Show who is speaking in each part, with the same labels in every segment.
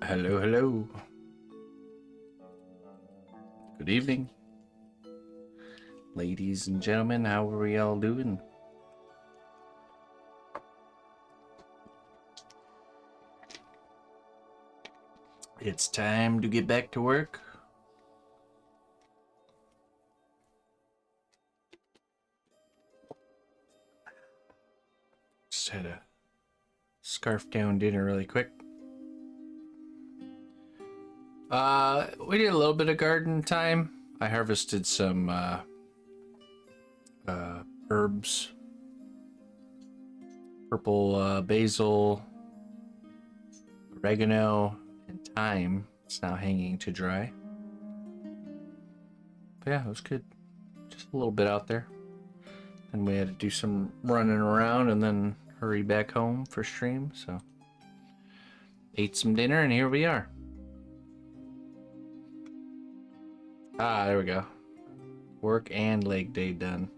Speaker 1: Hello, hello. Good evening. Ladies and gentlemen, how are we all doing? It's time to get back to work. Just had to scarf down dinner really quick. We did a little bit of garden time. I harvested some herbs, purple basil, oregano, and thyme. It's now hanging to dry. But yeah, it was good. Just a little bit out there. And we had to do some running around and then hurry back home for stream. So ate some dinner and here we are. Ah, there we go. Work and leg day done.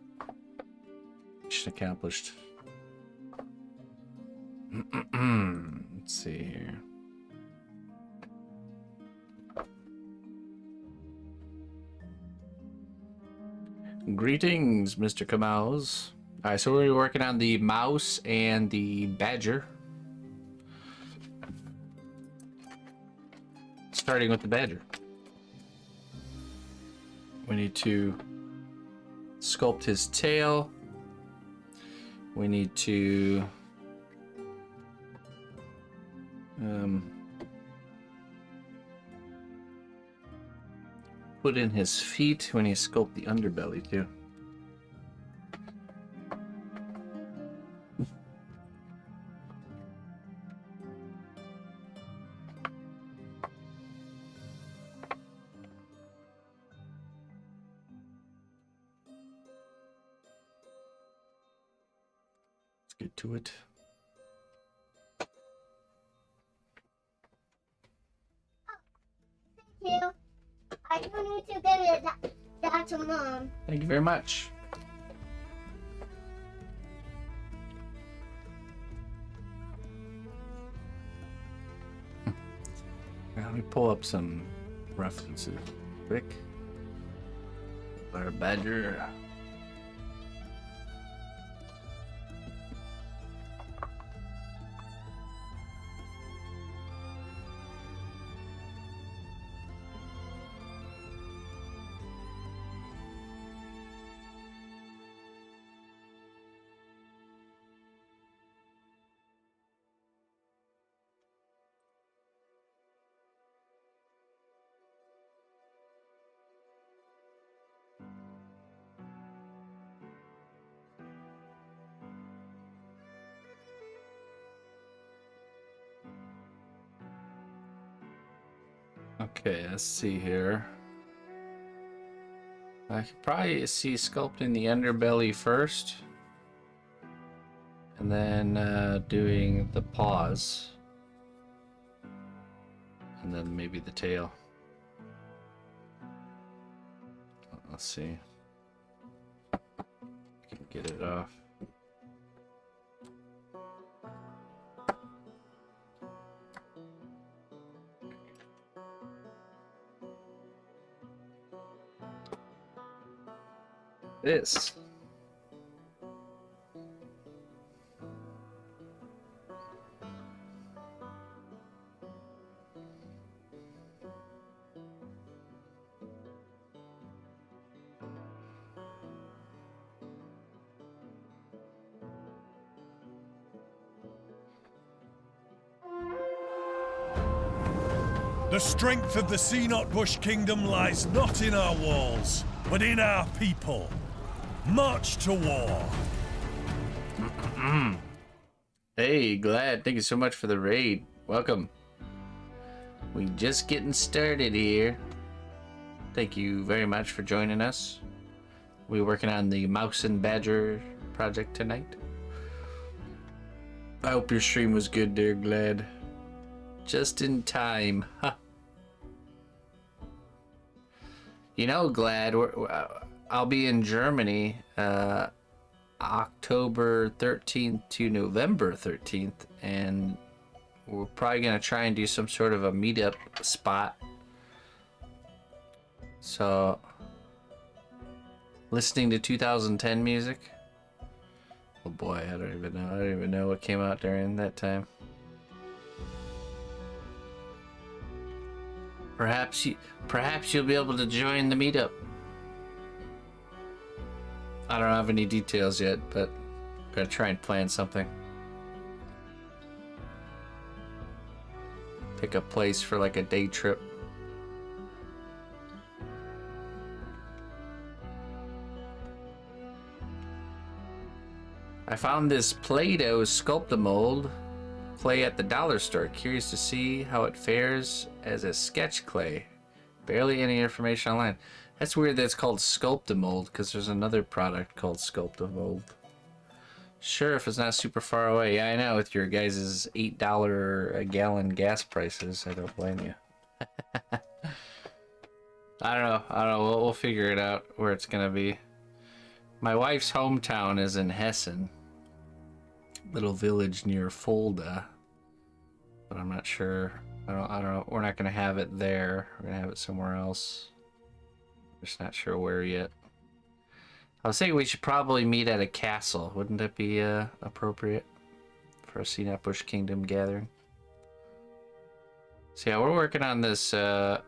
Speaker 1: Mission accomplished. Let's see here. Greetings, Mr. Kamaus. Alright, so we're working on the mouse and the badger. Starting with the badger. We need to sculpt his tail. We need to put in his feet. We need to sculpt the underbelly too. Get to it.
Speaker 2: Thank you. I do need to get that to Mom.
Speaker 1: Thank you very much. Let me pull up some references quick. Our badger. Okay, let's see here. I could probably see sculpting the underbelly first. And then doing the paws. And then maybe the tail. Let's see. Can get it off. This.
Speaker 3: The strength of the cnotbusch kingdom lies not in our walls, but in our people. March to war.
Speaker 1: Hey, Glad. Thank you so much for the raid. Welcome. We just getting started here. Thank you very much for joining us. We're working on the Mouse and Badger project tonight. I hope your stream was good there, Glad. Just in time. Huh. You know, Glad, I'll be in Germany October 13th to November 13th, and we're probably gonna try and do some sort of a meetup spot. So, listening to 2010 music. Oh boy, I don't even know. I don't even know what came out during that time. Perhaps you'll be able to join the meetup. I don't have any details yet, but I'm gonna try and plan something. Pick a place for like a day trip. I found this Play-Doh Sculpt-A-Mold clay at the dollar store. Curious to see how it fares as a sketch clay. Barely any information online. That's weird that it's called Sculpt-A-Mold because there's another product called Sculpt-A-Mold. Sure, if it's not super far away. Yeah, I know, with your guys' $8 a gallon gas prices, I don't blame you. I don't know. We'll figure it out where it's gonna be. My wife's hometown is in Hessen. Little village near Fulda. But I'm not sure. I don't know. We're not gonna have it there. We're gonna have it somewhere else. Just not sure where yet. I was thinking we should probably meet at a castle. Wouldn't that be appropriate for a cnotbusch Kingdom gathering? So yeah, we're working on this little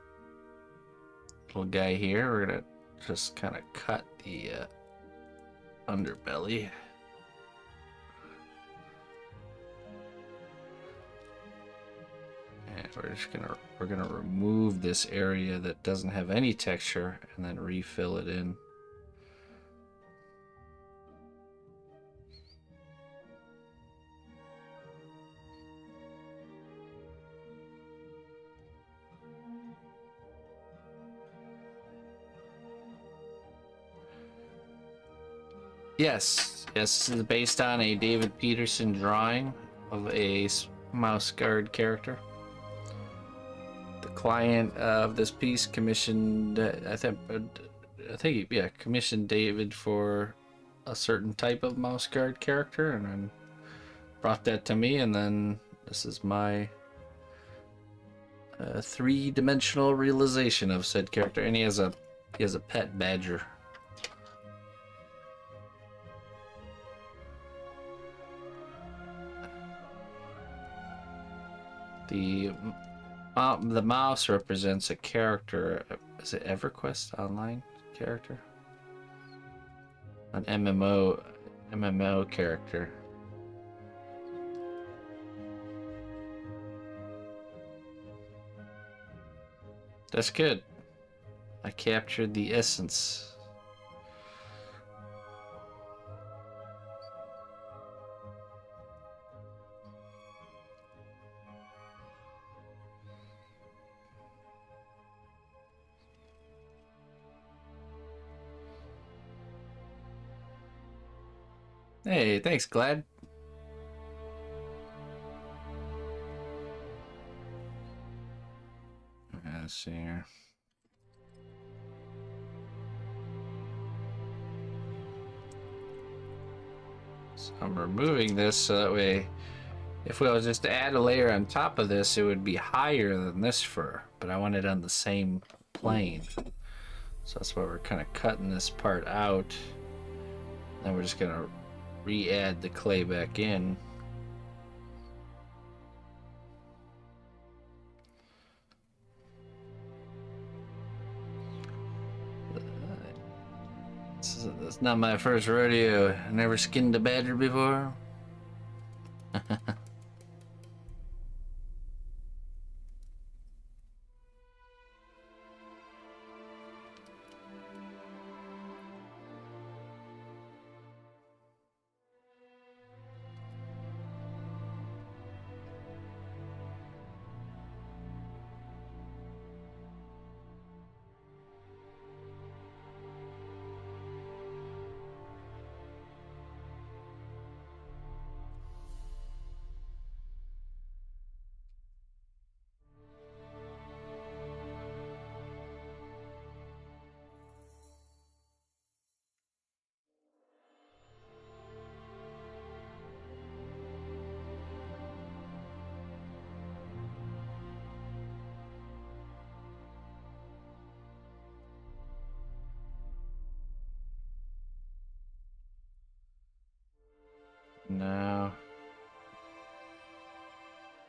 Speaker 1: guy here. We're gonna just kind of cut the underbelly. And we're gonna remove this area that doesn't have any texture and then refill it in. Yes, this is based on a David Petersen drawing of a mouse guard character. The client of this piece commissioned, I think, yeah, commissioned David for a certain type of mouse guard character, and then brought that to me, and then this is my three-dimensional realization of said character, and he has a pet badger. The mouse represents a character. Is it EverQuest online character? An MMO character. That's good. I captured the essence. Hey, thanks, Glad. Let's see here. So I'm removing this so that way, if we was just to add a layer on top of this, it would be higher than this fur, but I want it on the same plane. So that's why we're kind of cutting this part out. Then we're just gonna re-add the clay back in. It's not my first rodeo. I never skinned a badger before.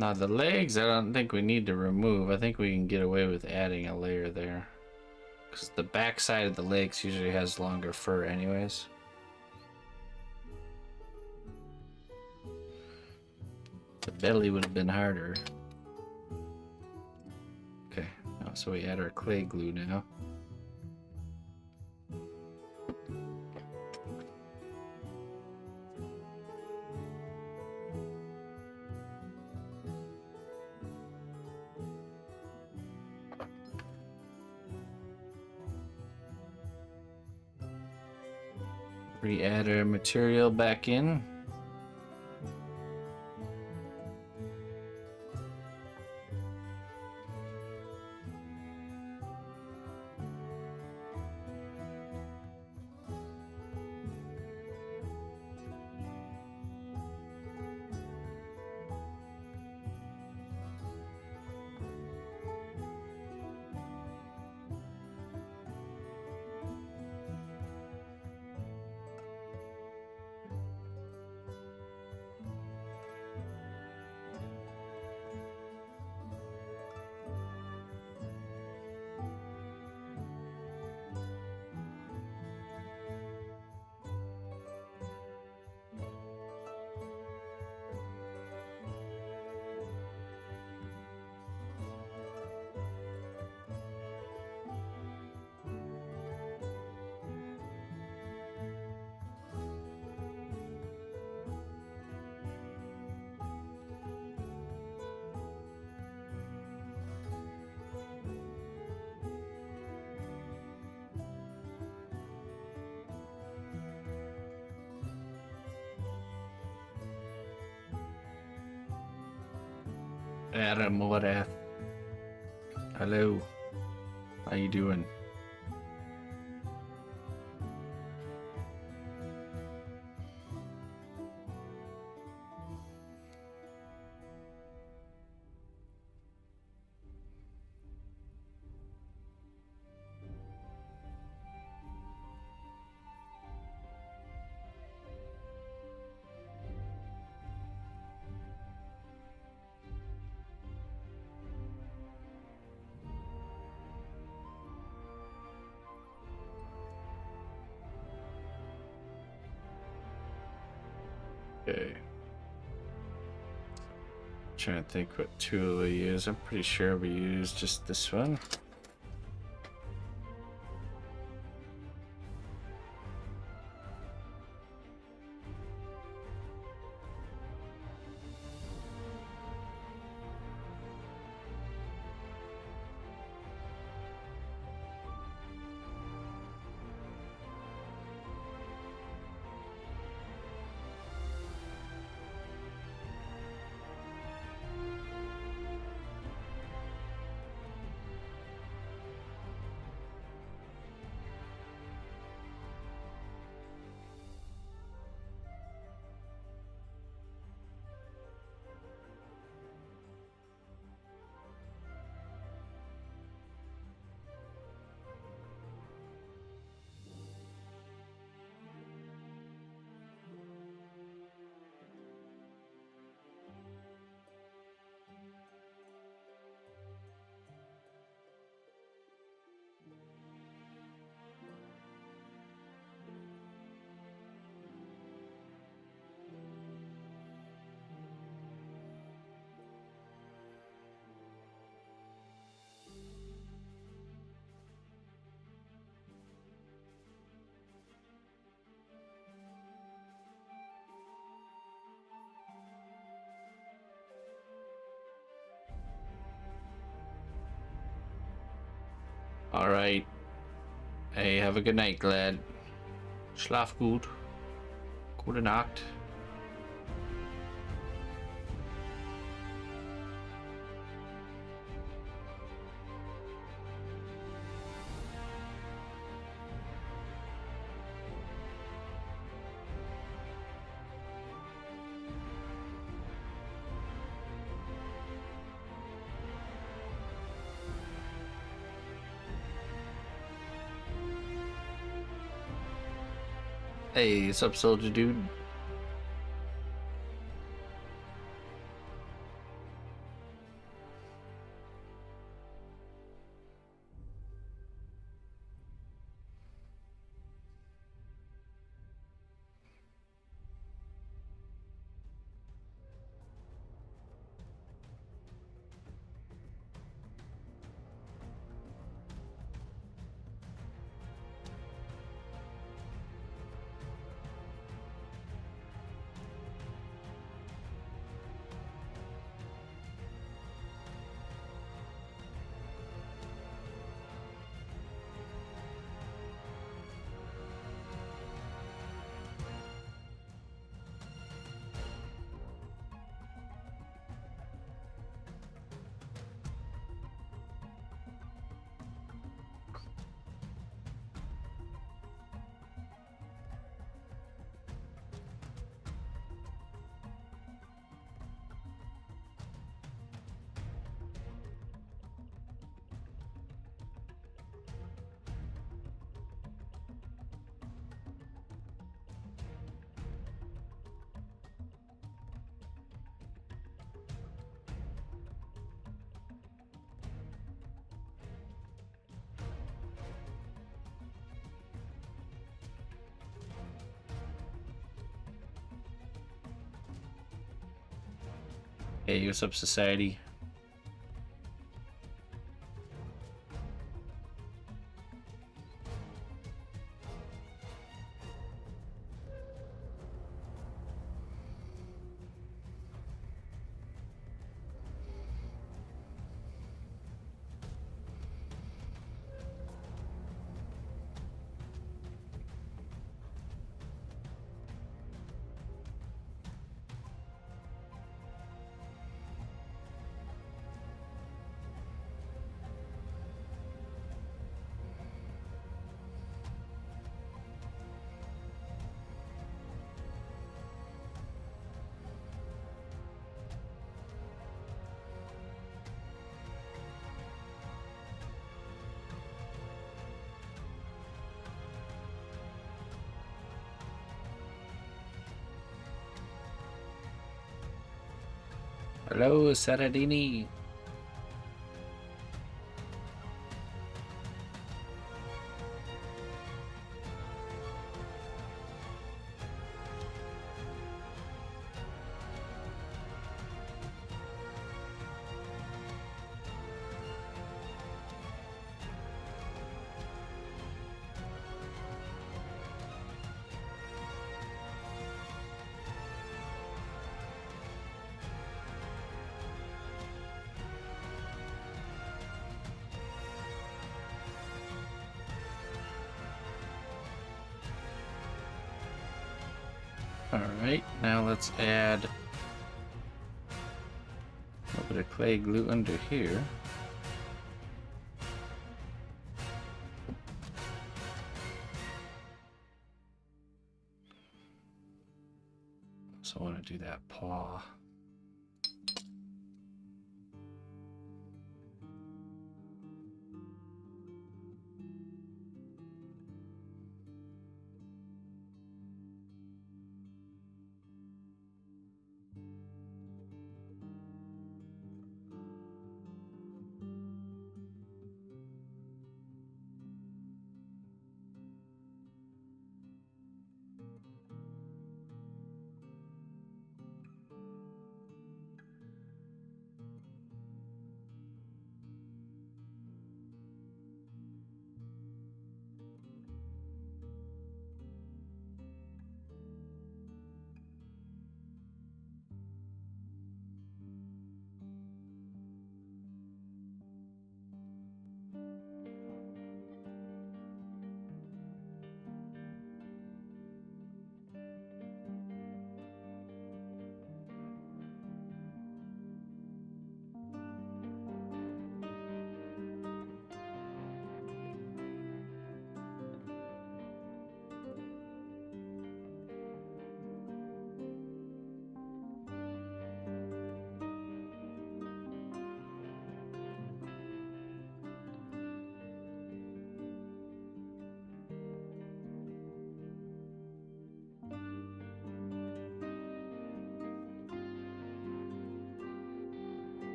Speaker 1: Now the legs, I don't think we need to remove. I think we can get away with adding a layer there. Because the back side of the legs usually has longer fur anyways. The belly would have been harder. Okay, so we add our clay glue now. Re-add our material back in. Adam Morath. Hello. How you doing? Okay. Trying to think what tool we use. I'm pretty sure we use just this one. Alright. Hey, have a good night, Glad. Schlaf gut. Gute Nacht. Hey, what's up, soldier dude? Hey, what's up, society? Hello, Saradini. Alright, now let's add a little bit of clay glue under here. So I want to do that paw.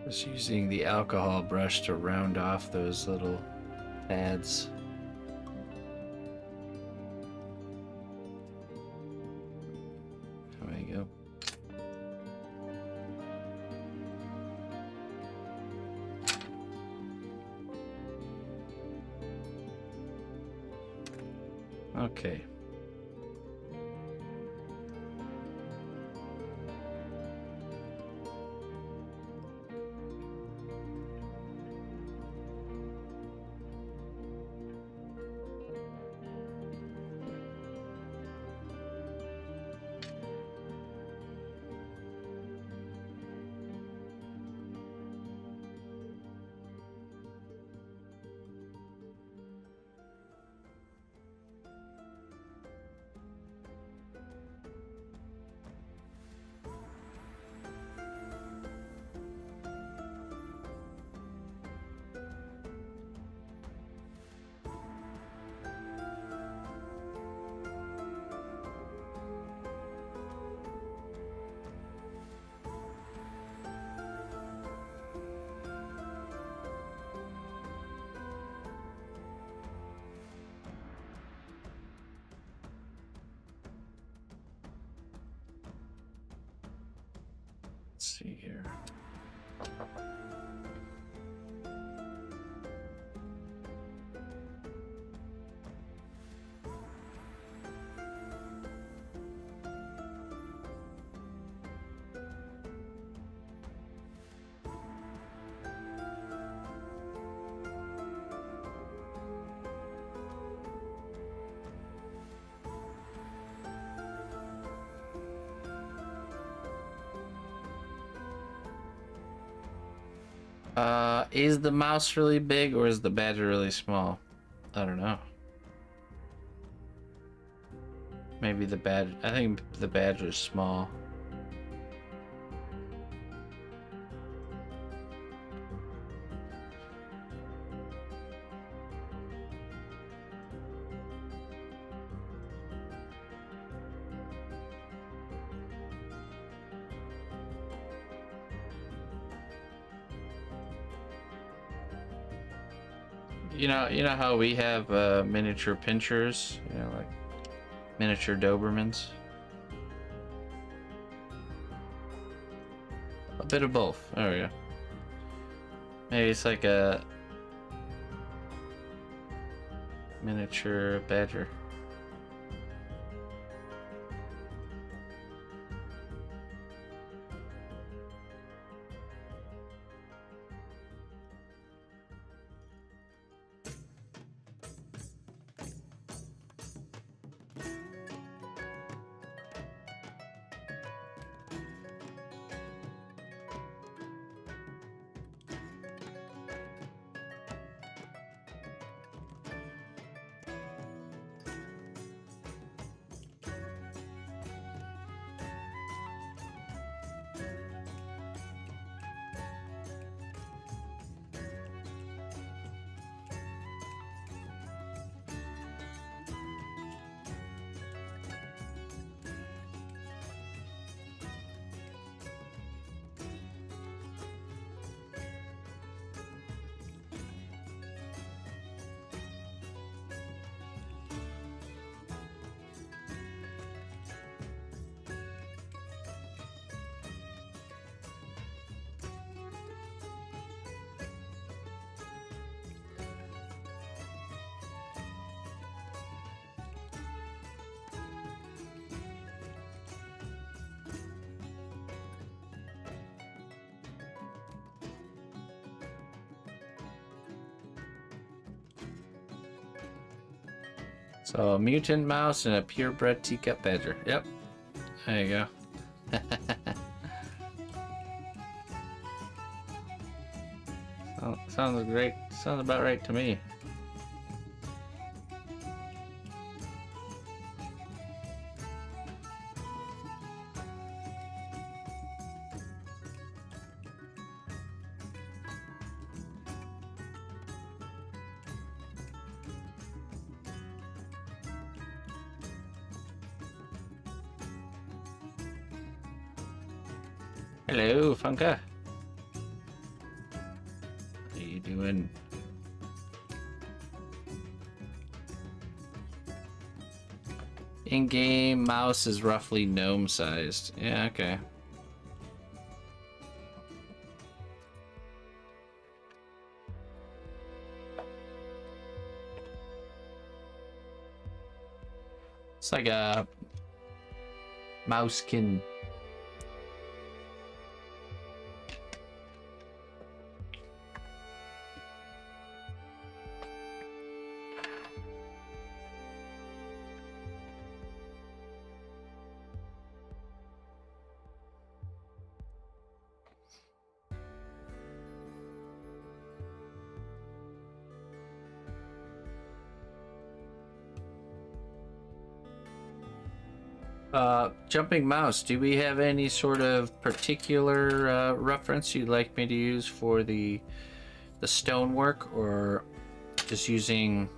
Speaker 1: Just using the alcohol brush to round off those little pads. There we go. Okay. see here. Is the mouse really big or is the badger really small? I don't know. Maybe the badger. I think the badger is small. You know how we have miniature pinchers, like miniature Dobermans. A bit of both. There we go. Maybe it's like a miniature badger. So a mutant mouse and a purebred teacup badger. Yep. There you go. Oh, sounds great. Sounds about right to me. Hello, Funka. How you doing? In-game mouse is roughly gnome-sized. Yeah, okay. It's like a mousekin. Jumping mouse, do we have any sort of particular reference you'd like me to use for the stonework, or just using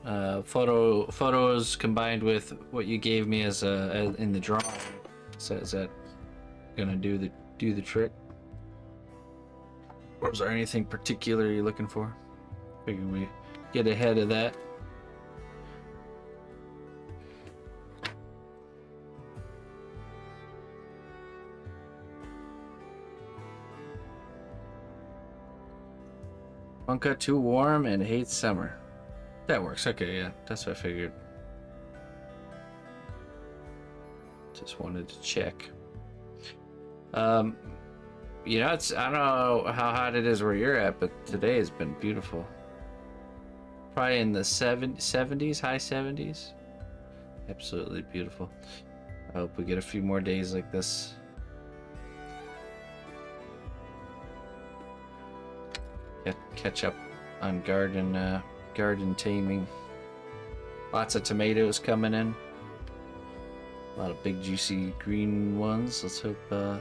Speaker 1: photos combined with what you gave me as in the drawing? So is that gonna do the trick? Or is there anything particular you're looking for? Figure we get ahead of that. Punka too warm and hates summer. That works. Okay, yeah, that's what I figured. Just wanted to check. You know, I don't know how hot it is where you're at, but today has been beautiful. Probably in the 70s, high 70s. Absolutely beautiful. I hope we get a few more days like this. Catch up on garden taming. Lots of tomatoes coming in. A lot of big juicy green ones. Let's hope I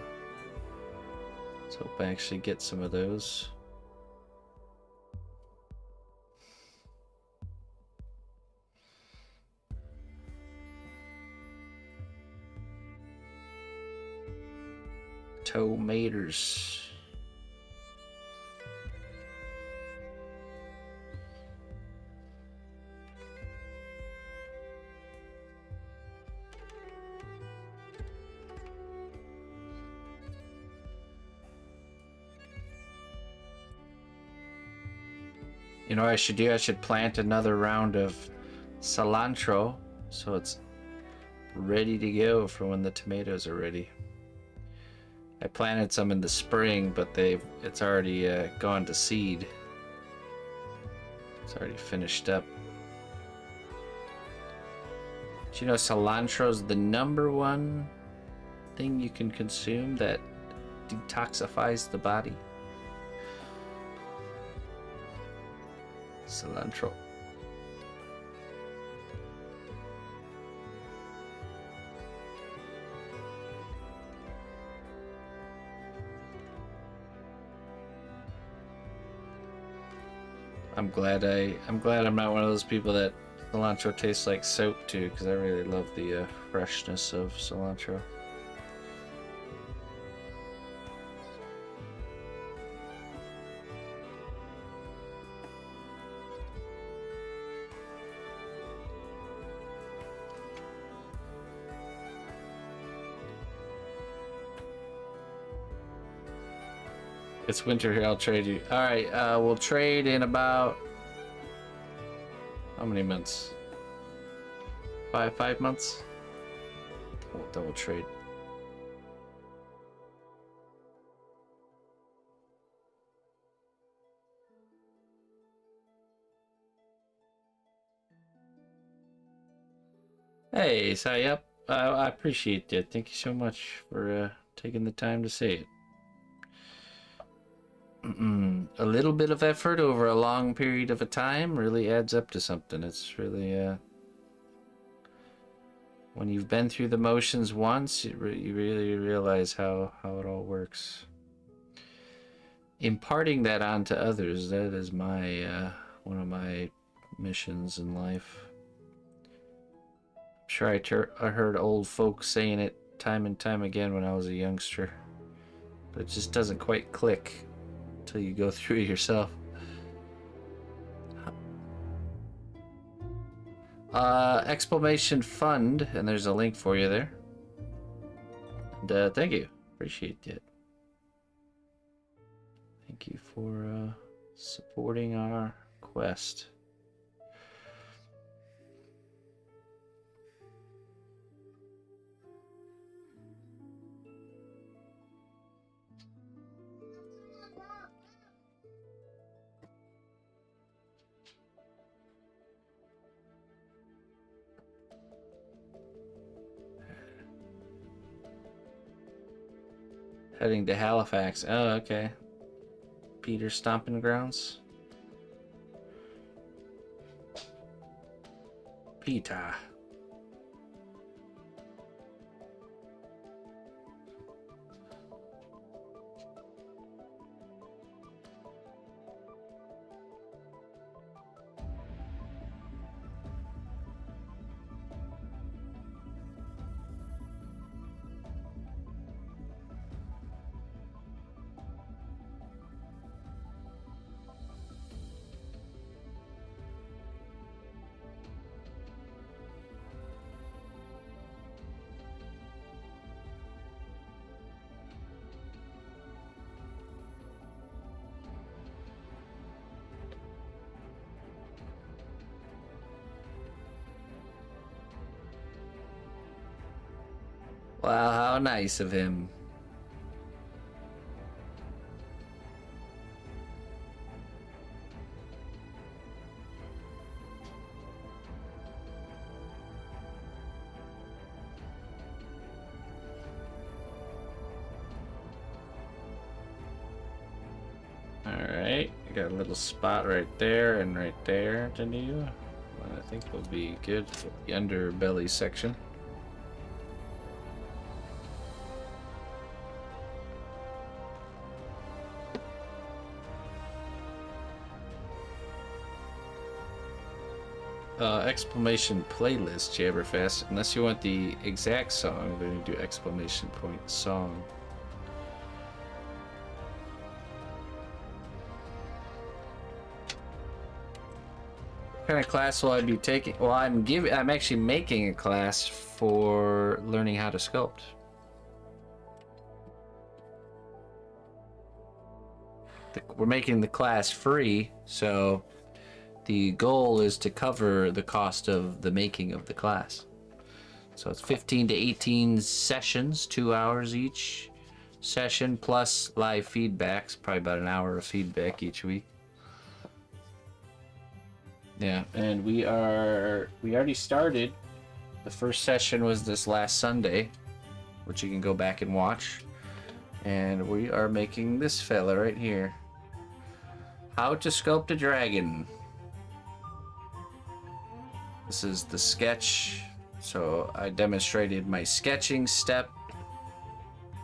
Speaker 1: actually get some of those. Tomatoes. You know what I should do? I should plant another round of cilantro so it's ready to go for when the tomatoes are ready. I planted some in the spring, but it's already gone to seed. It's already finished up. Do you know cilantro's the #1 thing you can consume that detoxifies the body? Cilantro. I'm glad I'm not one of those people that cilantro tastes like soap too, because I really love the freshness of cilantro. It's winter here, I'll trade you. Alright, we'll trade in about... How many months? Five months? We'll double trade. Hey, Sayup. I appreciate it. Thank you so much for taking the time to say it. A little bit of effort over a long period of a time really adds up to something. It's really when you've been through the motions once, you really realize how it all works. Imparting that onto others, that is my one of my missions in life. I'm sure I heard old folks saying it time and time again when I was a youngster, but it just doesn't quite click until you go through it yourself. Exclamation fund, and there's a link for you there. And thank you, appreciate it. Thank you for supporting our quest. Heading to Halifax. Oh, okay. Peter's stomping grounds. Peter. nice of him. Alright, I got a little spot right there and right there to do. What I think will be good for the underbelly section. Exclamation playlist, Jabberfast. Unless you want the exact song, then you do exclamation point song. What kind of class will I be taking? Well, I'm actually making a class for learning how to sculpt. We're making the class free, so the goal is to cover the cost of the making of the class. So it's 15 to 18 sessions, 2 hours each session, plus live feedbacks, probably about an hour of feedback each week. Yeah, and we already started. The first session was this last Sunday, which you can go back and watch. And we are making this fella right here. How to sculpt a dragon. This is the sketch. So I demonstrated my sketching step,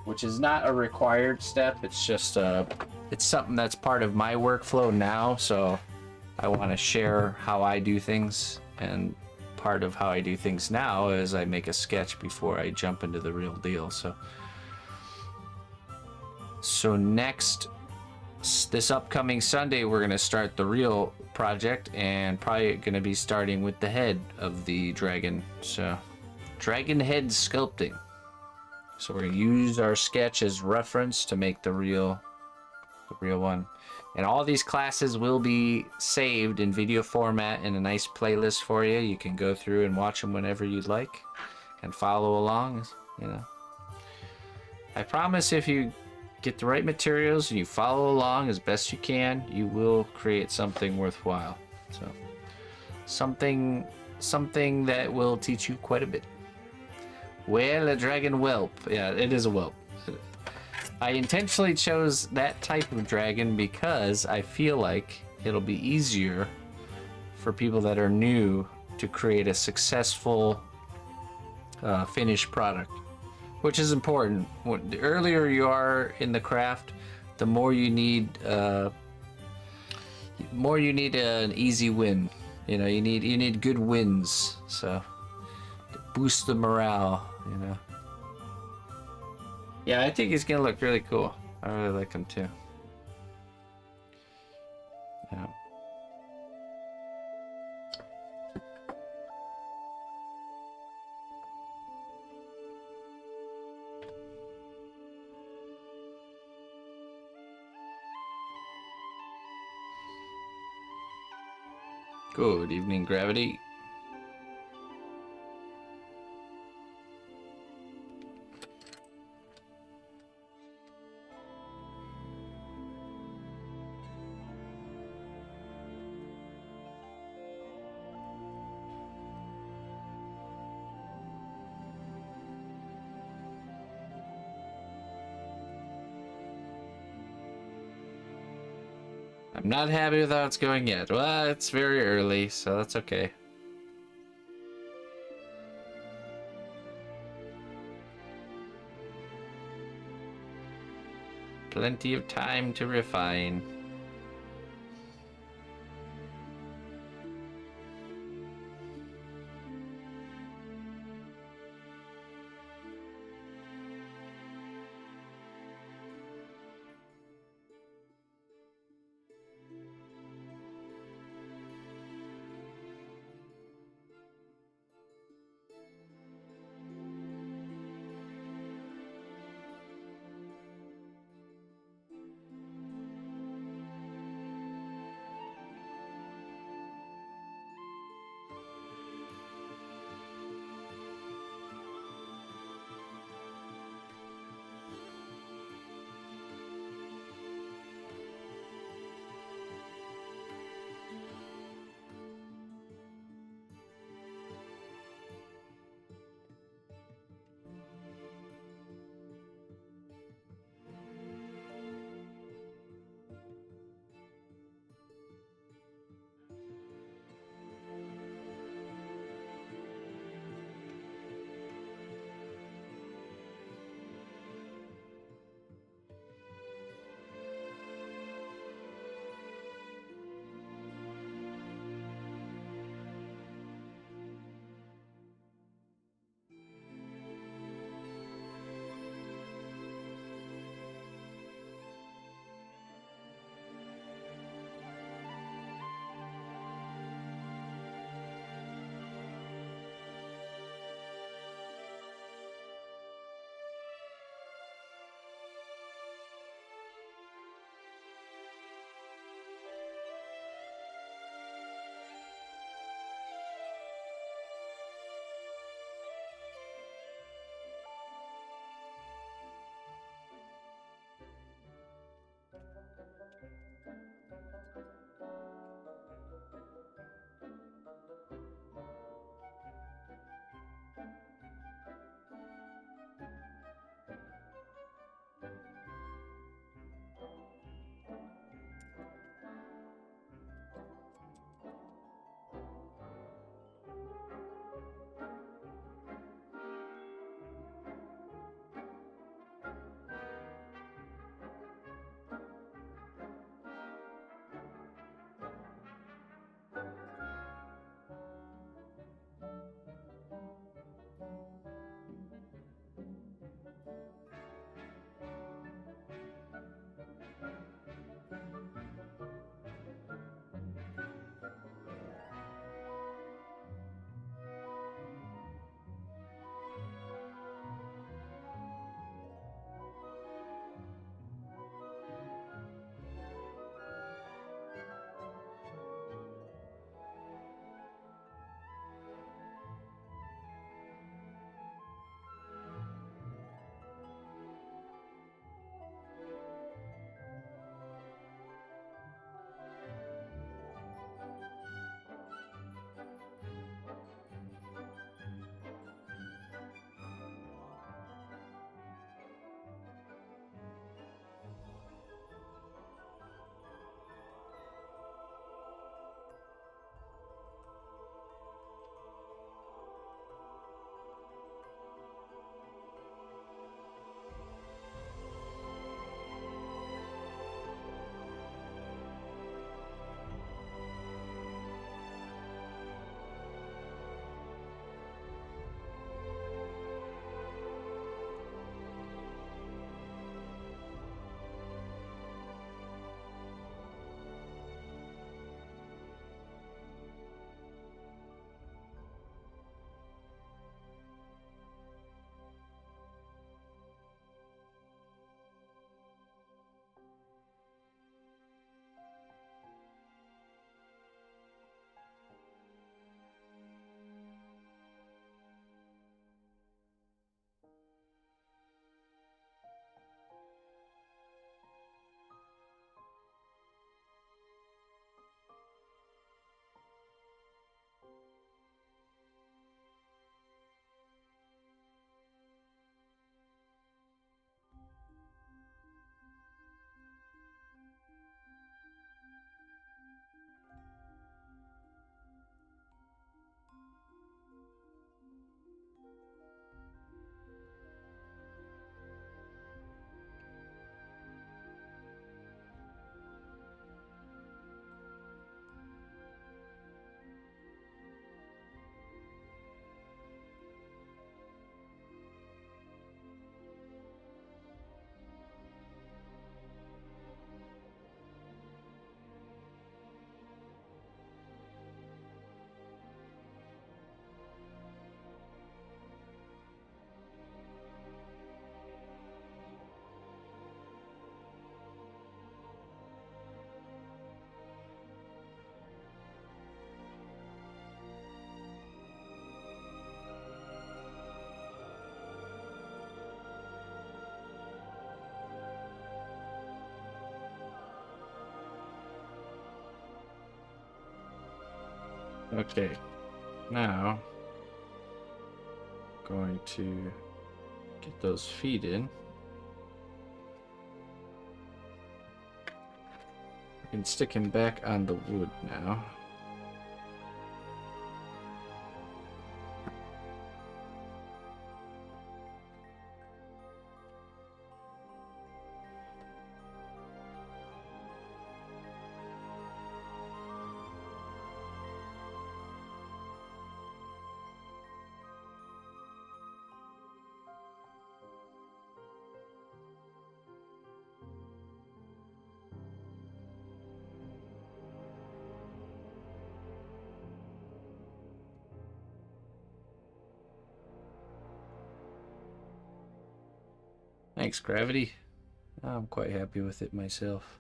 Speaker 1: which is not a required step. It's just it's something that's part of my workflow now. So I want to share how I do things, and part of how I do things now is I make a sketch before I jump into the real deal. So next, this upcoming Sunday, we're going to start the real project, and probably going to be starting with the head of the dragon. So dragon head sculpting. So we're going to use our sketch as reference to make the real one. And all these classes will be saved in video format in a nice playlist for you. You can go through and watch them whenever you'd like and follow along, you know. I promise if you get the right materials and you follow along as best you can, you will create something worthwhile. So something that will teach you quite a bit. Well, a dragon whelp. Yeah, it is a whelp. I intentionally chose that type of dragon because I feel like it'll be easier for people that are new to create a successful finished product, which is important. The earlier you are in the craft, the more you need an easy win. You know, you need good wins, so to boost the morale, you know. Yeah, I think he's gonna look really cool. I really like him too. Yeah. Good evening, Gravity. I'm not happy with how it's going yet. Well, it's very early, so that's okay. Plenty of time to refine. Okay, now going to get those feet in. I can stick him back on the wood now. Thanks, Gravity. I'm quite happy with it myself.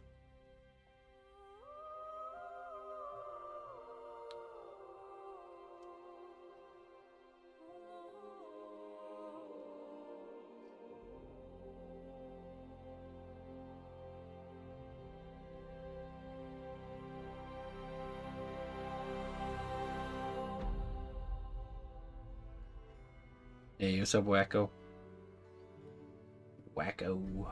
Speaker 1: Hey, what's up, Wacko? Wacko.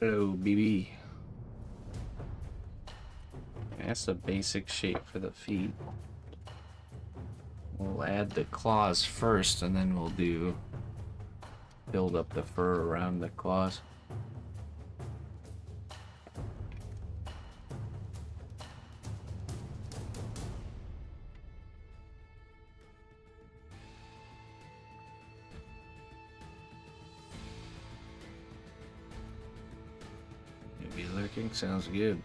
Speaker 1: Hello, BB. That's a basic shape for the feet. We'll add the claws first, and then we'll build up the fur around the claws. Maybe lurking sounds good.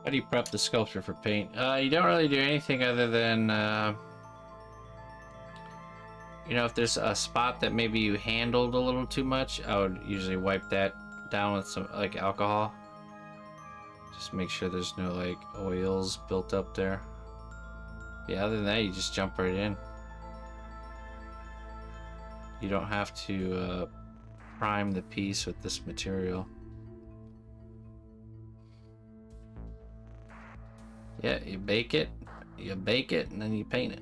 Speaker 1: How do you prep the sculpture for paint? You don't really do anything other than, you know, if there's a spot that maybe you handled a little too much, I would usually wipe that down with some, like, alcohol. Just make sure there's no, like, oils built up there. Yeah, other than that, you just jump right in. You don't have to, prime the piece with this material. Yeah, you bake it, and then you paint it.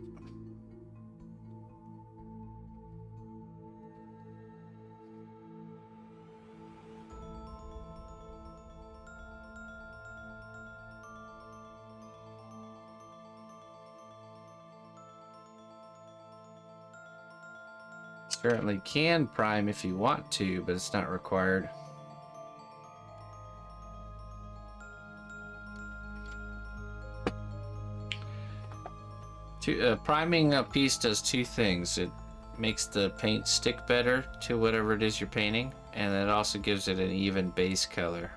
Speaker 1: Certainly can prime if you want to, but it's not required. Priming a piece does two things. It makes the paint stick better to whatever it is you're painting, and it also gives it an even base color.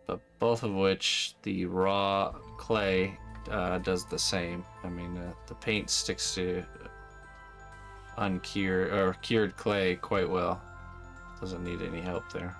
Speaker 1: But both of which the raw clay does the same. I mean, the paint sticks to uncured or cured clay quite well. Doesn't need any help there.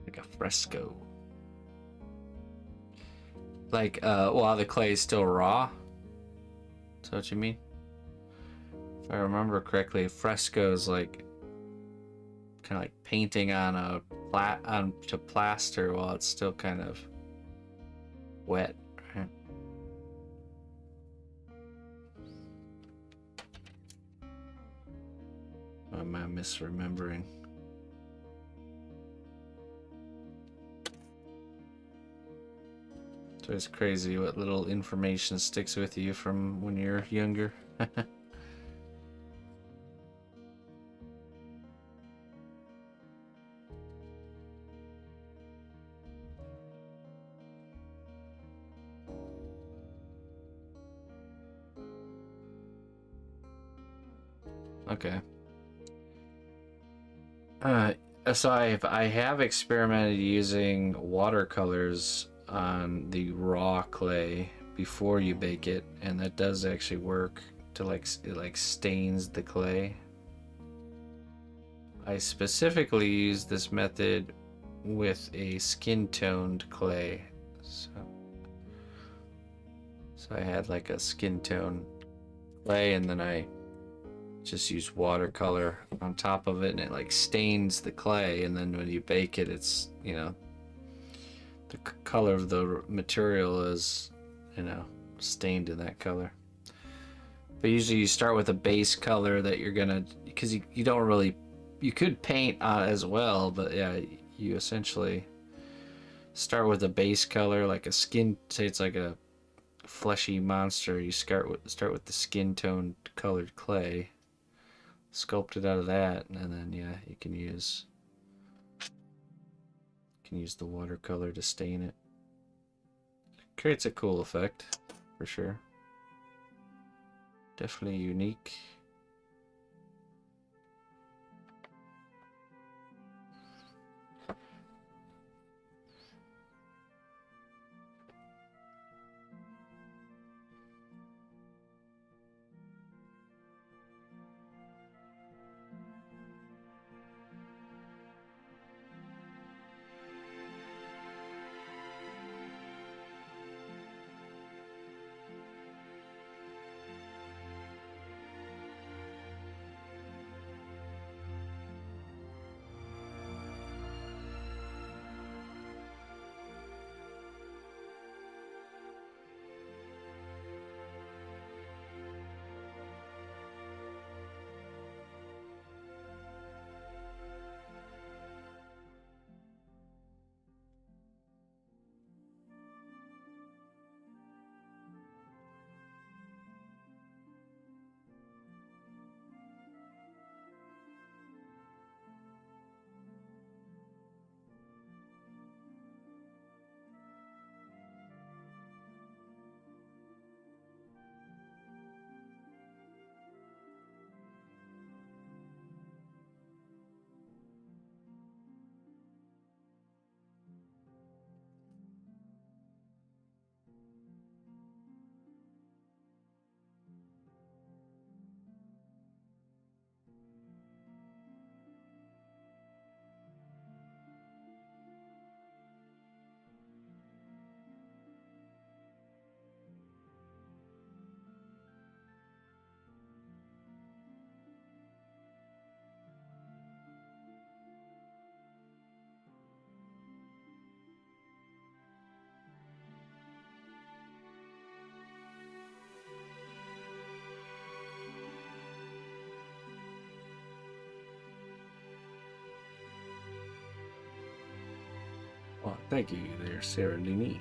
Speaker 1: Like a fresco. Like, while the clay is still raw? Is that what you mean? If I remember correctly, fresco is like kind of like painting on a onto plaster while it's still kind of wet. Right? Or am I misremembering? So it's crazy what little information sticks with you from when you're younger. Okay. So I have experimented using watercolors on the raw clay before you bake it, and that does actually work to it stains the clay. I specifically use this method with a skin toned clay. So I had like a skin tone clay, and then I just use watercolor on top of it, and it like stains the clay, and then when you bake it, it's, you know, the color of the material is, you know, stained in that color. But usually you start with a base color that you're gonna, because you don't really, you could paint as well, but yeah, you essentially start with a base color, like a skin, say it's like a fleshy monster, you start with the skin tone colored clay, sculpt it out of that, and then yeah, you can use the watercolor to stain it. Creates a cool effect for sure. Definitely unique. Oh, thank you there, Sarah Lini.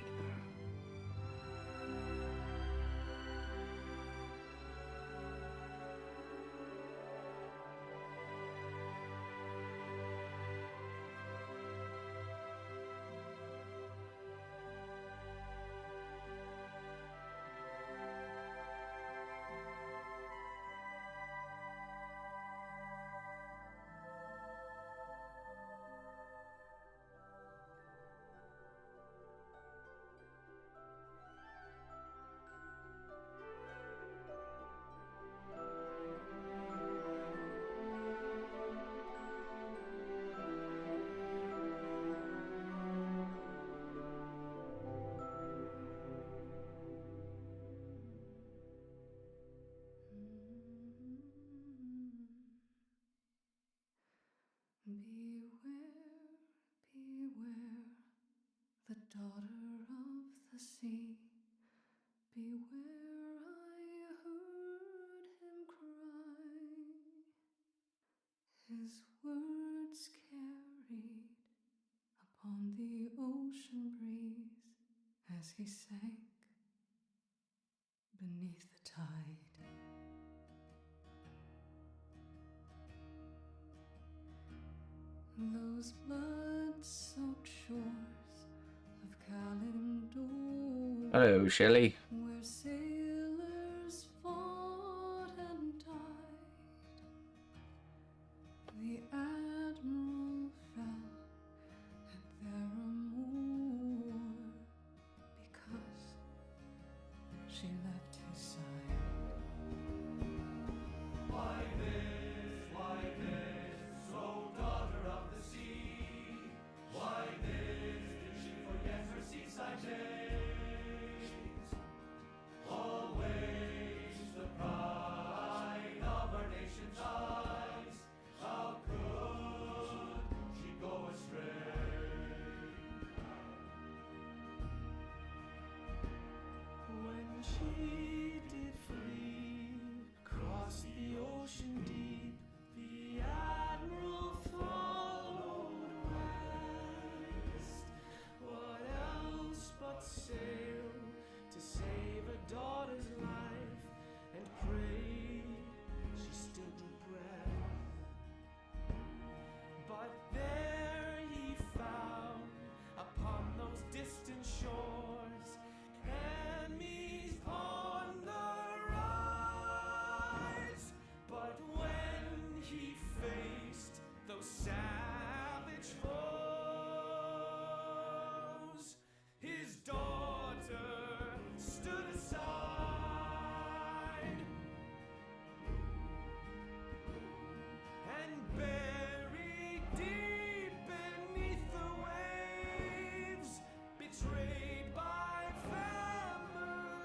Speaker 4: Beware, beware, the daughter of the sea. Beware, I heard him cry. His words carried upon the ocean breeze as he sank beneath the tide. Those blood-soaked shores of Kalimdor,
Speaker 1: Hello, Shelley.
Speaker 4: where sailors fought and died. The admiral fell at their amour because she left his side. Why this, oh daughter of the sea? Why this, did she forget her seaside days? Always the pride of our nation's eyes. How could she go astray? When she did flee across the ocean deep, the admiral followed west. What else but sail to save a daughter's life, and pray she still drew breath. But there he found upon those distant shores enemies on the rise. But when he faced those savage foes, his daughter stood aside and buried deep beneath the waves, betrayed by family,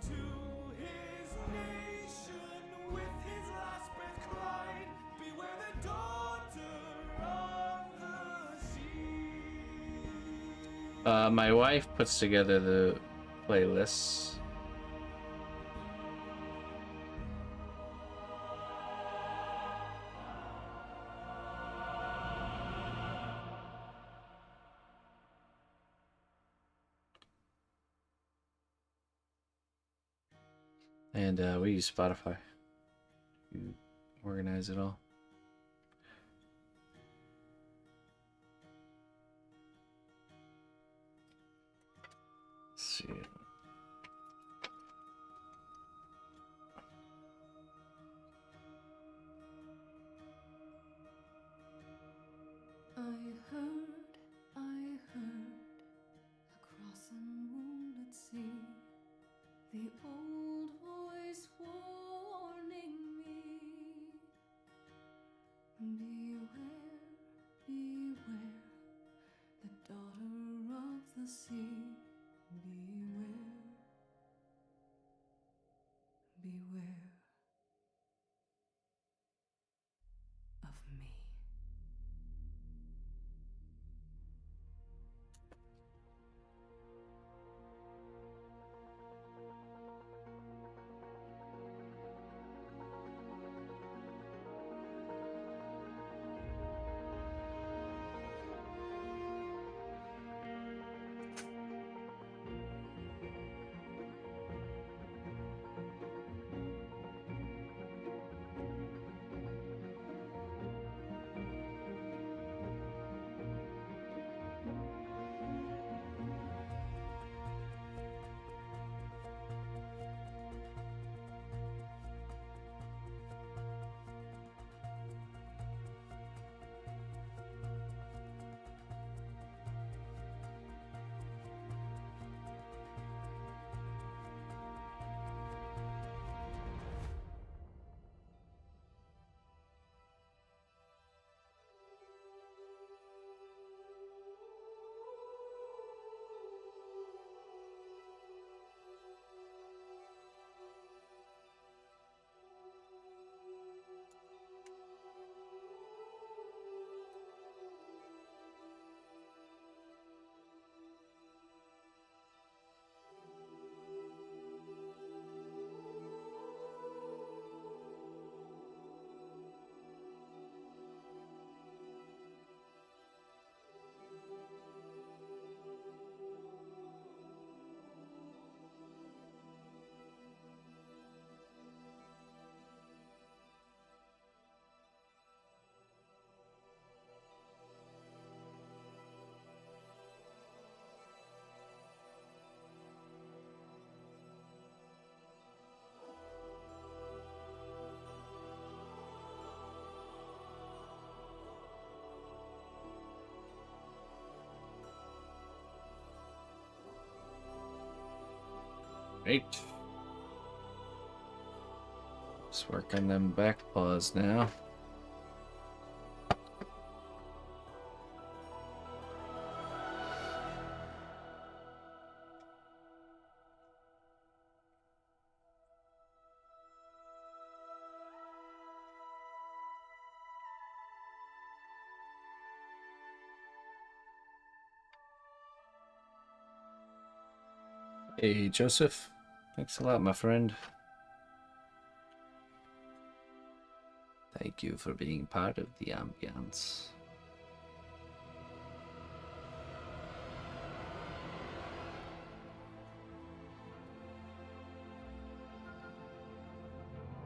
Speaker 4: to his nation with his last breath cried, beware the daughter of the sea.
Speaker 1: My wife puts together the playlists. And we use Spotify. You organize it all. Let's see.
Speaker 4: I heard, across a moonlit sea, the old voice warning me. Beware, beware, the daughter of the sea. Beware, beware of me.
Speaker 1: Great. Let's work on them back paws now. Hey, Joseph. Thanks a lot, my friend. Thank you for being part of the ambiance.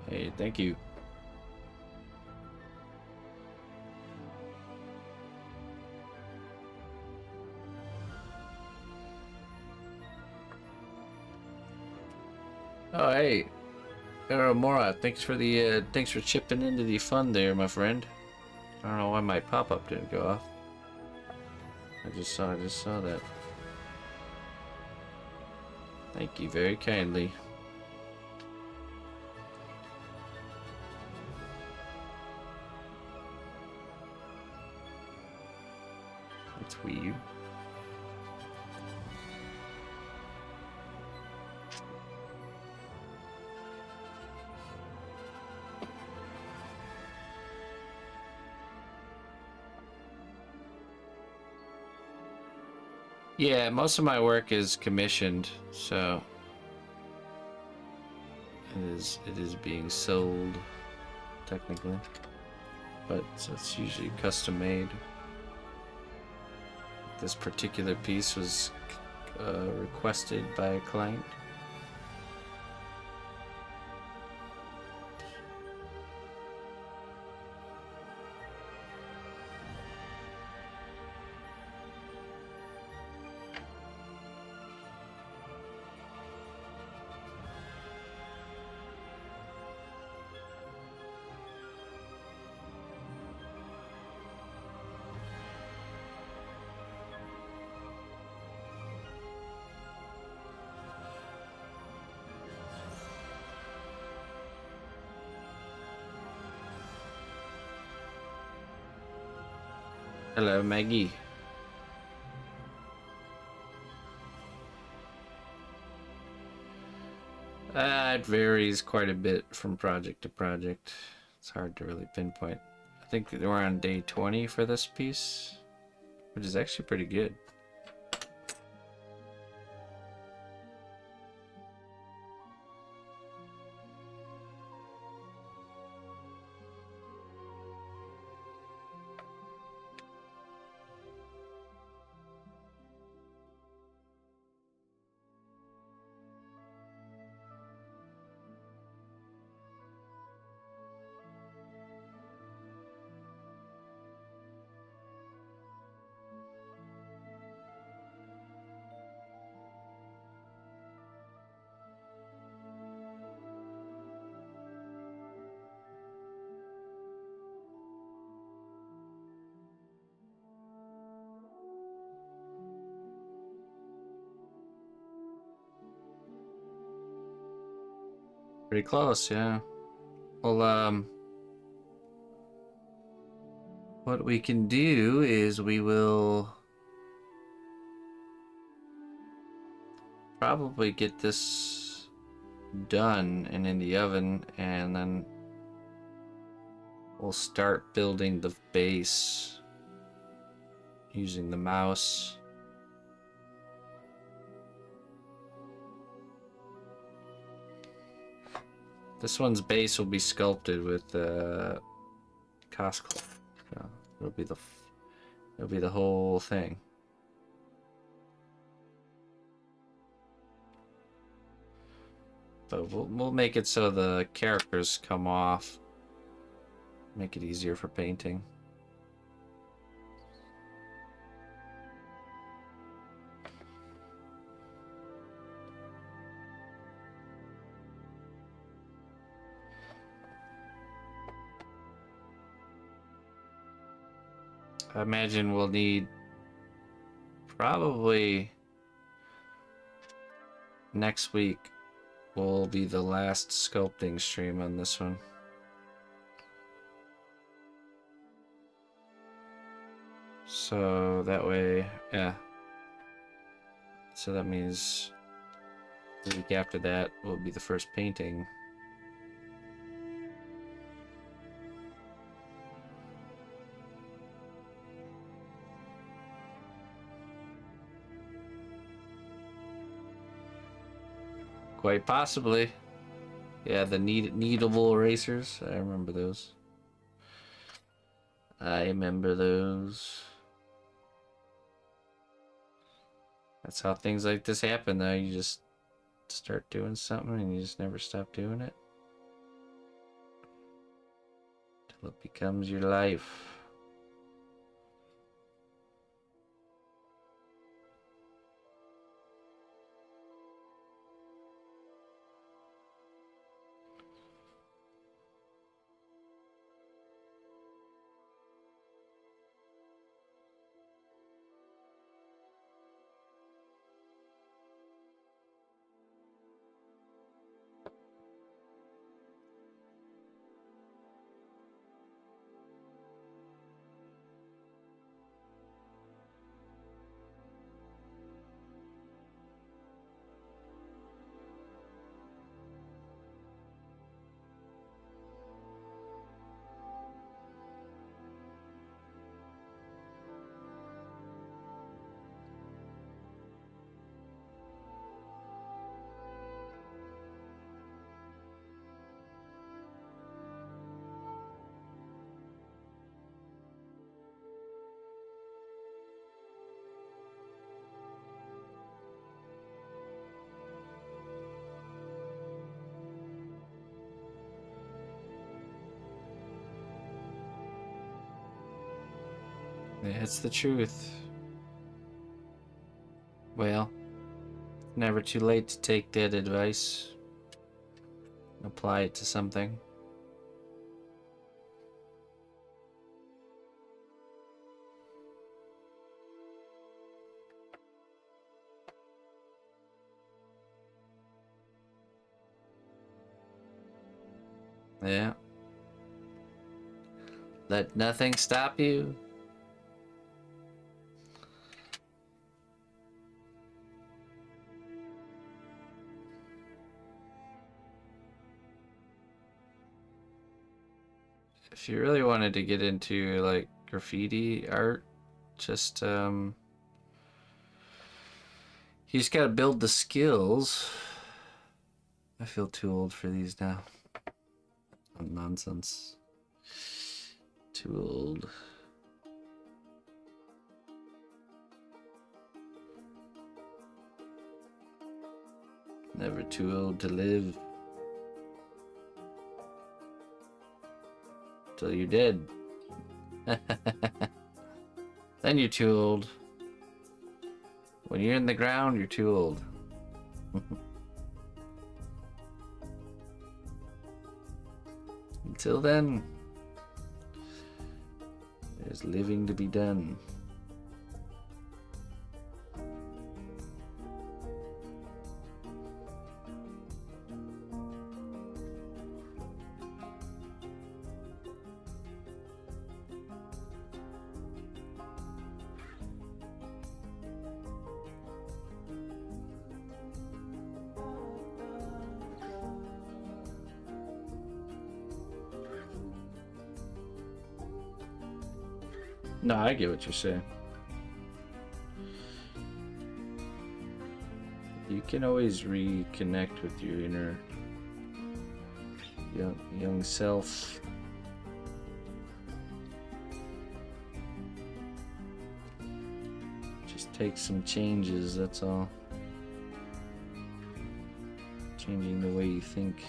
Speaker 1: Hey, thank you. Oh, hey, Mora, thanks for chipping into the fun there, my friend. I don't know why my pop-up didn't go off. I just saw that. Thank you very kindly. That's weird. Yeah, most of my work is commissioned, so it is being sold technically, but it's usually custom made. This particular piece was requested by a client. Hello, Maggie. It varies quite a bit from project to project. It's hard to really pinpoint. I think we're on day 20 for this piece, which is actually pretty good. Pretty close, yeah. Well, what we can do is we will probably get this done and in the oven, and then we'll start building the base using the mouse. This one's base will be sculpted with Cosclo. So it'll be the whole thing. But we'll make it so the characters come off. Make it easier for painting. I imagine we'll need probably next week will be the last sculpting stream on this one. So that way, yeah. So that means the week after that will be the first painting. Quite possibly. Yeah, the kneadable erasers. I remember those. I remember those. That's how things like this happen, though. You just start doing something and you just never stop doing it. Till it becomes your life. It's the truth. Well, never too late to take that advice. Apply it to something. Yeah. Let nothing stop you. If you really wanted to get into like graffiti art, just you just gotta build the skills. I feel too old for these now. Nonsense. Too old. Never too old to live. Till you're dead. Then you're too old. When you're in the ground, you're too old. Until then, there's living to be done. No, I get what you're saying. You can always reconnect with your inner young self. Just take some changes, that's all. Changing the way you think.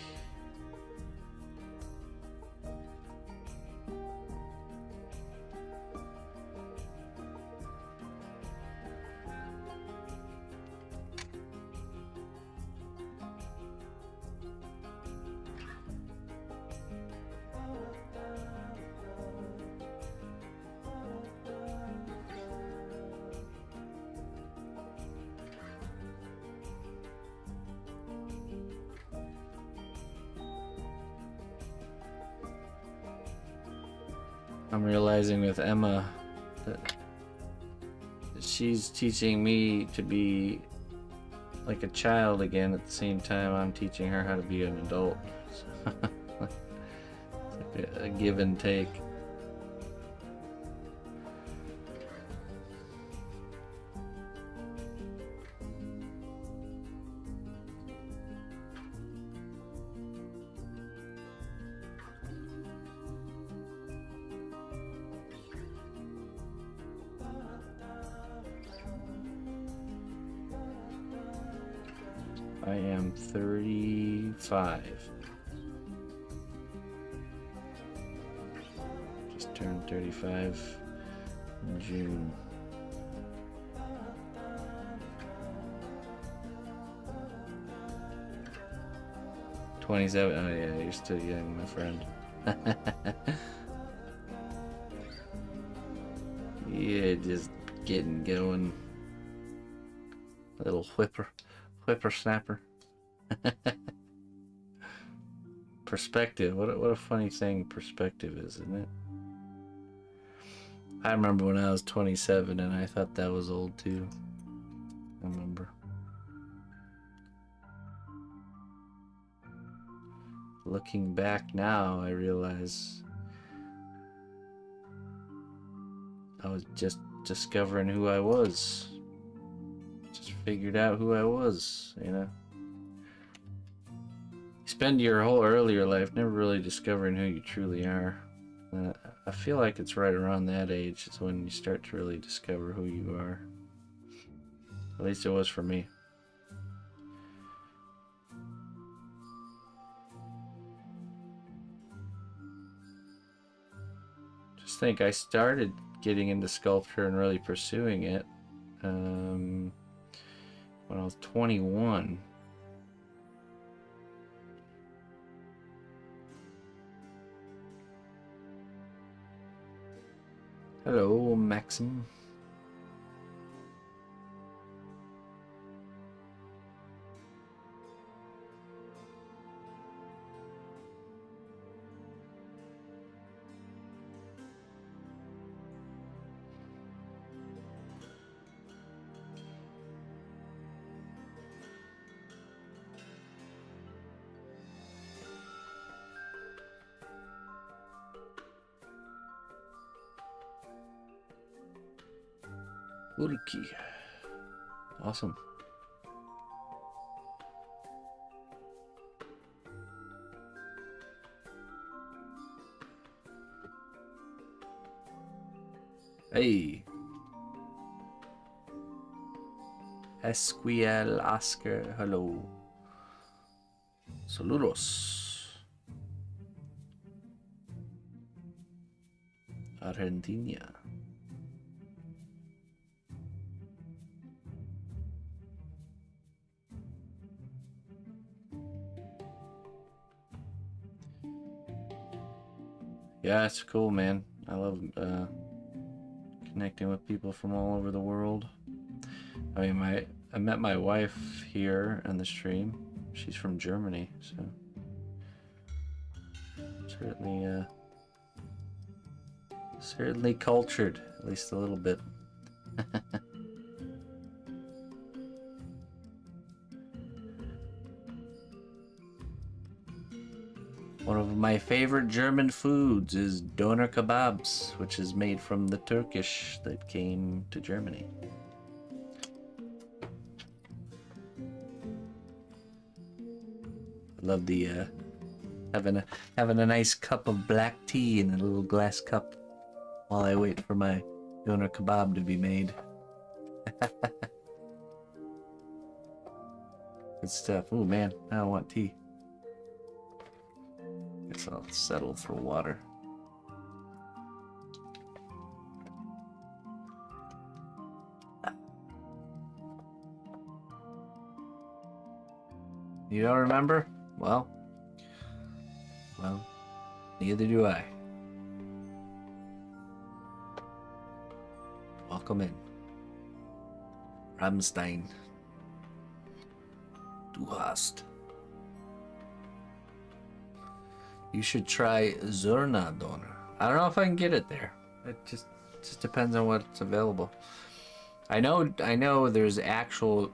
Speaker 1: I'm realizing with Emma that she's teaching me to be like a child again at the same time I'm teaching her how to be an adult. It's like a give and take. I am 35. Just turned 35 in June. Oh yeah, you're still young, my friend. Yeah, just getting going. A little whippersnapper. Perspective. What a funny thing perspective is, isn't it? I remember when I was 27 and I thought that was old too. I remember. Looking back now, I realize I was just discovering who I was. Just figured out who I was, you know. You spend your whole earlier life never really discovering who you truly are. I feel like it's right around that age is when you start to really discover who you are. At least it was for me. Just think, I started getting into sculpture and really pursuing it when I was 21. Hello, Maxim. Ulki. Awesome. Hey. Esquiel Oscar, hello. Saludos. Argentina. Yeah, it's cool, man. I love connecting with people from all over the world. I mean, I met my wife here on the stream. She's from Germany, so certainly cultured, at least a little bit. One of my favorite German foods is doner kebabs, which is made from the Turkish that came to Germany. I love the having a nice cup of black tea in a little glass cup while I wait for my doner kebab to be made. Good stuff. Oh man, now I want tea. Guess I'll settle for water. You don't remember? Well, neither do I. Welcome in. Rammstein. Du hast. You should try Zurna Doner. I don't know if I can get it there. It just depends on what's available. I know there's actual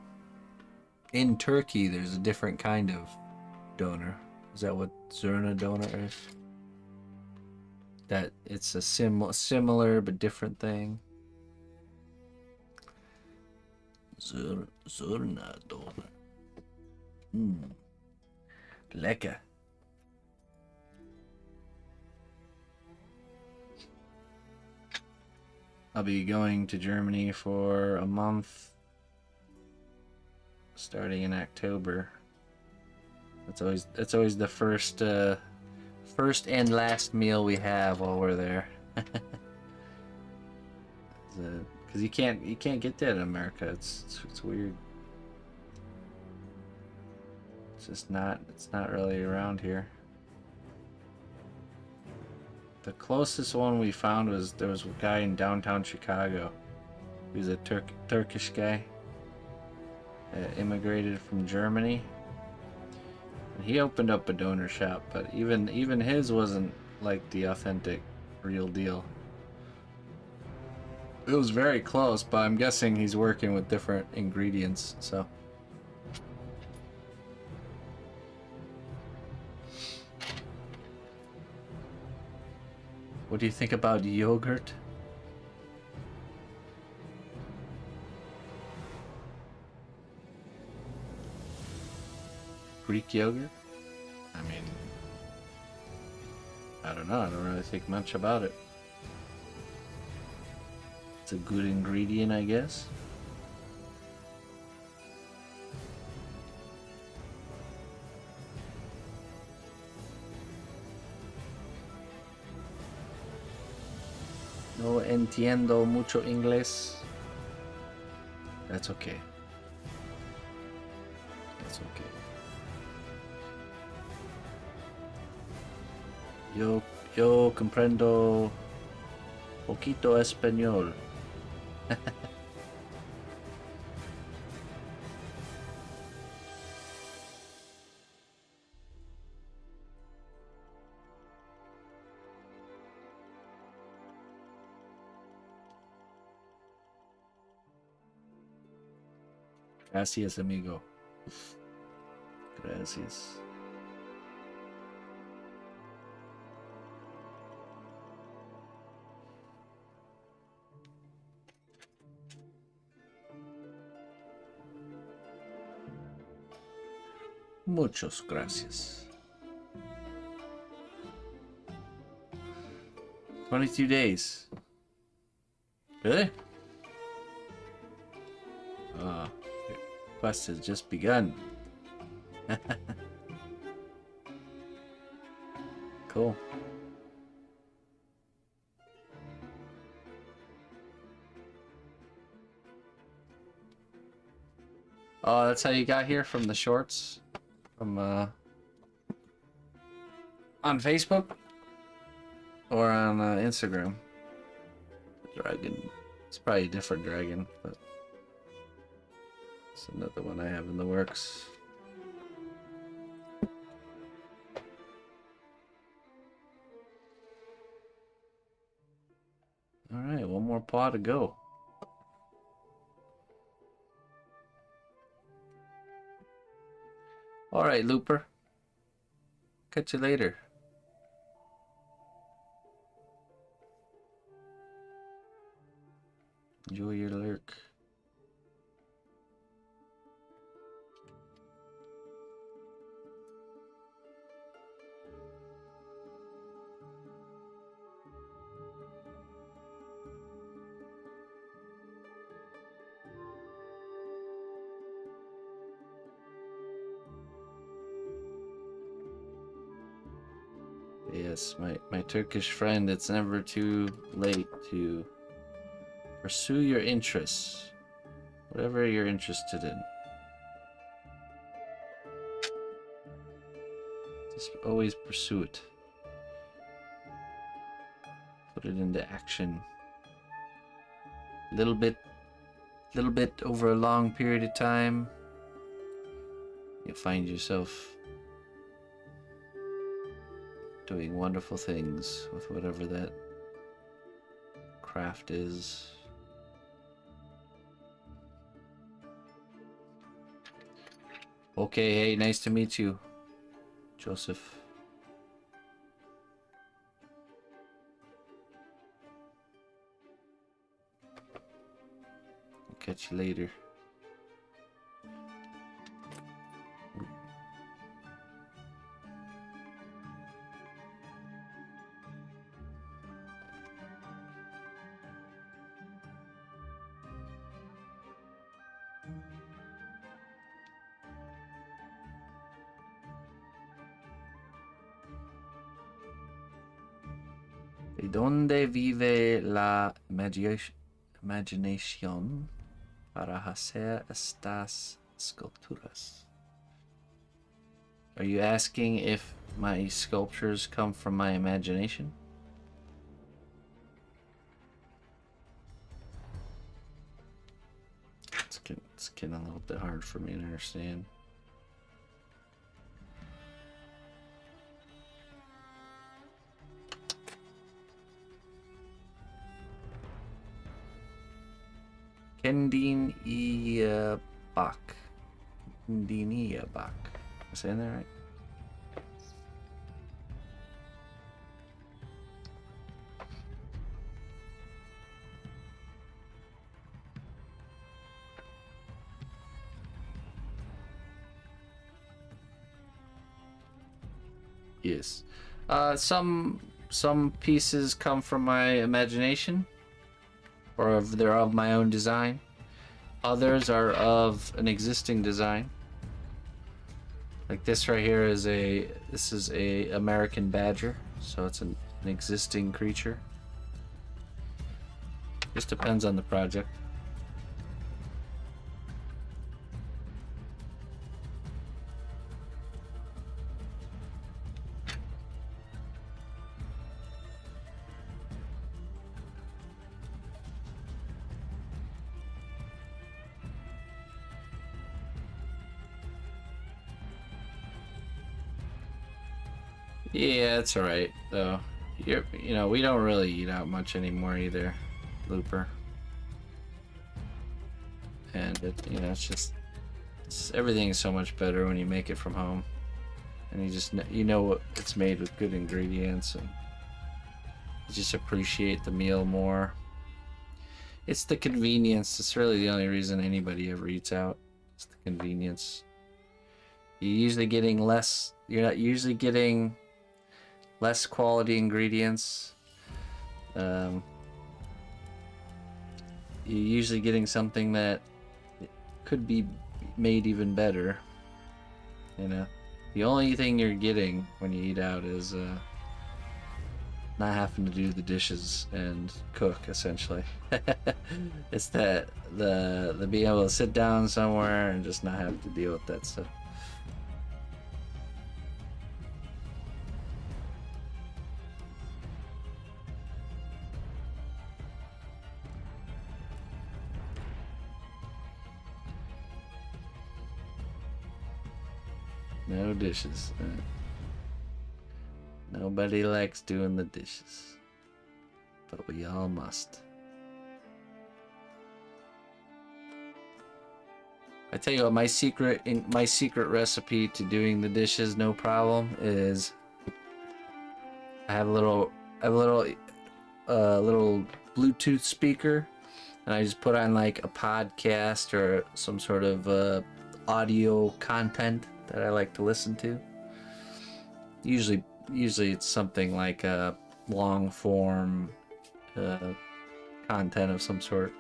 Speaker 1: in Turkey there's a different kind of donor. Is that what Zurna donor is? That it's a similar but different thing. Zurna donor. Lekker. I'll be going to Germany for a month starting in October. That's always the first and last meal we have while we're there. Because you can't get that in America. It's weird. It's not really around here. The closest one we found was there was a guy in downtown Chicago. He was a Turkish guy. Immigrated from Germany. And he opened up a donor shop, but even his wasn't like the authentic real deal. It was very close, but I'm guessing he's working with different ingredients, so. What do you think about yogurt? Greek yogurt? I mean, I don't know. I don't really think much about it. It's a good ingredient, I guess. No entiendo mucho inglés. That's okay. That's okay. Yo comprendo poquito español. Gracias, amigo. Gracias. Muchas gracias. 22 days. Really? The quest has just begun. Cool. Oh, that's how you got here from the shorts? From, on Facebook? Or on Instagram? Dragon. It's probably a different dragon, but it's another one I have in the works. Alright, one more paw to go. Alright, Looper. Catch you later. Enjoy your lurk. Yes, my Turkish friend, it's never too late to pursue your interests, whatever you're interested in. Just always pursue it. Put it into action. Little bit over a long period of time, you'll find yourself doing wonderful things with whatever that craft is. Okay, hey, nice to meet you, Joseph. I'll catch you later. ¿Y dónde vive la imaginación para hacer estas sculpturas? Are you asking if my sculptures come from my imagination? It's getting a little bit hard for me to understand. Kendine Bach. Kendine Bach. Am I saying that right? Yes. Some pieces come from my imagination, or they're of my own design. Others are of an existing design. Like this right here is a American badger, so it's an existing creature. Just depends on the project. Yeah, it's alright though. You know, we don't really eat out much anymore either, Looper. And everything's so much better when you make it from home, and you know it's made with good ingredients, and you just appreciate the meal more. It's the convenience. It's really the only reason anybody ever eats out. It's the convenience. You're not usually getting less quality ingredients. You're usually getting something that could be made even better. You know, the only thing you're getting when you eat out is not having to do the dishes and cook, essentially. It's that the being able to sit down somewhere and just not have to deal with that stuff. No dishes. Nobody likes doing the dishes, but we all must. I tell you what, my secret recipe to doing the dishes no problem is I have a little Bluetooth speaker, and I just put on like a podcast or some sort of audio content that I like to listen to. Usually it's something like a long form content of some sort,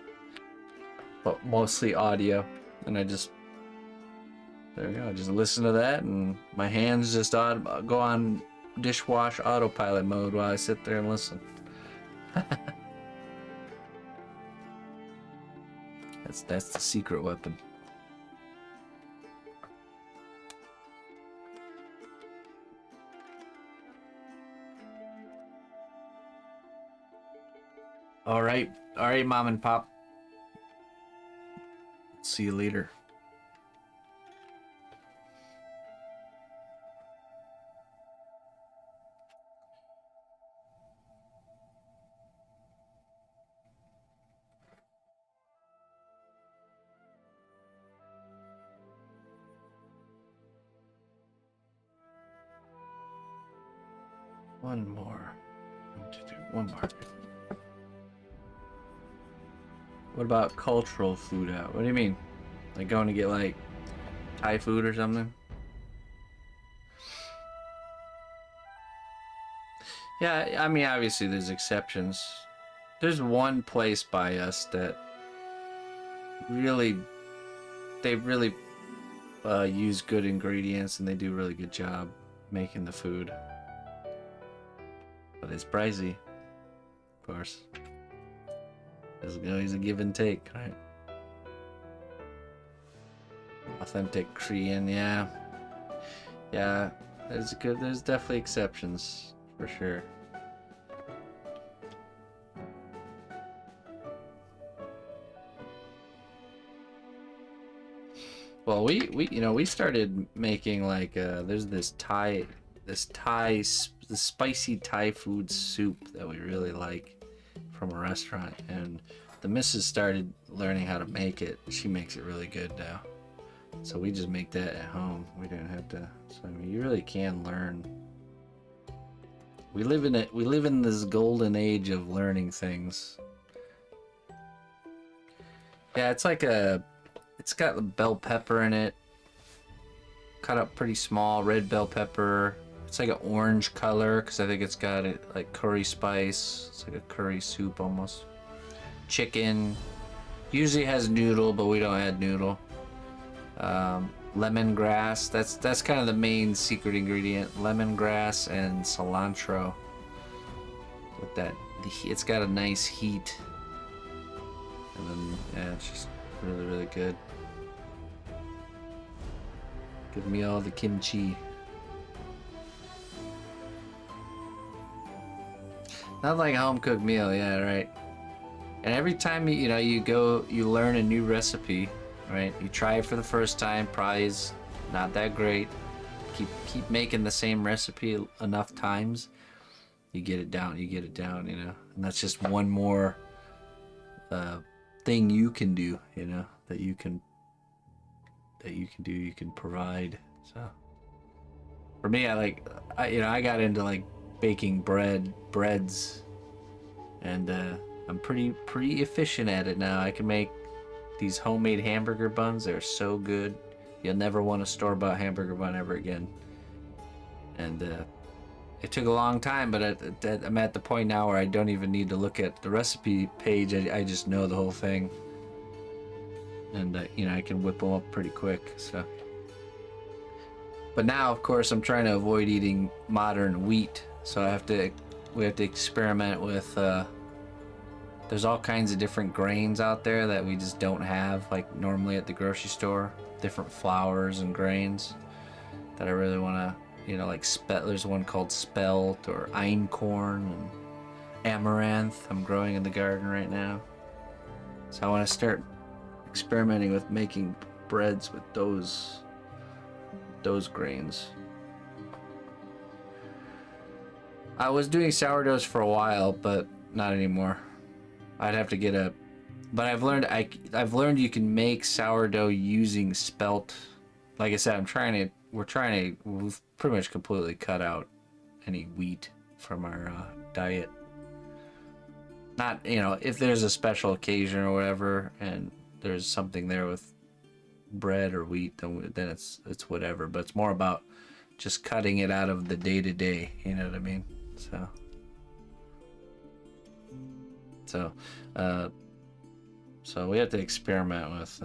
Speaker 1: but mostly audio. And there we go. I just listen to that, and my hands just go on dishwash autopilot mode while I sit there and listen. That's the secret weapon. All right, Mom and Pop. See you later. One more. One, two, three. One more. What about cultural food out? What do you mean? Like going to get like Thai food or something? Yeah, I mean, obviously there's exceptions. There's one place by us that really, they really use good ingredients and they do a really good job making the food. But it's pricey, of course. There's always a give and take, right? Authentic Korean, yeah. Yeah, there's definitely exceptions, for sure. Well, we started making like there's this spicy Thai food soup that we really like from a restaurant, and the missus started learning how to make it. She makes it really good now, so we just make that at home. We didn't have to. So I mean, you really can learn. We live in this golden age of learning things. Yeah, it's got a bell pepper in it, cut up pretty small, red bell pepper. It's like an orange color because I think it's got it like curry spice. It's like a curry soup almost. Chicken. Usually has noodle, but we don't add noodle. Lemongrass. That's kind of the main secret ingredient. Lemongrass and cilantro. With that, it's got a nice heat. And then yeah, it's just really, really good. Give me all the kimchi. Not like a home cooked meal, yeah, right. And every time you learn a new recipe, right? You try it for the first time, probably is not that great. Keep making the same recipe enough times, you get it down, you know. And that's just one more thing you can do, you know, that you can provide. So for me, I got into like baking breads, and I'm pretty efficient at it now. I can make these homemade hamburger buns. They're so good. You'll never want a store-bought hamburger bun ever again. And it took a long time, but I'm at the point now where I don't even need to look at the recipe page. I just know the whole thing, and I can whip them up pretty quick. So, but now, of course, I'm trying to avoid eating modern wheat. So we have to experiment with. There's all kinds of different grains out there that we just don't have, like normally at the grocery store. Different flours and grains that I really want to, like there's one called spelt or einkorn and amaranth I'm growing in the garden right now. So I want to start experimenting with making breads with those grains. I was doing sourdoughs for a while, but not anymore. I'd have to but I've learned you can make sourdough using spelt. Like I said, we've pretty much completely cut out any wheat from our diet. Not, if there's a special occasion or whatever, and there's something there with bread or wheat, then it's whatever. But it's more about just cutting it out of the day-to-day, you know what I mean? So we have to experiment with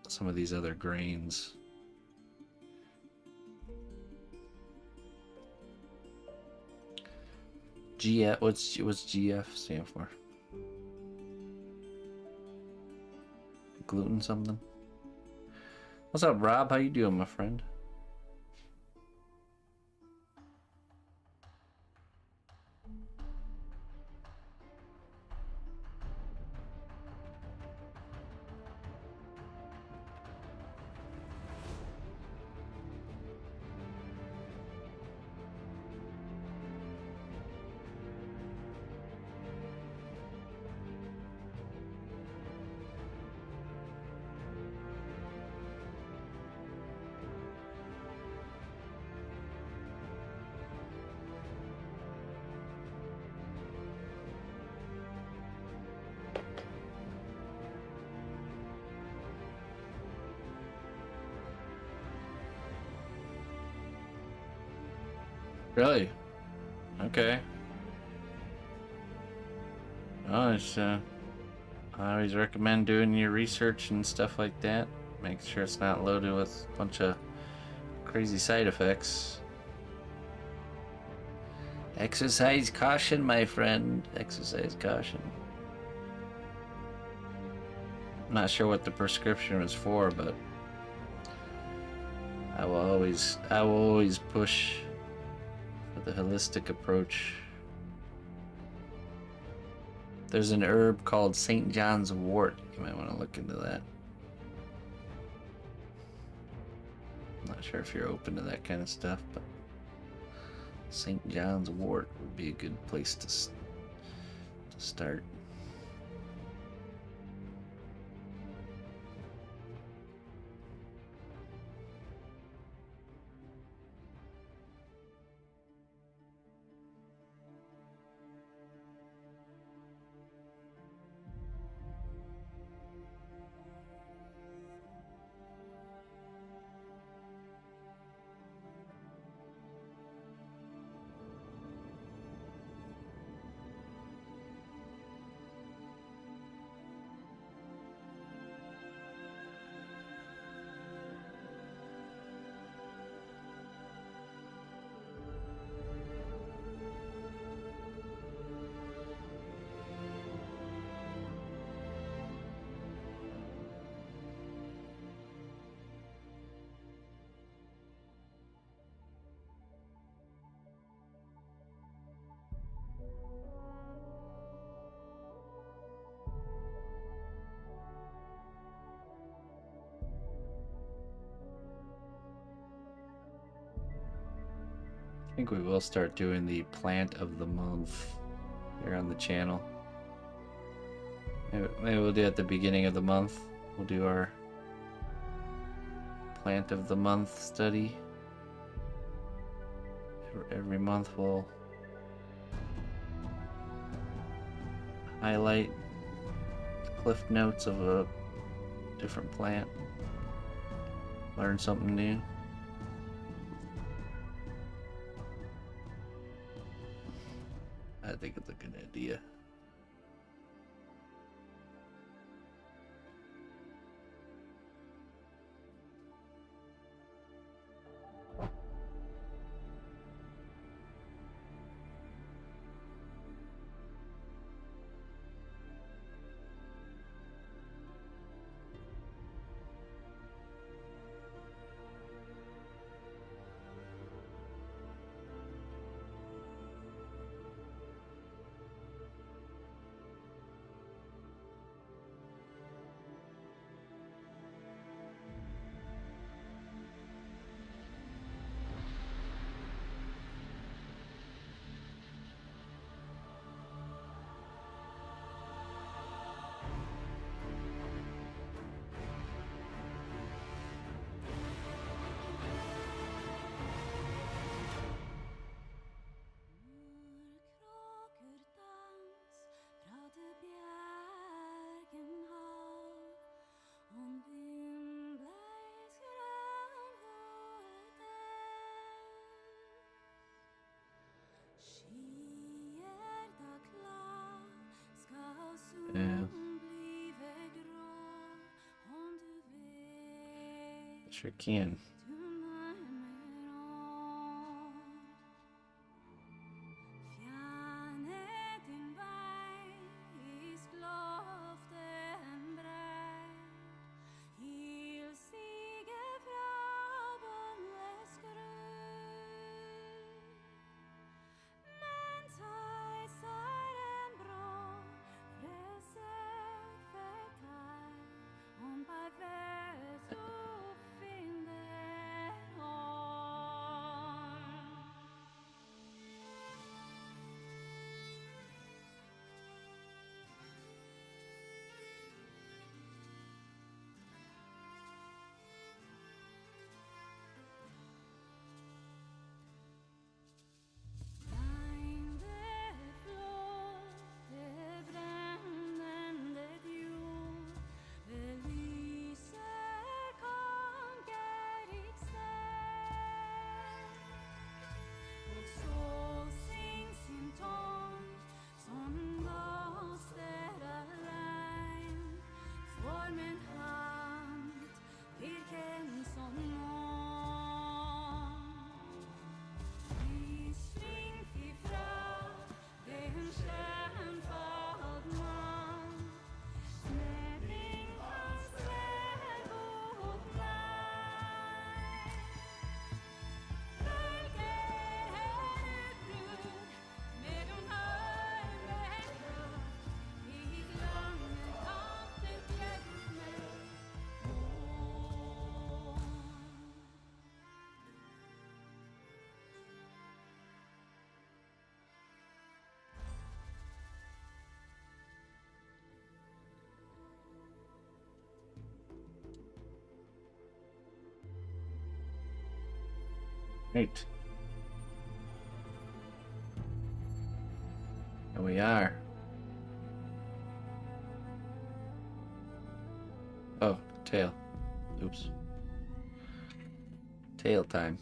Speaker 1: some of these other grains. GF, what's GF stand for? Gluten something? What's up, Rob? How you doing, my friend? Really? Okay. Oh, it's, I always recommend doing your research and stuff like that. Make sure it's not loaded with a bunch of crazy side effects. Exercise caution, my friend. Exercise caution. I'm not sure what the prescription was for, but I will always push for the holistic approach. There's an herb called St. John's wort. You might want to look into that. I'm not sure if you're open to that kind of stuff, but St. John's wort would be a good place to start. I think we will start doing the plant of the month here on the channel. Maybe we'll do it at the beginning of the month. We'll do our plant of the month study. Every month we'll highlight cliff notes of a different plant. Learn something new. I think it's a good idea. Yeah. Sure can. Right. Here we are. Oh, tail. Oops. Tail time.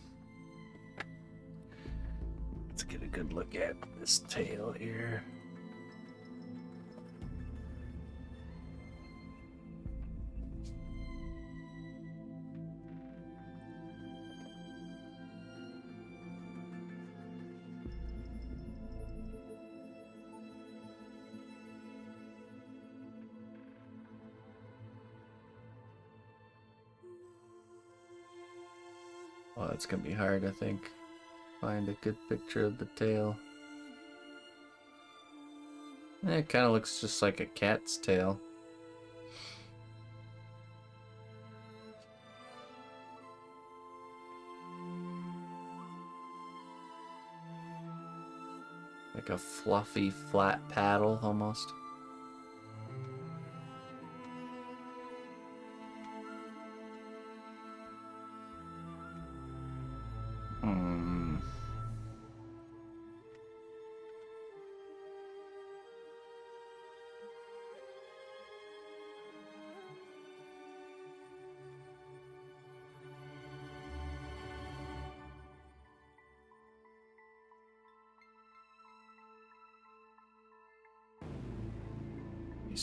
Speaker 1: Let's get a good look at this tail here. Well, it's gonna be hard, I think. Find a good picture of the tail. It kind of looks just like a cat's tail. Like a fluffy, flat paddle, almost.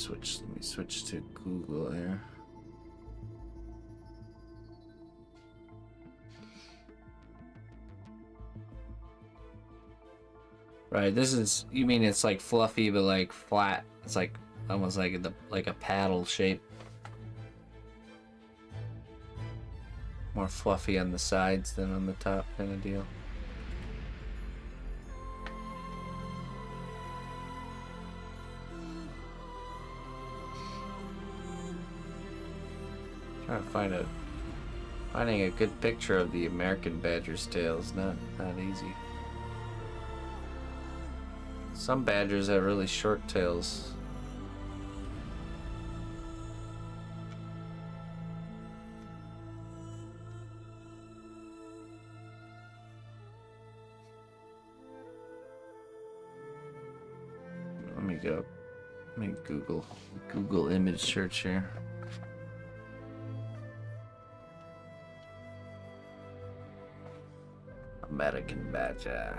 Speaker 1: Let me switch to Google here. Right, this is, you mean it's like fluffy but like flat. It's like almost like like a paddle shape. More fluffy on the sides than on the top kind of deal. Trying to finding a good picture of the American badger's tail is not easy. Some badgers have really short tails. Let me Google image search here. American badger.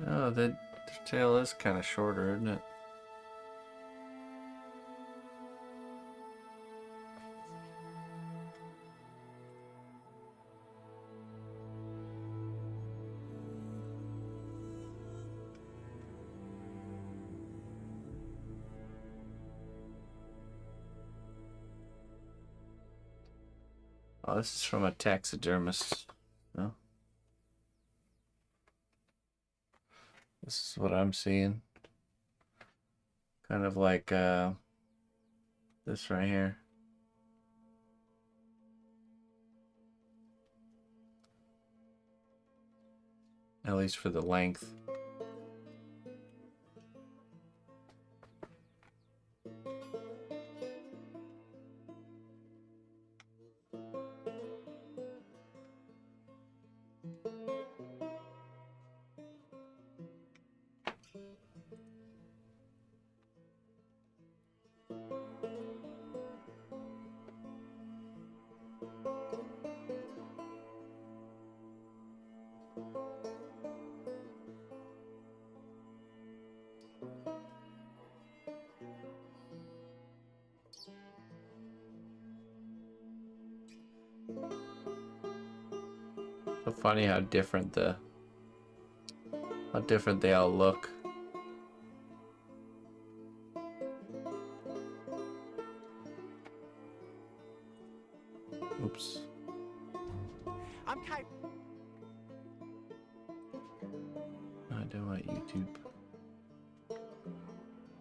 Speaker 1: Oh, the tail is kind of shorter, isn't it? Oh, this is from a taxidermist. No? This is what I'm seeing. Kind of like this right here. At least for the length. So funny how different they all look. Oops. I don't want YouTube.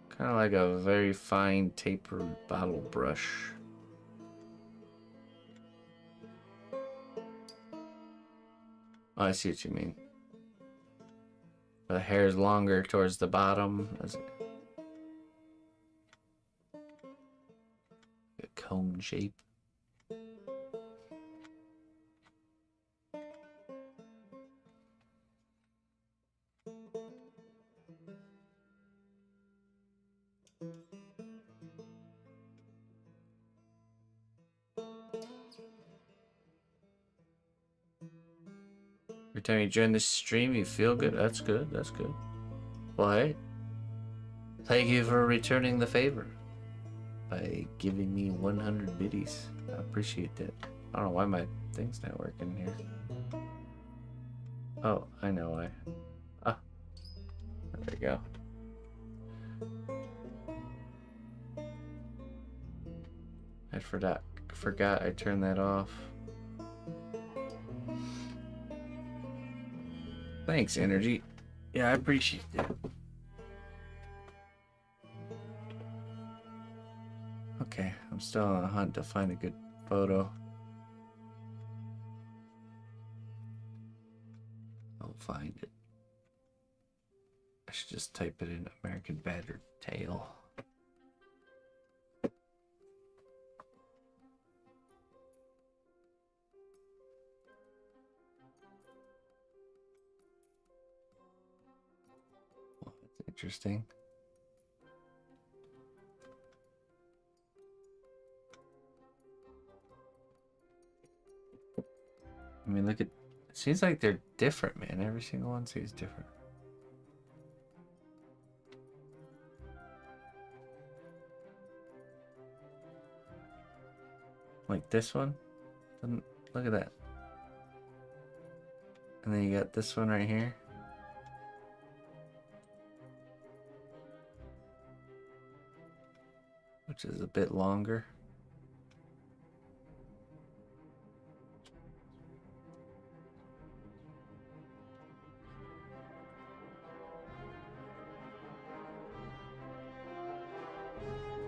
Speaker 1: Kind of like a very fine tapered bottle brush. Oh, I see what you mean. The hair is longer towards the bottom. A cone shape. Every time you join this stream, you feel good. That's good. That's good. Well, hey, thank you for returning the favor by giving me 100 biddies. I appreciate that. I don't know why my thing's not working here. Oh, I know why. Ah, there we go. I forgot I turned that off. Thanks, Energy. Yeah, I appreciate that. Okay, I'm still on a hunt to find a good photo. I'll find it. I should just type it in American Battered Tail. Well, that's interesting. I mean, look at... It seems like they're different, man. Every single one seems different. Like this one. Look at that. And then you got this one right here. Which is a bit longer.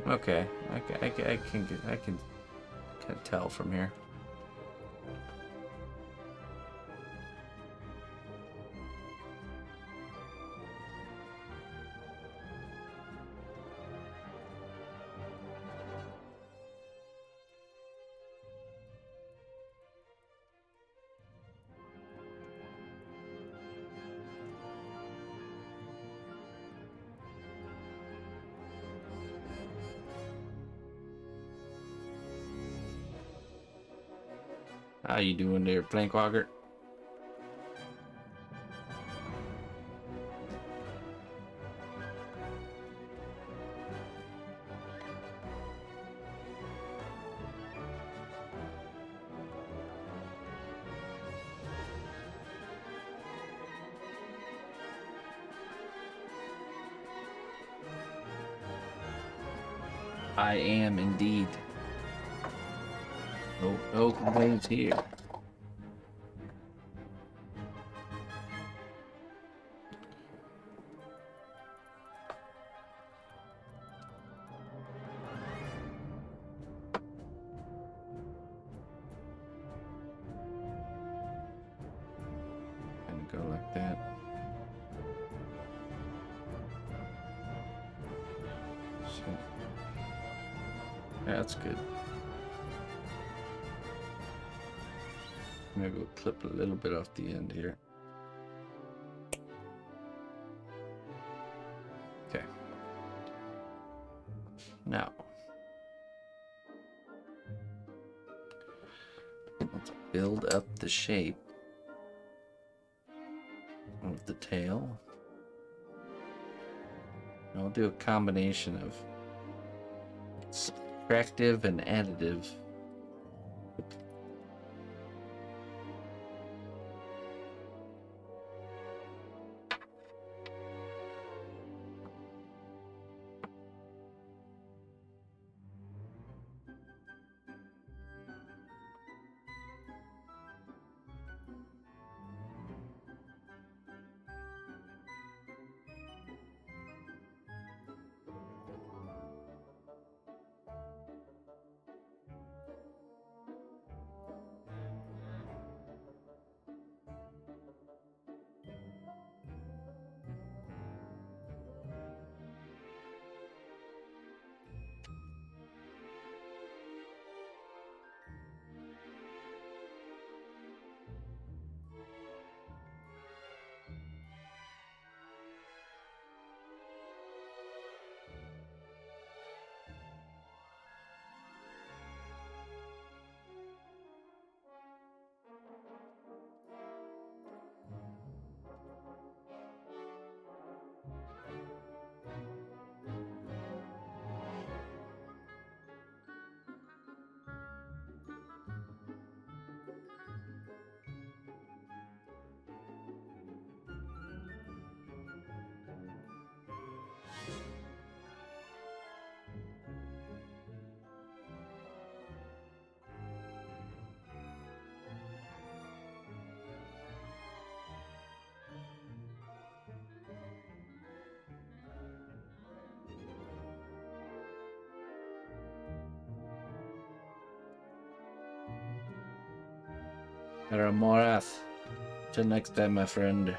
Speaker 1: Okay, I can kind of tell from here. How you doing there, Plankwalker? I am indeed. No complaints here. Gonna go like that. So, yeah, that's good. Maybe we'll clip a little bit off the end here. Okay. Now, let's build up the shape of the tail. And I'll do a combination of subtractive and additive. Aramorath. Till next time, my friend.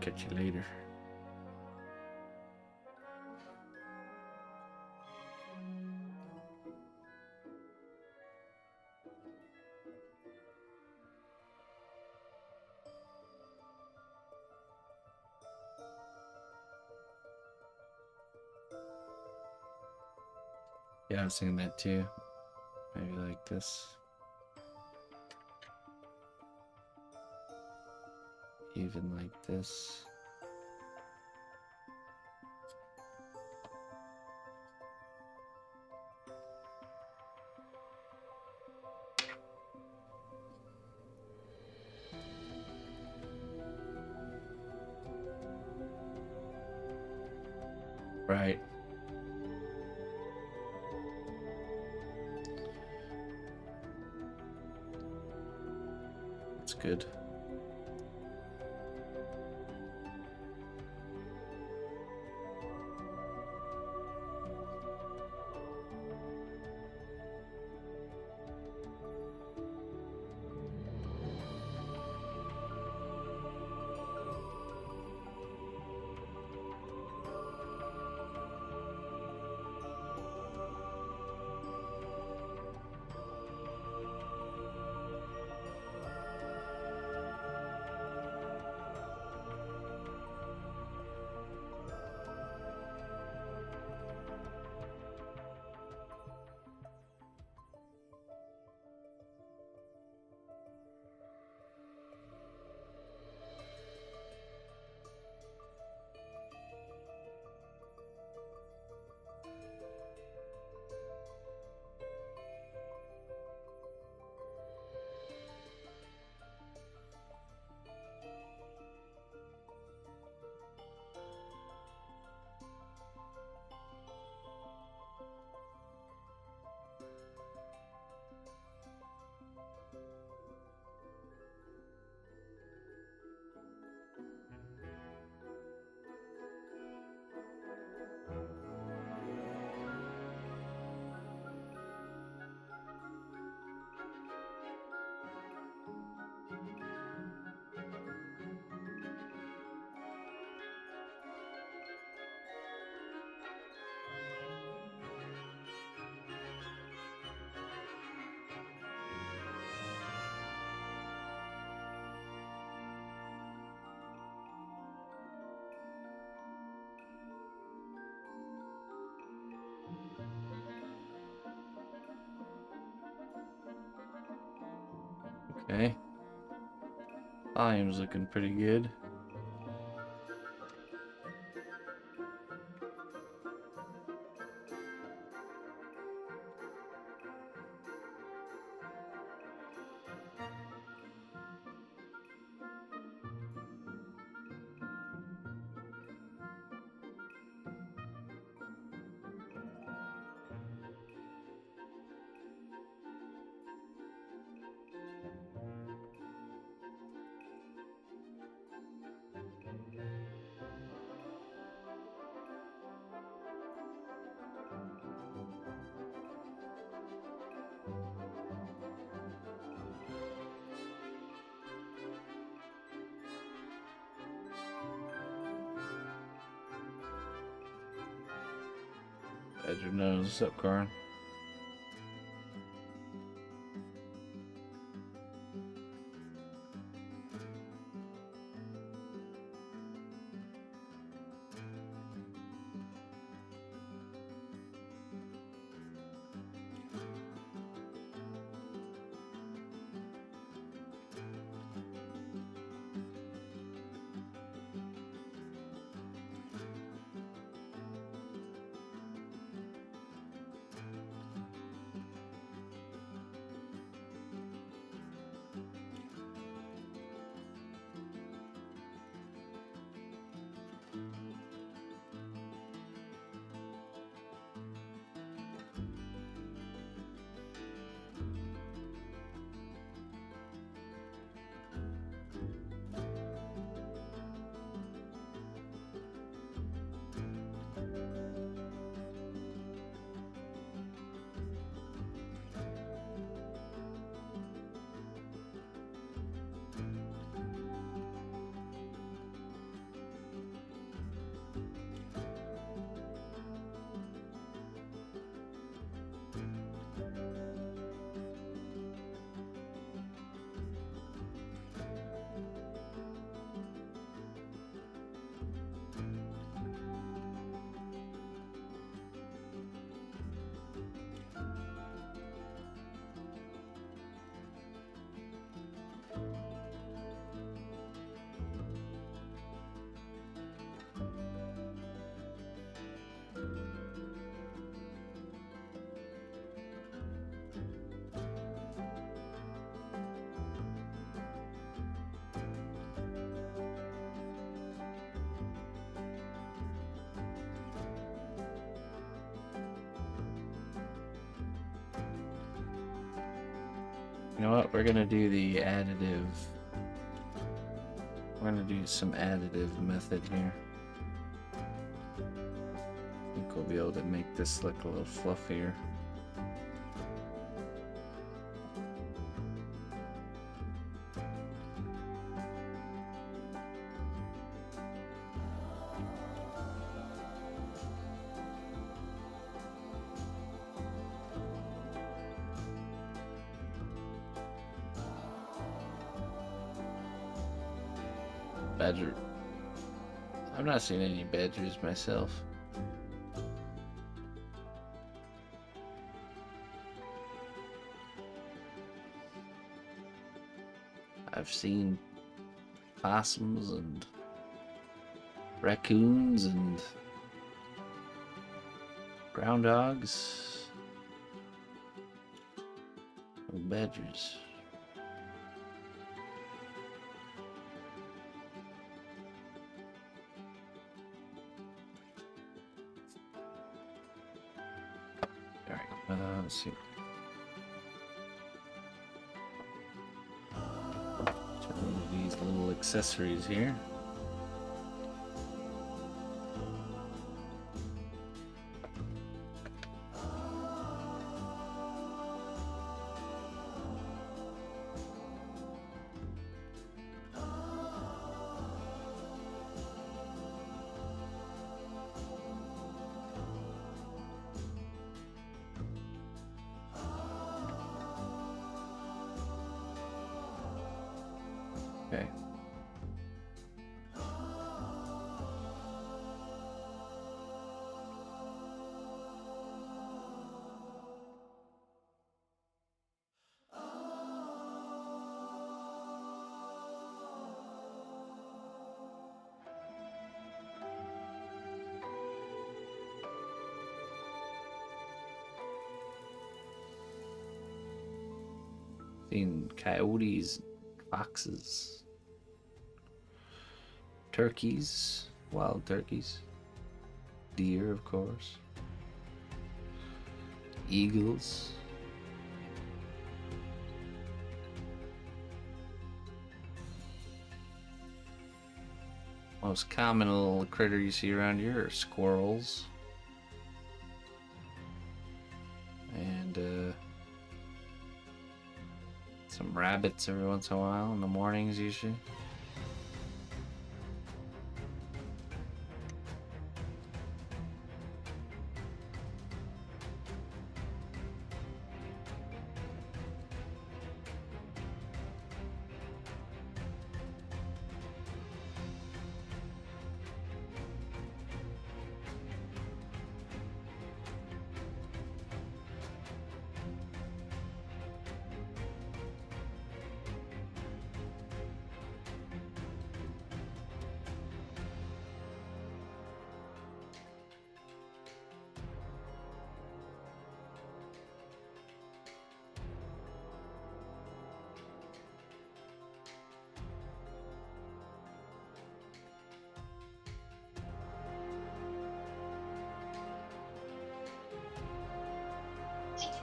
Speaker 1: Catch you later. Yeah, I was thinking that too. Maybe like this. Even like this. Right. That's good. Okay. Volume's looking pretty good. Badger knows. What's up, Corin? You know what? We're gonna do the additive. We're gonna do some additive method here. I think we'll be able to make this look a little fluffier. Badger. I've not seen any badgers myself. I've seen possums and raccoons and groundhogs. No badgers. Let's see. Turn these little accessories here. Okay. Seen coyotes, foxes, turkeys, wild turkeys, deer, of course, eagles. Most common little critter you see around here are squirrels and some rabbits every once in a while in the mornings usually.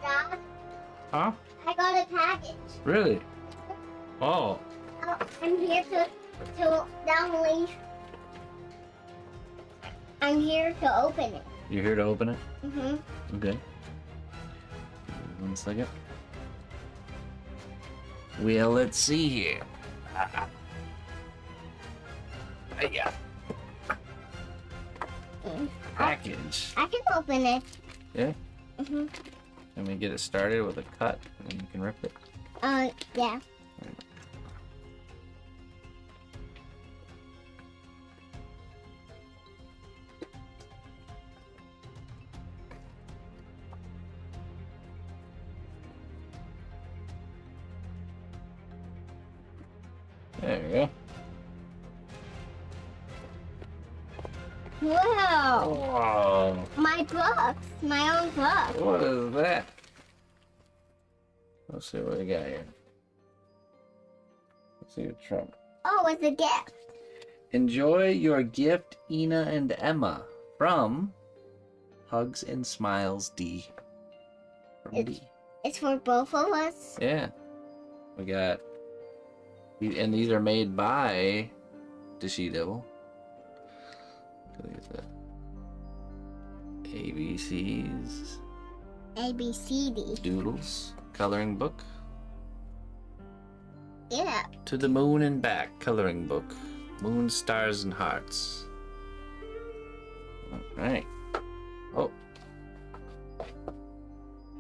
Speaker 2: Dad,
Speaker 1: Huh?
Speaker 2: I got a package.
Speaker 1: Really? Oh.
Speaker 2: I'm here to download. I'm here to open it.
Speaker 1: You're here to open it?
Speaker 2: Mm-hmm.
Speaker 1: Okay. 1 second. Well, let's see here. Yeah. Package.
Speaker 2: I can open it.
Speaker 1: Yeah?
Speaker 2: Mm-hmm.
Speaker 1: Let me get it started with a cut, and then you can rip it.
Speaker 2: Yeah.
Speaker 1: There we go.
Speaker 2: Wow.
Speaker 1: Wow.
Speaker 2: My books. My own book.
Speaker 1: What is that? Let's see what we got here. Let's see the trump.
Speaker 2: Oh, it's a gift.
Speaker 1: Enjoy your gift, Ina and Emma. From Hugs and Smiles D. From D.
Speaker 2: It's for both of us.
Speaker 1: Yeah. We got, and these are made by the She Devil. Look at that. ABCs.
Speaker 2: ABCD.
Speaker 1: Doodles. Coloring book.
Speaker 2: Yeah.
Speaker 1: To the Moon and Back coloring book. Moon, Stars, and Hearts. Alright. Oh.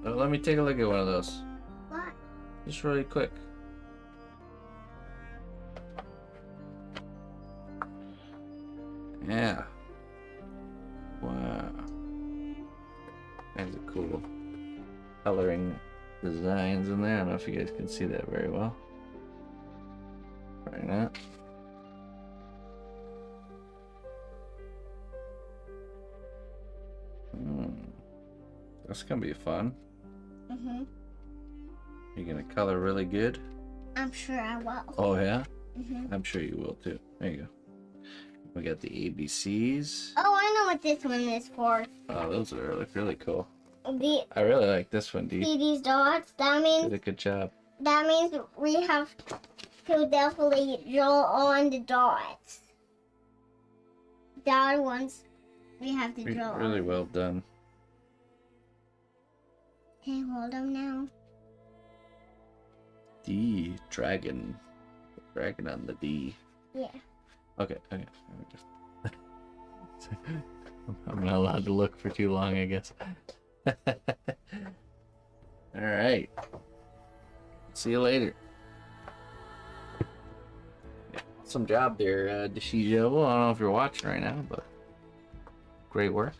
Speaker 1: Oh, let me take a look at one of those.
Speaker 2: What?
Speaker 1: Just really quick. Yeah. Wow. Kinds of cool coloring designs in there. I don't know if you guys can see that very well. Probably not. That's gonna be fun.
Speaker 2: Mm-hmm.
Speaker 1: You're gonna color really good?
Speaker 2: I'm sure I will.
Speaker 1: Oh yeah?
Speaker 2: Mm-hmm.
Speaker 1: I'm sure you will too. There you go. We got the ABCs.
Speaker 2: Oh, I know what this one is for.
Speaker 1: Oh, those are really cool.
Speaker 2: The
Speaker 1: I really like this one, Dee.
Speaker 2: see these dots?
Speaker 1: Did a good job.
Speaker 2: That means we have to definitely draw on the dots. The other ones we have to draw
Speaker 1: Really
Speaker 2: on.
Speaker 1: well done.
Speaker 2: Can you hold them now?
Speaker 1: D dragon. Dragon on the D.
Speaker 2: Yeah.
Speaker 1: Okay. There we go. I'm not allowed to look for too long, I guess. Alright. See you later. Yeah, awesome job there, Deshijo. I don't know if you're watching right now, but great work.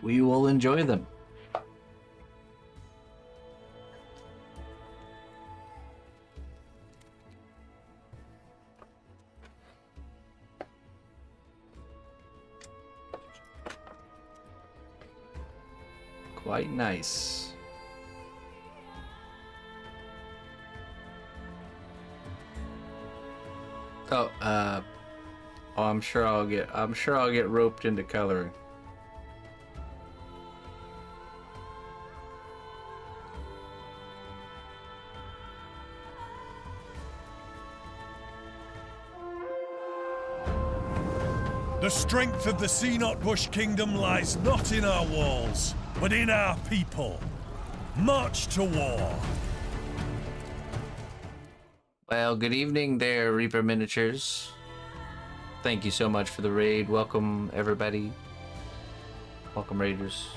Speaker 1: We will enjoy them. Quite nice. Oh, I'm sure I'll get roped into coloring.
Speaker 3: The strength of the cnotbusch kingdom lies not in our walls, but in our people. March to war.
Speaker 1: Well, good evening there, Reaper Miniatures. Thank you so much for the raid. Welcome, everybody. Welcome, Raiders.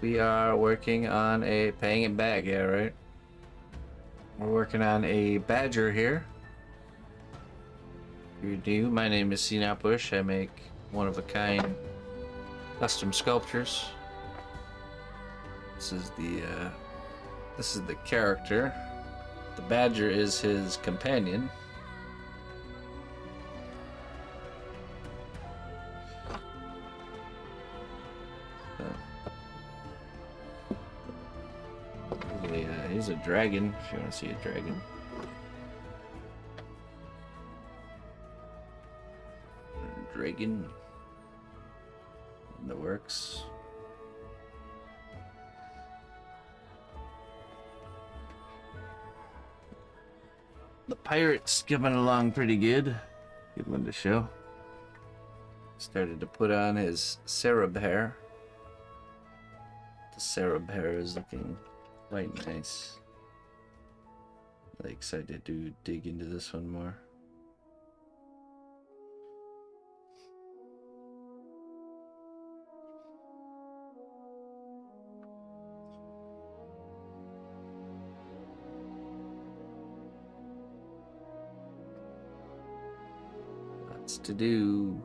Speaker 1: We are working on a paying it back, yeah, right? We're working on a badger here. You do. My name is cnotbusch. I make one-of-a-kind custom sculptures. This is the character. The badger is his companion. He's a dragon, if you want to see a dragon. Dragon in the works. The pirate's coming along pretty good. Good one to show. Started to put on his Cereb hair. The Cereb hair is looking quite nice. Really excited to dig into this one more. Lots to do.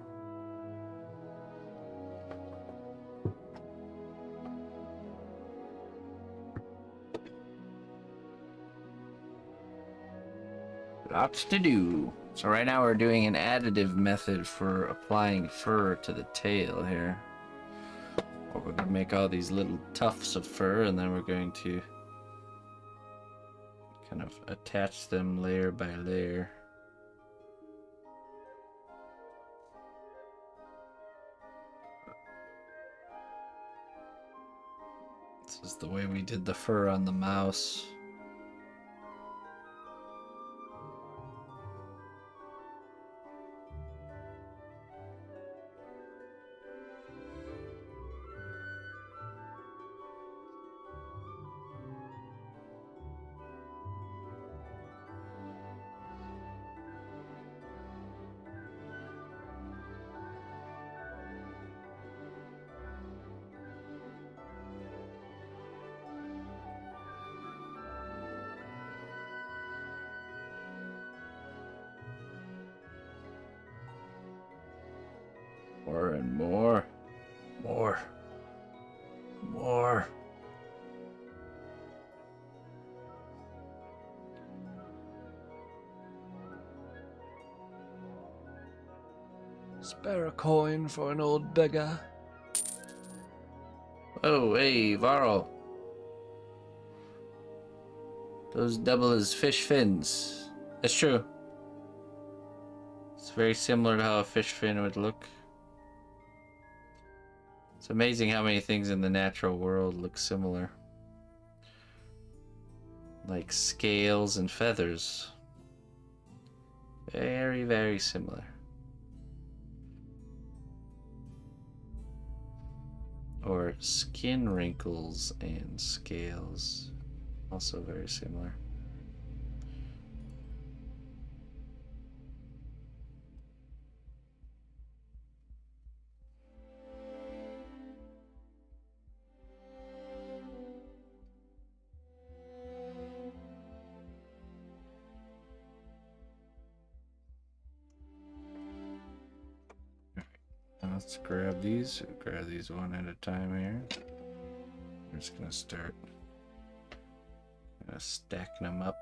Speaker 1: Lots to do. So right now we're doing an additive method for applying fur to the tail here. We're going to make all these little tufts of fur, and then we're going to kind of attach them layer by layer. This is
Speaker 5: the way we did the fur on the mouse. More and more. More. More. Spare a coin for an old beggar.
Speaker 1: Oh, hey, Varl. Those double as fish fins. That's true. It's very similar to how a fish fin would look. It's amazing how many things in the natural world look similar. Like scales and feathers. Very, very similar. Or skin wrinkles and scales. Also very similar.
Speaker 5: Let's grab these. Grab these one at a time here. We're just gonna start stacking them up.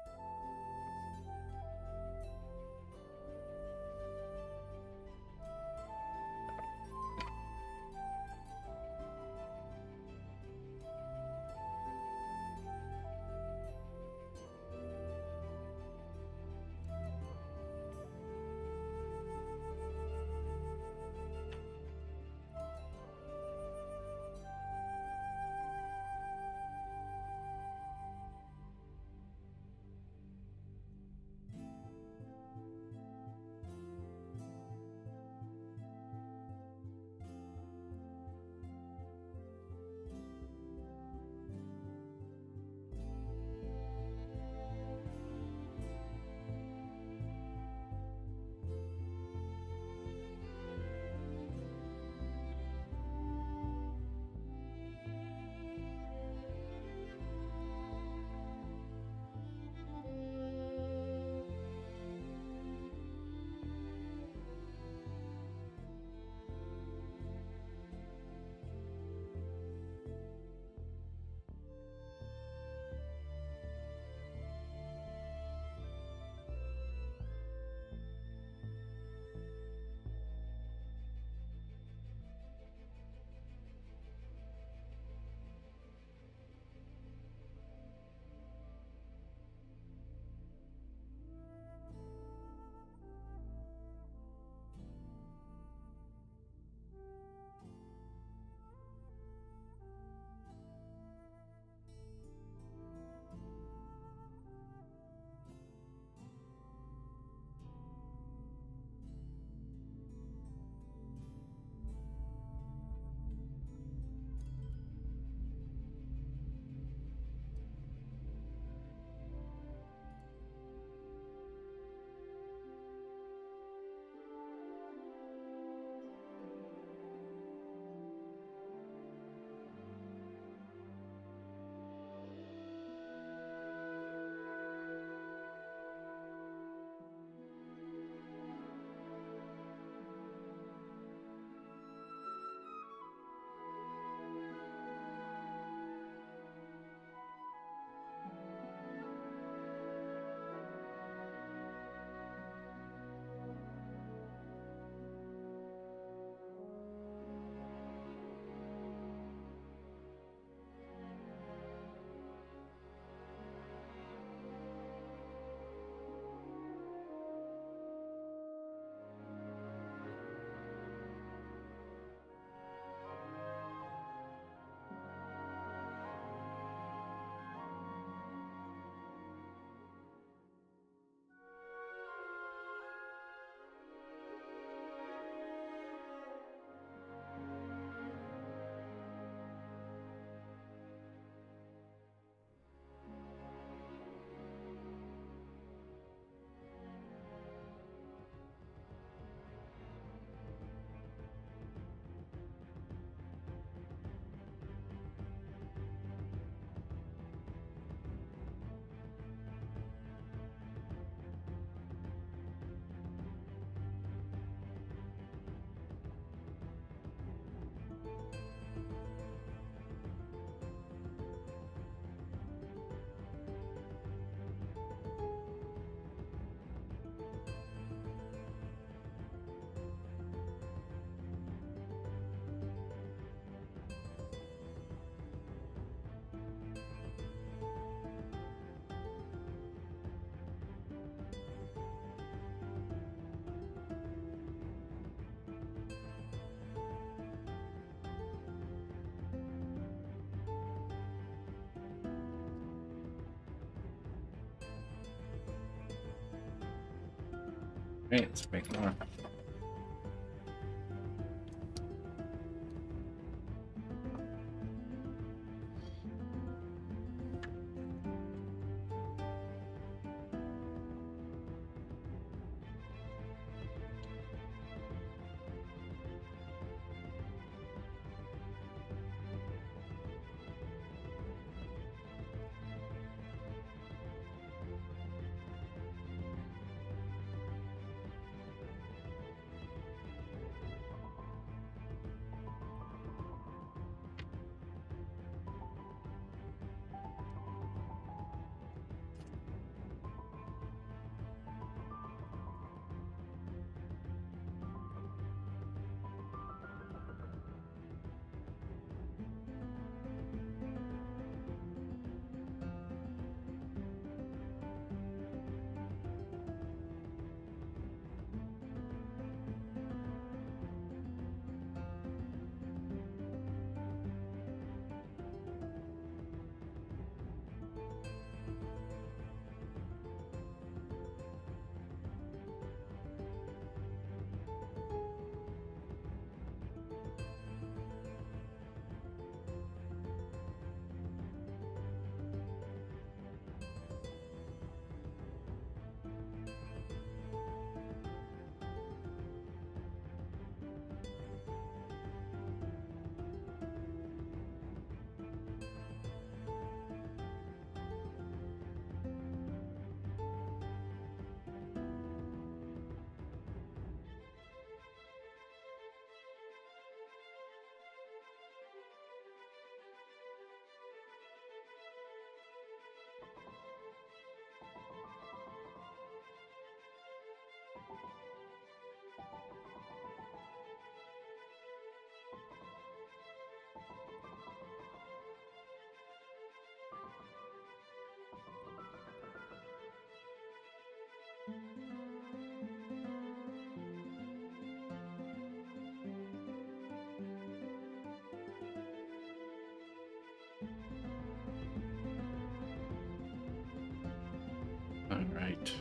Speaker 5: Right, let's make more. All right.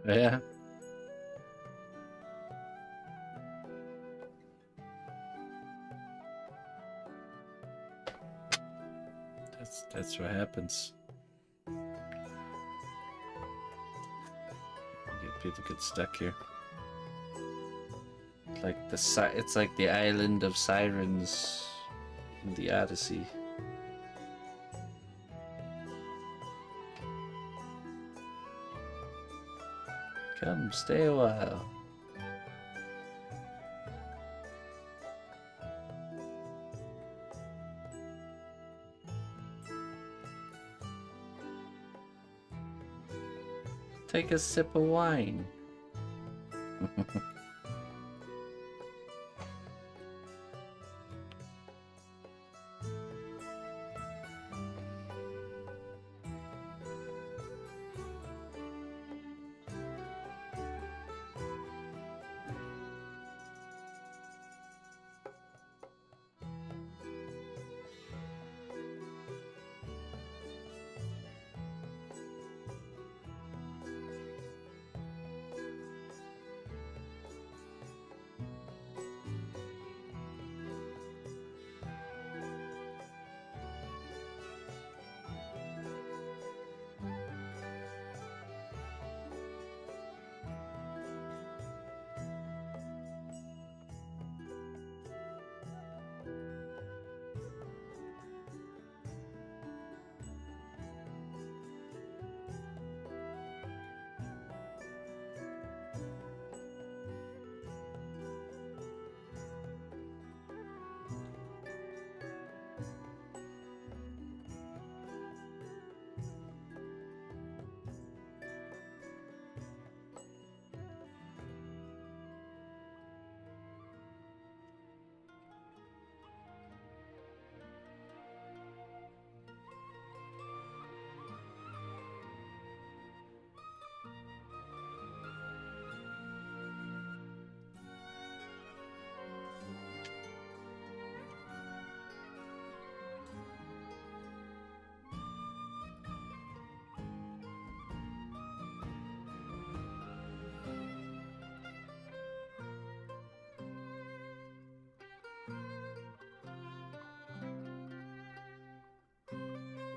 Speaker 5: Yeah. That's what happens. People get stuck here. It's like the island of sirens in the Odyssey. Come, stay a while. Take a sip of wine.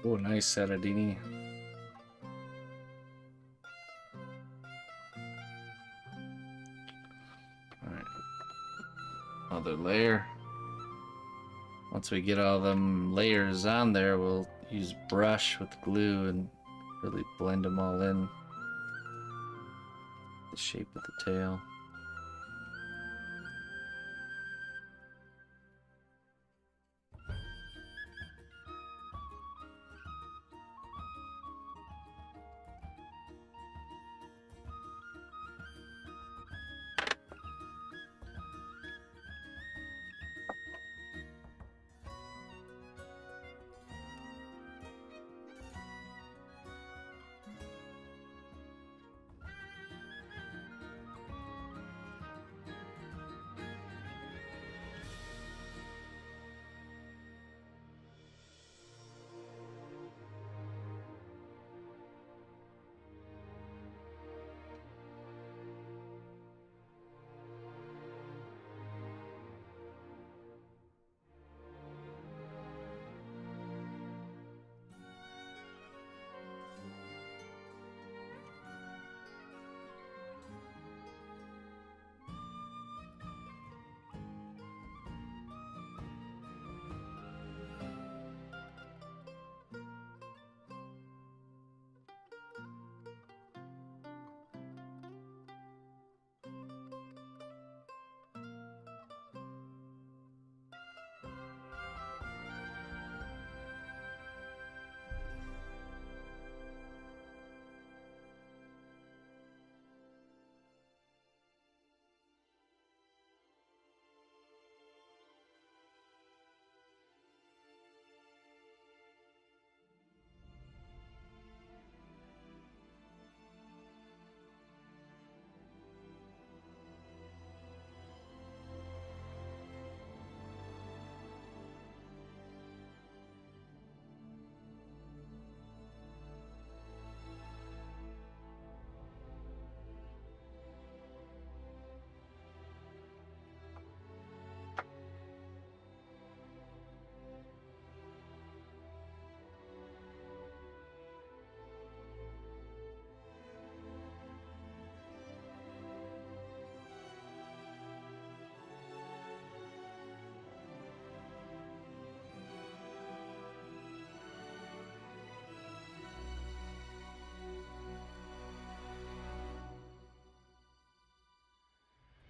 Speaker 5: Oh, nice, Saradini. Alright. Another layer. Once we get all them layers on there, we'll use brush with glue and really blend them all in. The shape of the tail.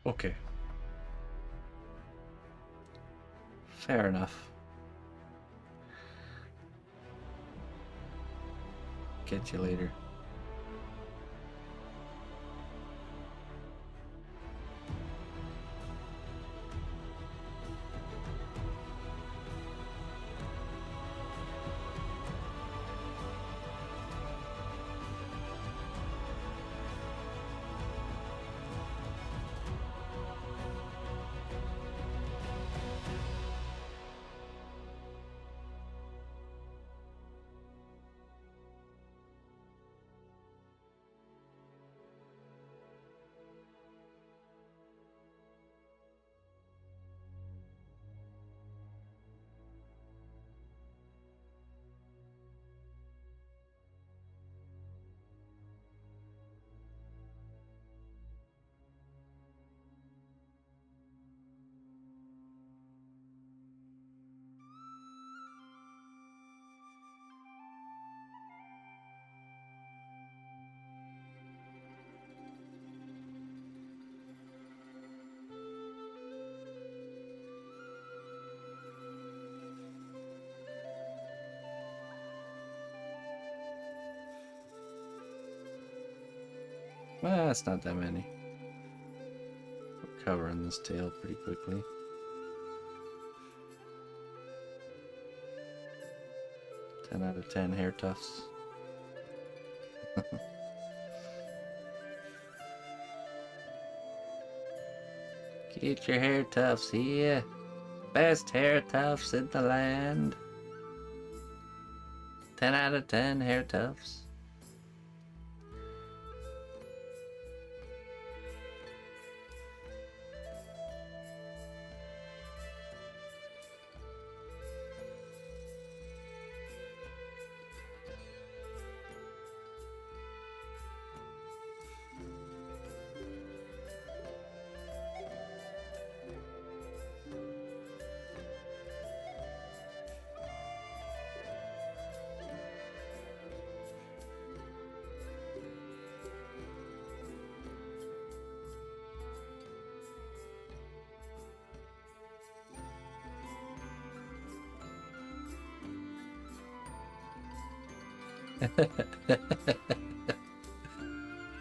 Speaker 5: Okay. Fair enough. Catch you later. Well, it's not that many. We're covering this tail pretty quickly. Ten out of 10 hair tufts. Get your hair tufts here. Best hair tufts in the land. 10 out of 10 hair tufts.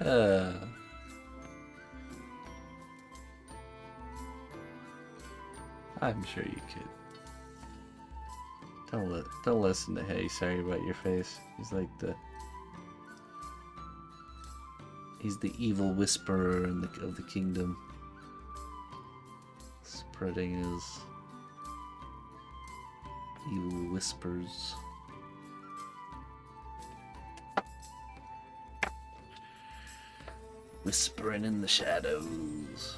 Speaker 5: uh, I'm sure you could. Don't listen to Hey, sorry about your face. He's like he's the evil whisperer of the kingdom, spreading his evil whispers. Whispering in the shadows.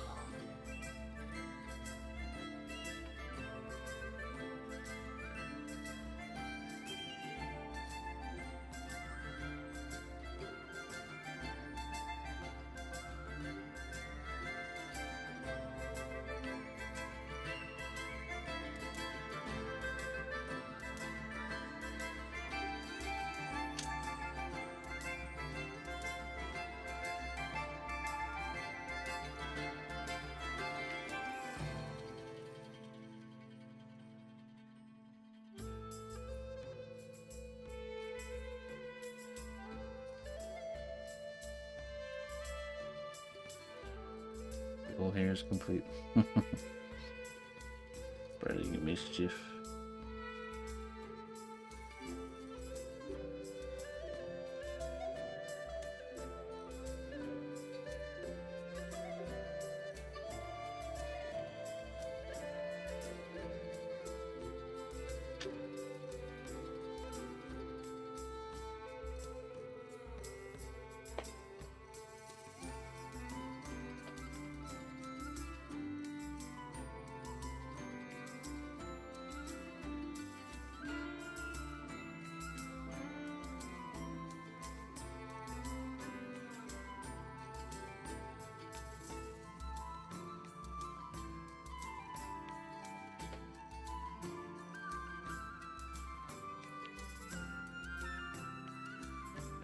Speaker 5: Whole hair is complete. Spreading a mischief.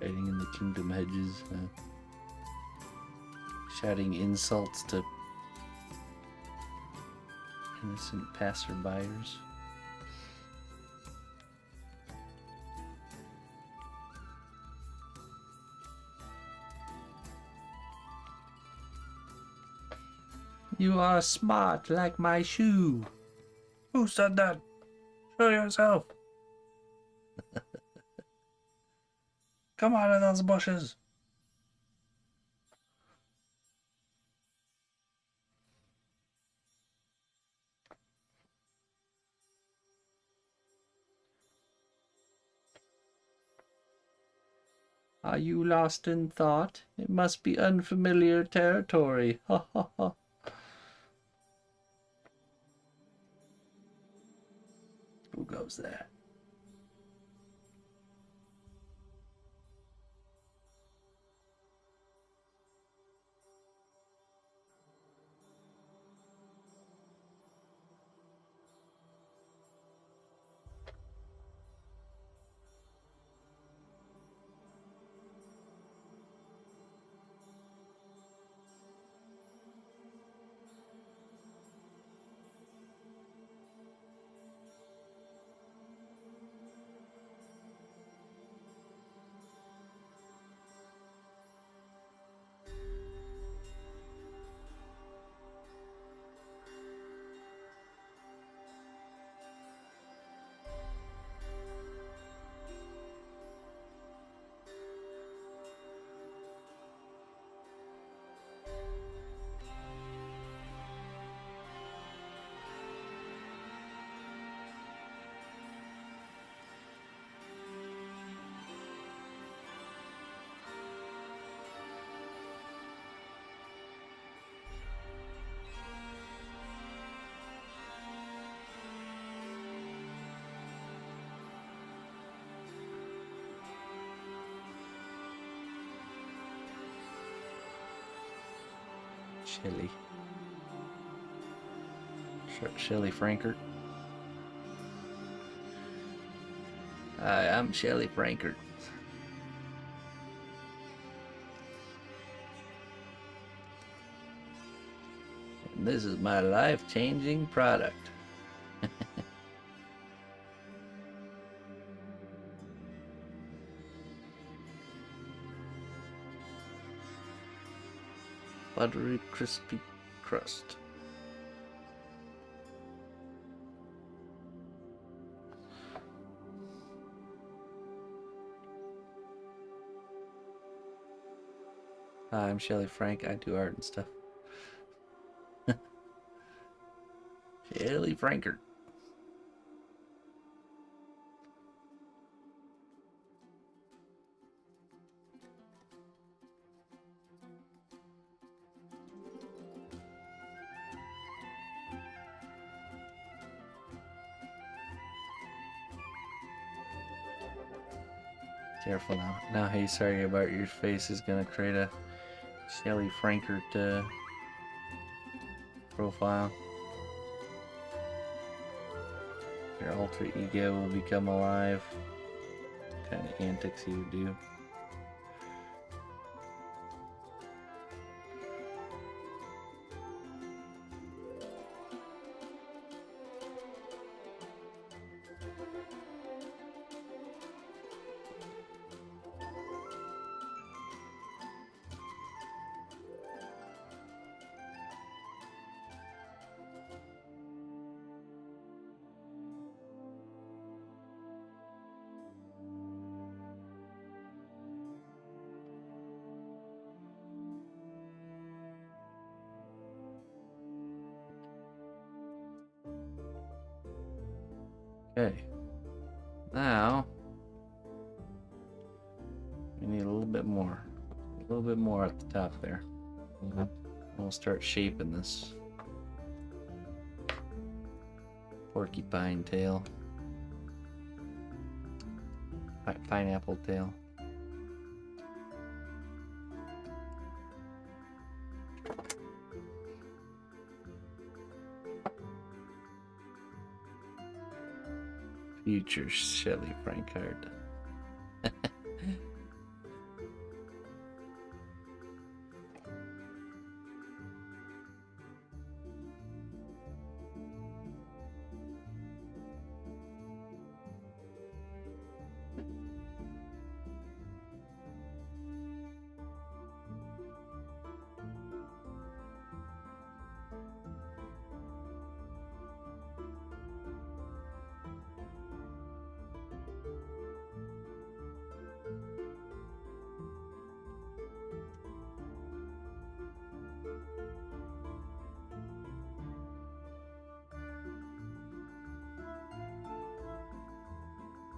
Speaker 5: Hiding in the kingdom hedges, shouting insults to Innocent passerbyers. You are smart like my shoe. Who said that? Show yourself. Come out of those bushes. Are you lost in thought? It must be unfamiliar territory. Ha ha ha. Who goes there? Shelly. Shelly Frankert. Hi, I'm Shelly Frankert. And this is my life-changing product. Buttery, crispy crust. Hi, I'm Shelly Frank. I do art and stuff. Shelly Frankert. Careful now. Now, hey, sorry about your face is gonna create a Shelly Frankert profile. Your alter ego will become alive. What kind of antics he would do. Okay. Now we need a little bit more. A little bit more at the top there. We'll start shaping this porcupine tail. Pineapple tail. Future Shelly Frankart.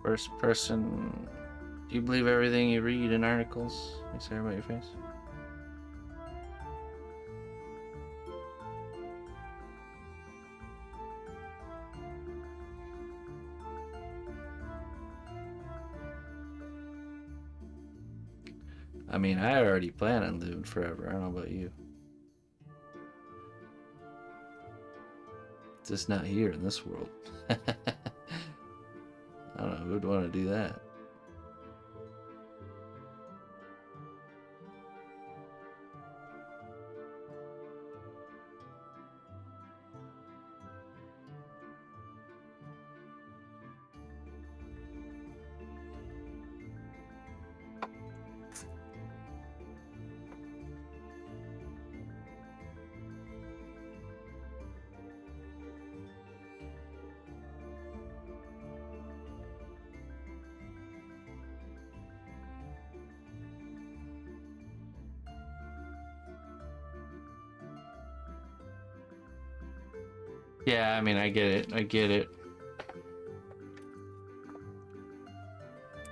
Speaker 5: First person. Do you believe everything you read in articles? I say about your face. I mean, I already plan on living forever. I don't know about you. Just not here in this world. I don't know, who would want to do that? Yeah, I mean, I get it. I get it.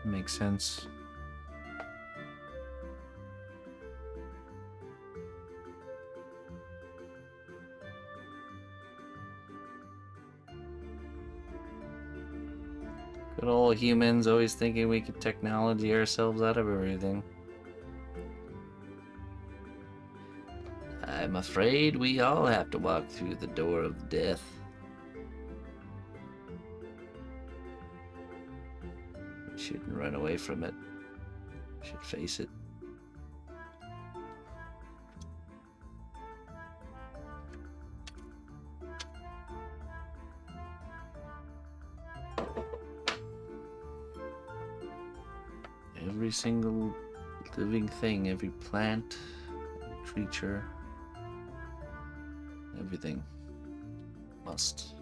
Speaker 5: Makes sense. Good old humans always thinking we could technology ourselves out of everything. I'm afraid we all have to walk through the door of death. We shouldn't run away from it. We should face it. Every single living thing, every plant, every creature, everything must.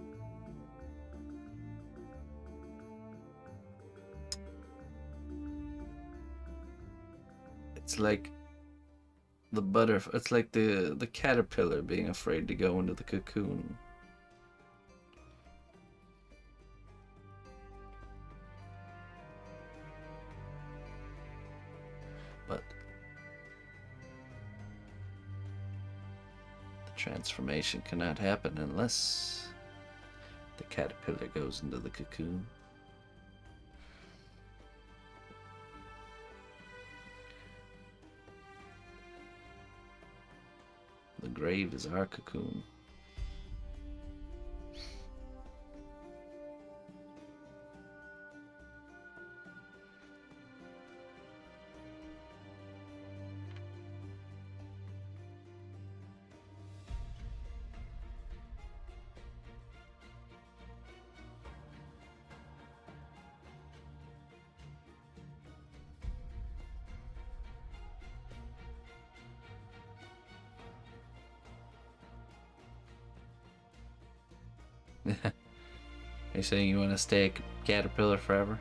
Speaker 5: It's like the butterfly. It's like the caterpillar being afraid to go into the cocoon. But the transformation cannot happen unless the caterpillar goes into the cocoon. The grave is our cocoon. Are you saying you want to stay a caterpillar forever?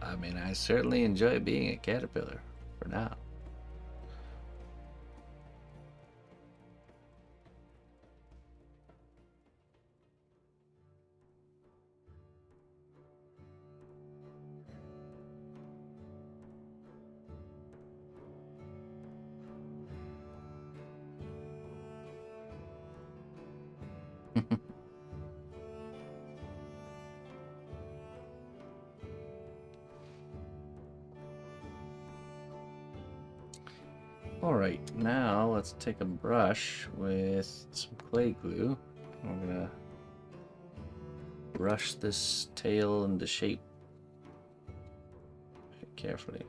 Speaker 5: I mean, I certainly enjoy being a caterpillar for now. Alright, now let's take a brush with some clay glue. We're gonna brush this tail into shape very carefully.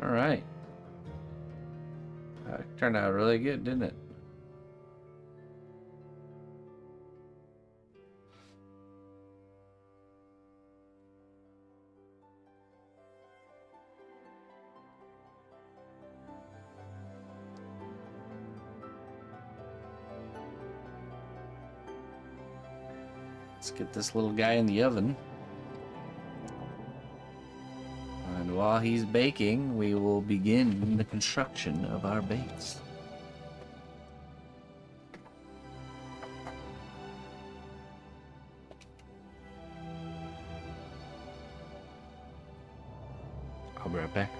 Speaker 5: All right. Turned out really good, didn't it? Let's get this little guy in the oven. And while he's baking, we will begin the construction of our base. I'll be right back.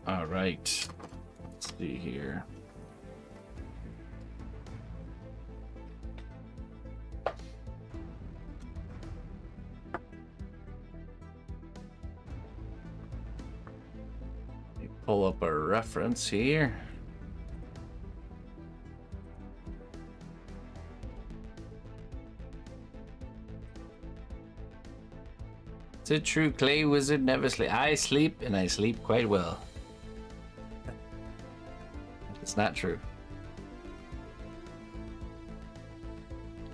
Speaker 5: All right. Let's see here. Let me pull up a reference here. It's a true clay wizard never sleep. I sleep and I sleep quite well. It's not true.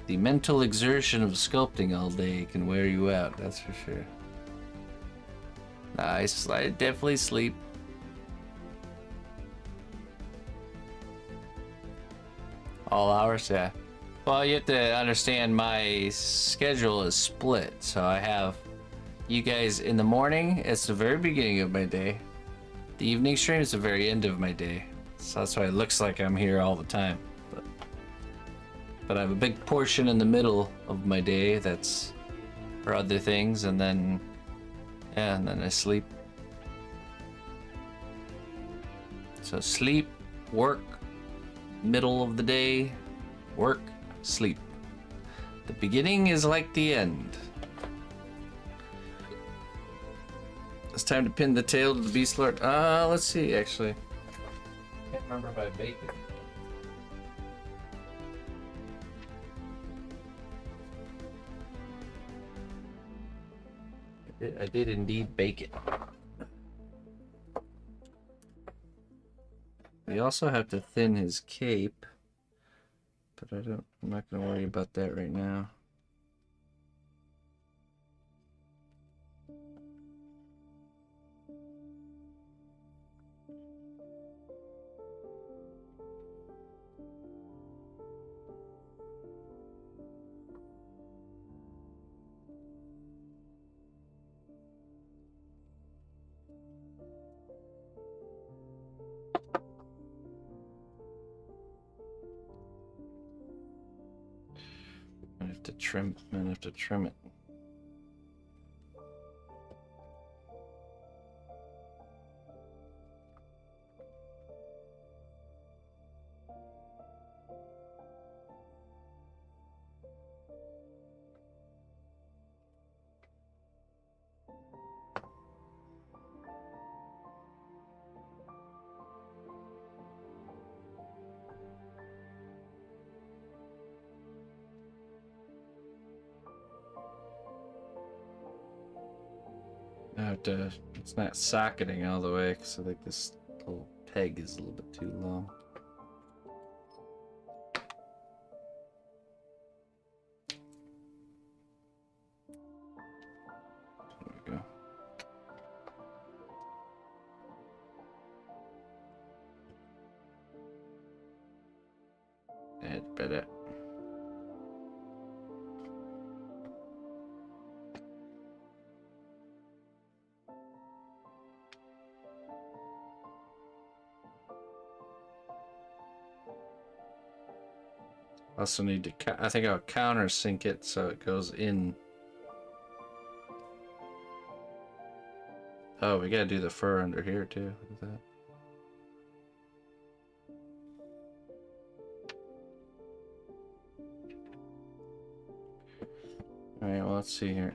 Speaker 5: The mental exertion of sculpting all day can wear you out, that's for sure. I definitely sleep. All hours, yeah. Well, you have to understand my schedule is split, so I have you guys in the morning. It's the very beginning of my day. The evening stream is the very end of my day. So that's why it looks like I'm here all the time. But I have a big portion in the middle of my day that's for other things, and then yeah, and then I sleep. So sleep, work, middle of the day, work, sleep. The beginning is like the end. It's time to pin the tail to the Beastlord. Let's see, actually. I can't remember if I baked it. I did indeed bake it. We also have to thin his cape, but I'm not gonna worry about that right now. I have to trim. I have to trim it. I have to. It's not socketing all the way because I think this little peg is a little bit too long. There we go. That's better. Also need to, I think I'll countersink it so it goes in. Oh, we gotta do the fur under here too. Look at that. Alright, well, let's see here.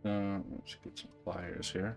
Speaker 5: Let's get some pliers here.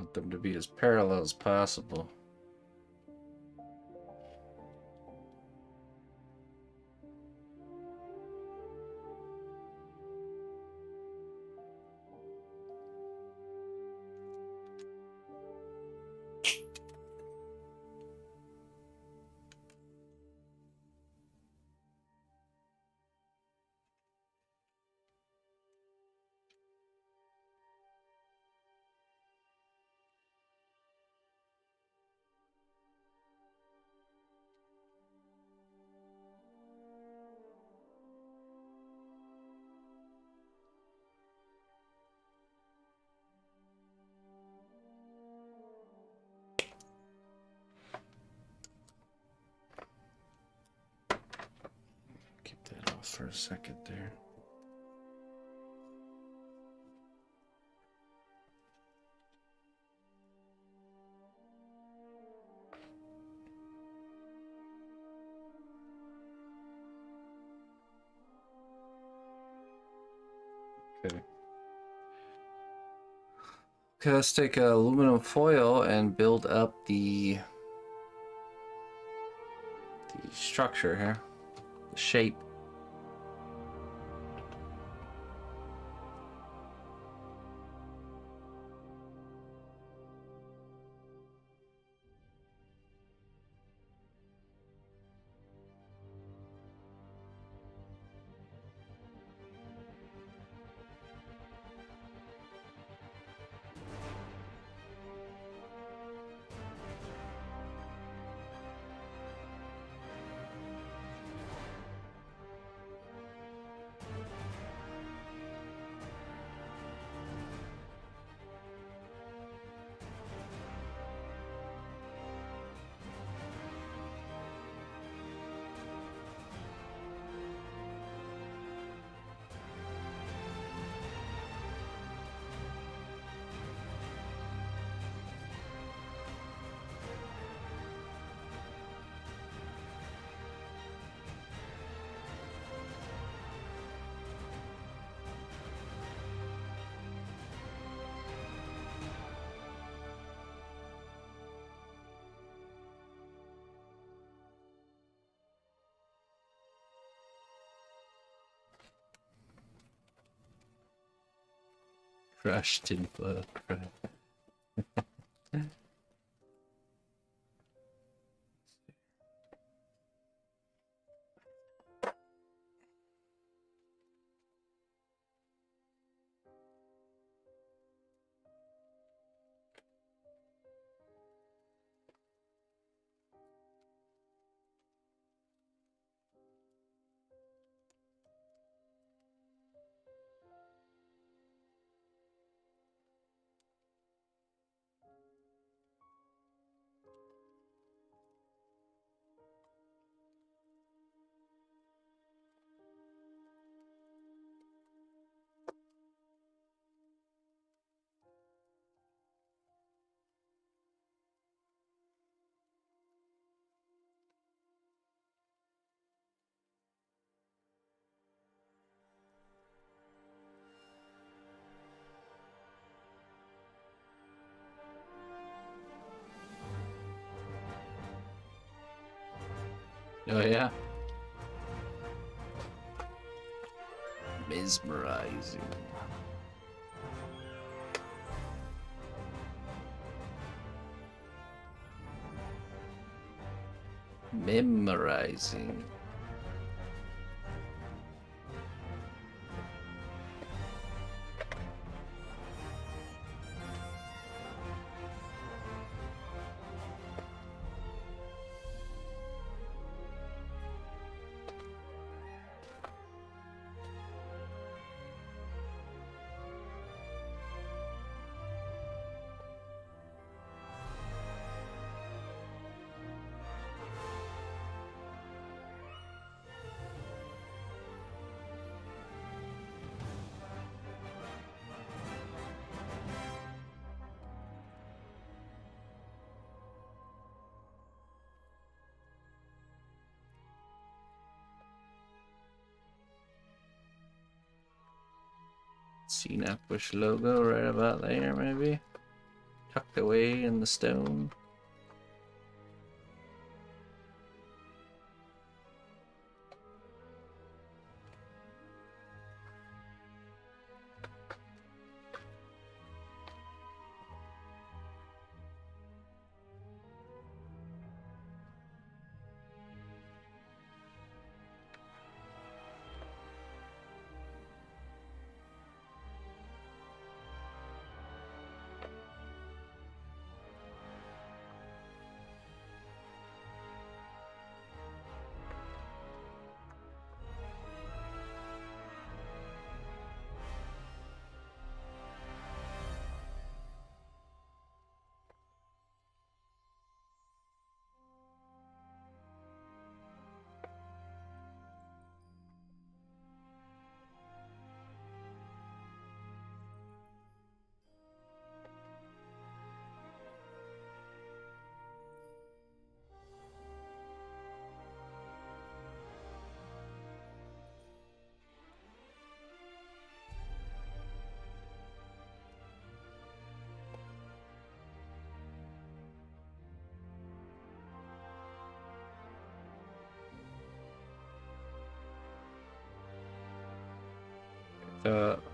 Speaker 5: want them to be as parallel as possible. Keep that off for a second there. Okay. Okay, let's take aluminum foil and build up the structure here, the shape. Crushed in blood. Oh yeah. Mesmerizing. Memorizing. cnotbusch logo right about there, maybe. tucked away in the stone.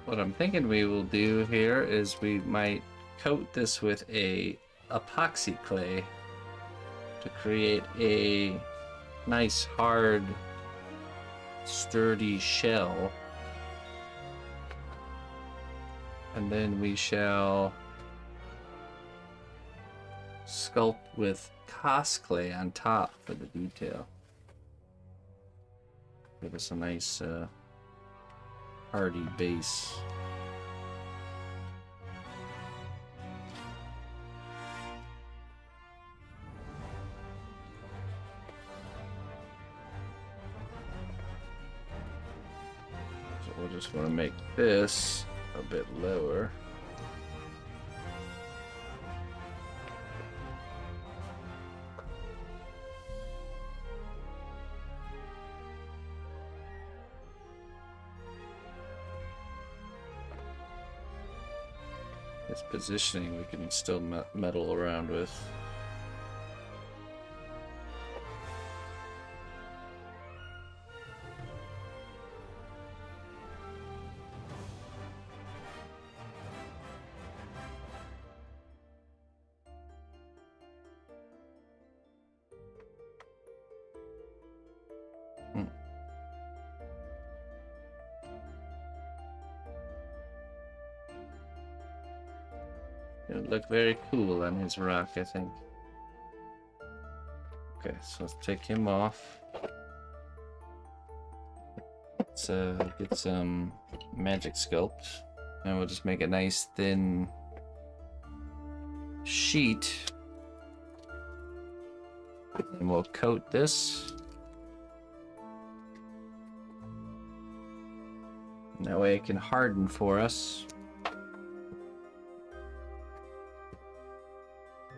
Speaker 5: What I'm thinking we will do here is we might coat this with a epoxy clay to create a nice hard sturdy shell, and then we shall sculpt with cos clay on top for the detail. Give us a nice hardy base. So we'll just want to make this a bit lower. This positioning we can still meddle around with. It would look very cool on his rock, I think. Okay, so let's take him off. Let's get some magic sculpt, and we'll just make a nice thin sheet. And we'll coat this. And that way it can harden for us.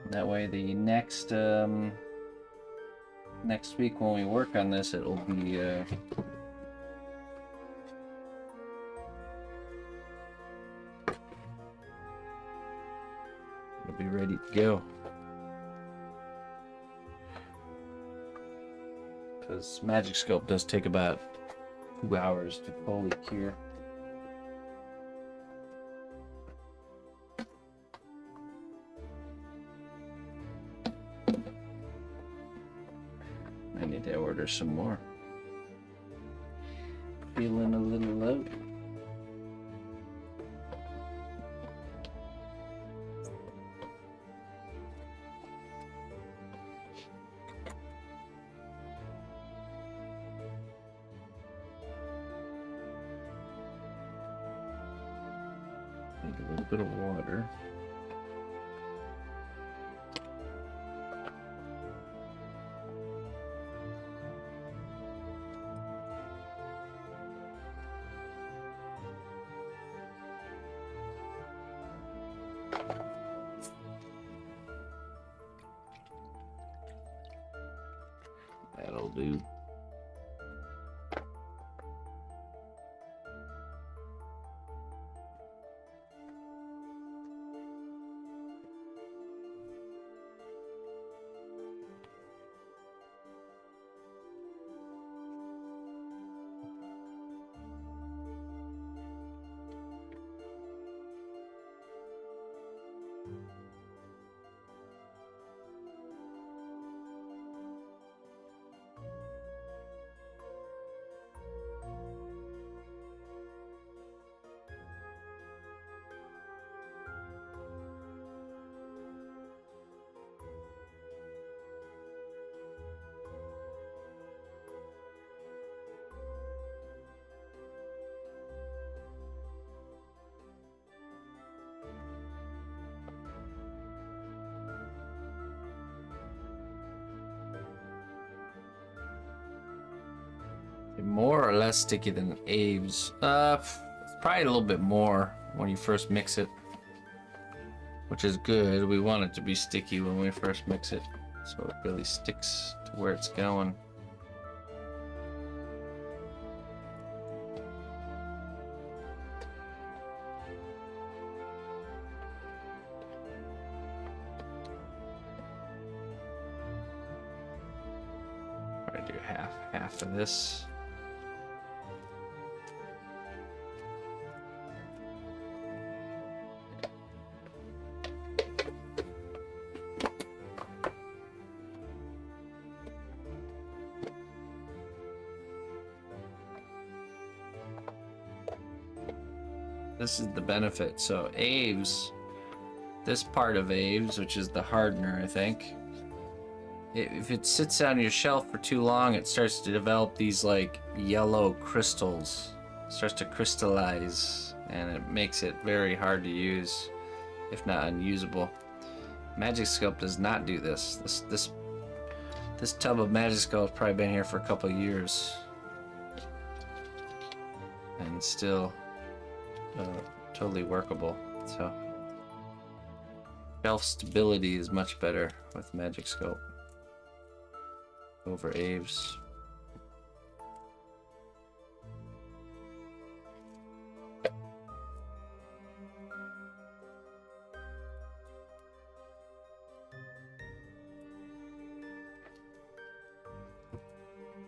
Speaker 5: That way the next next week when we work on this, it'll be it'll be ready to go. Because Magic Sculpt does take about 2 hours to fully cure. I need to order some more. Feeling a little low. Need a little bit of water. That'll do. More or less sticky than Aves? It's probably a little bit more when you first mix it, which is good. We want it to be sticky when we first mix it, so it really sticks to where it's going. I do half of this. This is the benefit. So Aves, this part of Aves, which is the hardener, I think, if it sits on your shelf for too long, it starts to develop these like yellow crystals. It starts to crystallize, and it makes it very hard to use, if not unusable. Magic Sculpt does not do this. This tub of Magic Sculpt has probably been here for a couple years, and still totally workable. So shelf stability is much better with Magic Sculpt over Aves.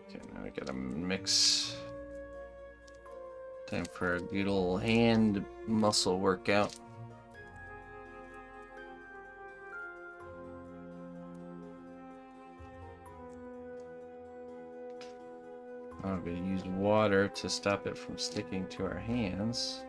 Speaker 5: Okay, now we gotta mix. Time for a good old hand muscle workout. I'm going to use water to stop it from sticking to our hands.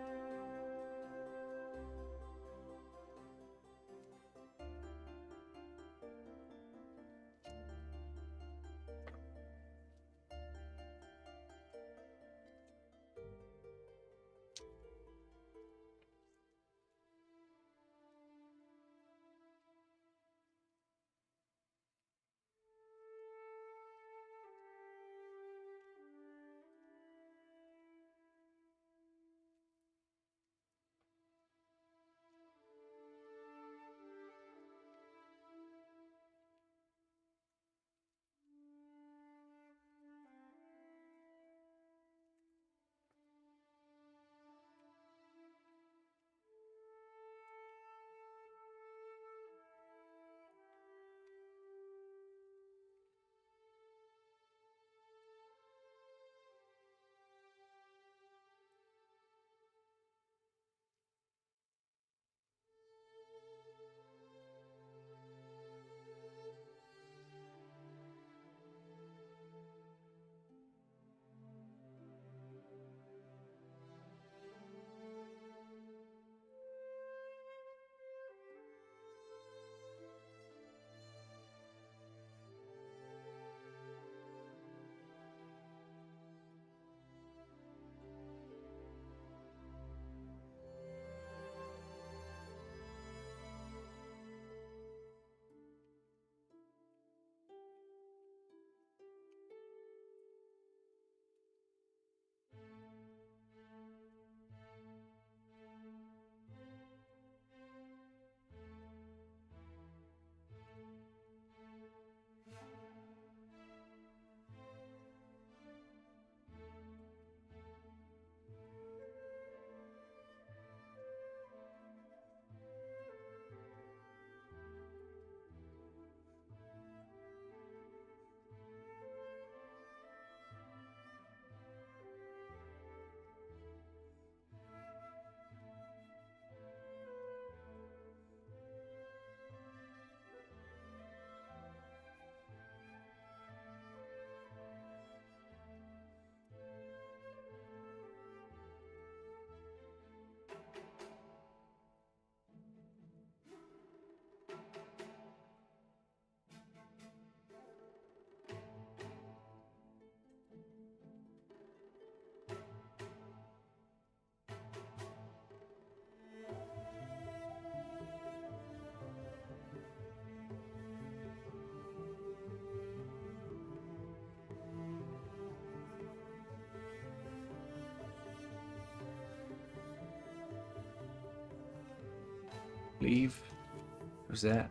Speaker 1: Leave. Who's that?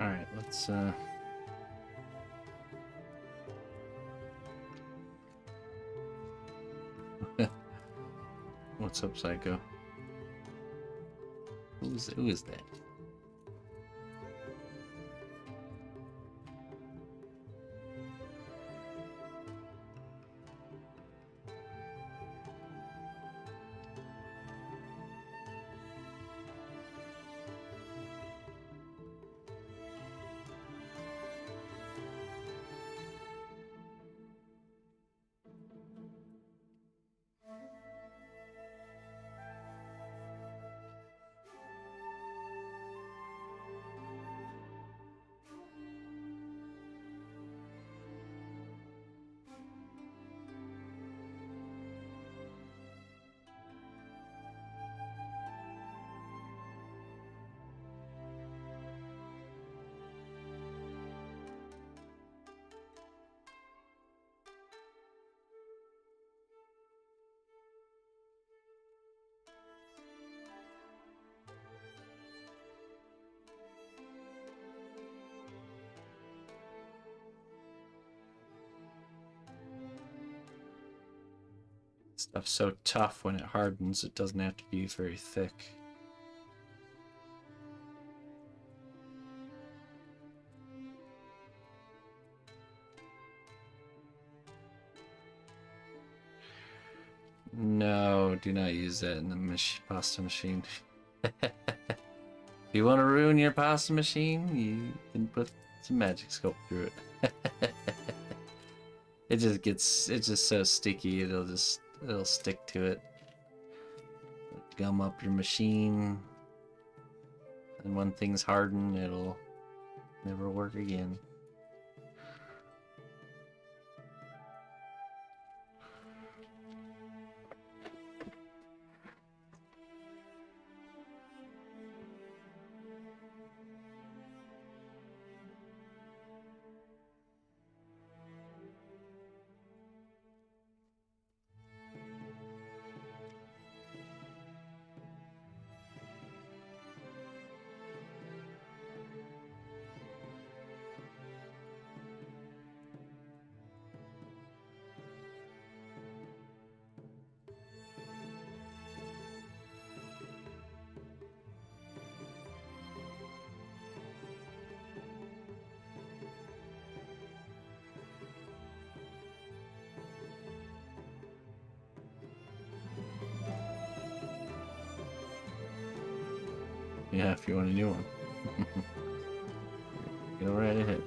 Speaker 1: All right, let's What's up, Psycho? Who is that? Stuff's so tough when it hardens, it doesn't have to be very thick. No, do not use that in the pasta machine. If you want to ruin your pasta machine, you can put some magic sculpt through it. It's just so sticky, it'll stick to it. Gum up your machine, and when things harden, it'll never work again. Yeah, if you want a new one. Go right ahead.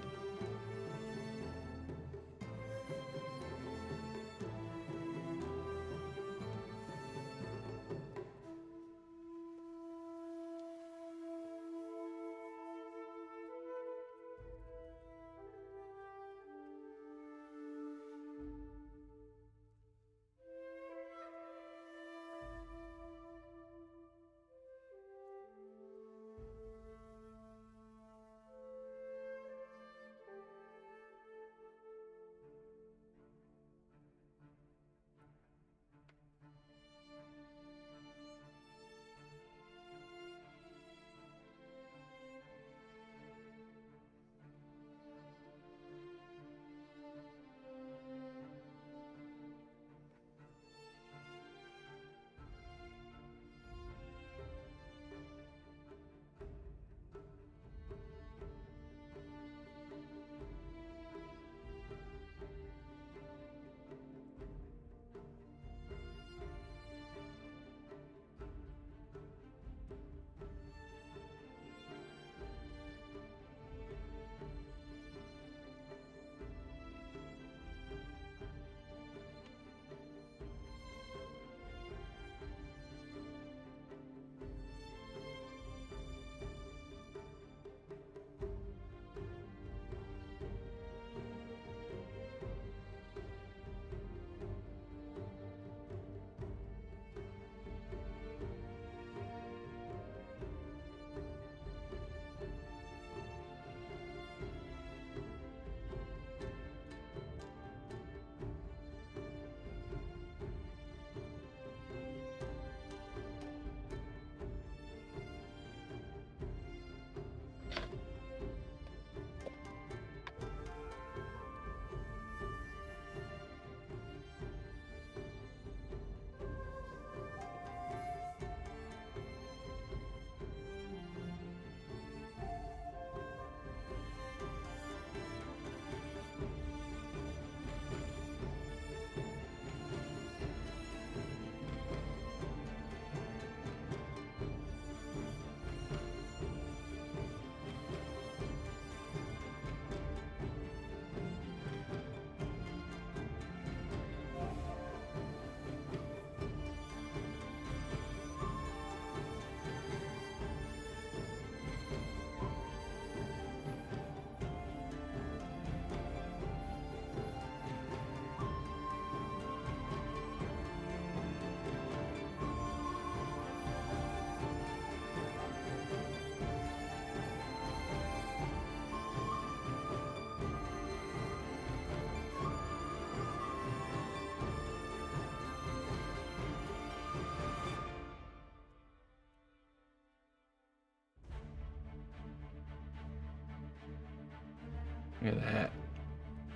Speaker 5: Look at that.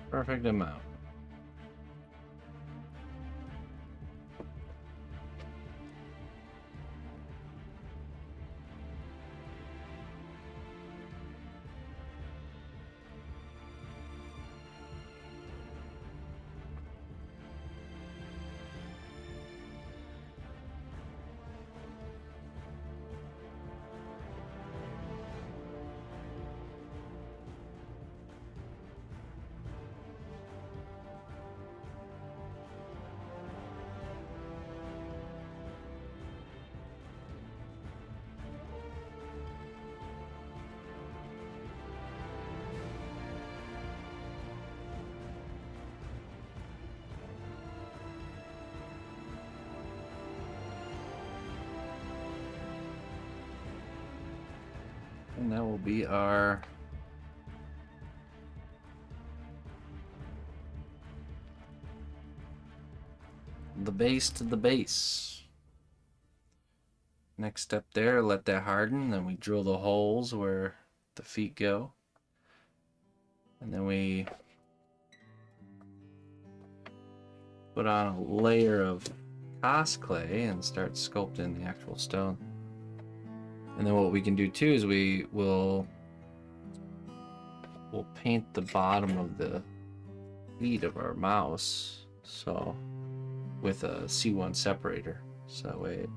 Speaker 5: Perfect amount. And that will be our the base to the base. Next step there, let that harden, then we drill the holes where the feet go. And then we put on a layer of cast clay and start sculpting the actual stone. And then what we can do too is we'll paint the bottom of the feet of our mouse, so with a C1 separator, so that way it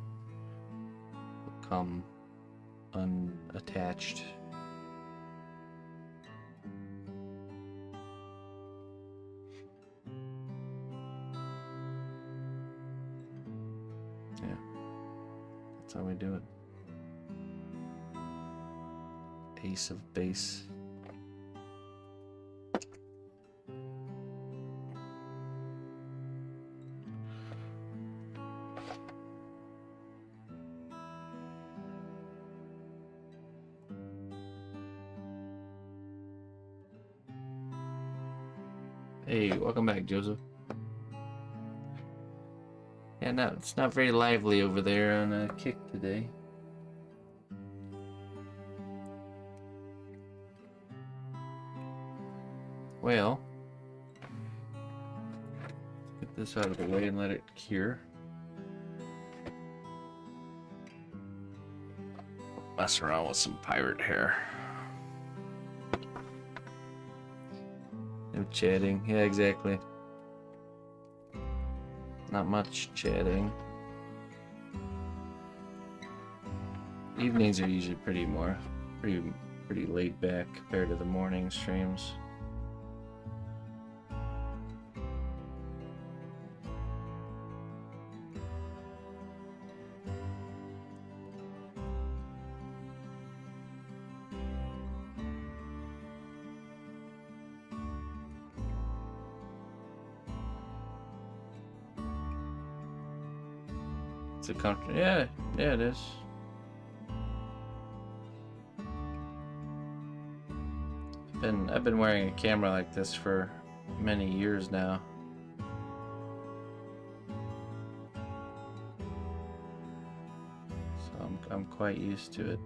Speaker 5: will come unattached. Yeah, that's how we do it. Ace of base. Hey, welcome back, Joseph. Yeah, no, it's not very lively over there on a kick today. Well, let's get this out of the way and let it cure. Mess around with some pirate hair. No chatting. Yeah, exactly. Not much chatting. Evenings are usually pretty laid back compared to the morning streams. It's a country. Yeah, it is. I've been wearing a camera like this for many years now. So I'm quite used to it.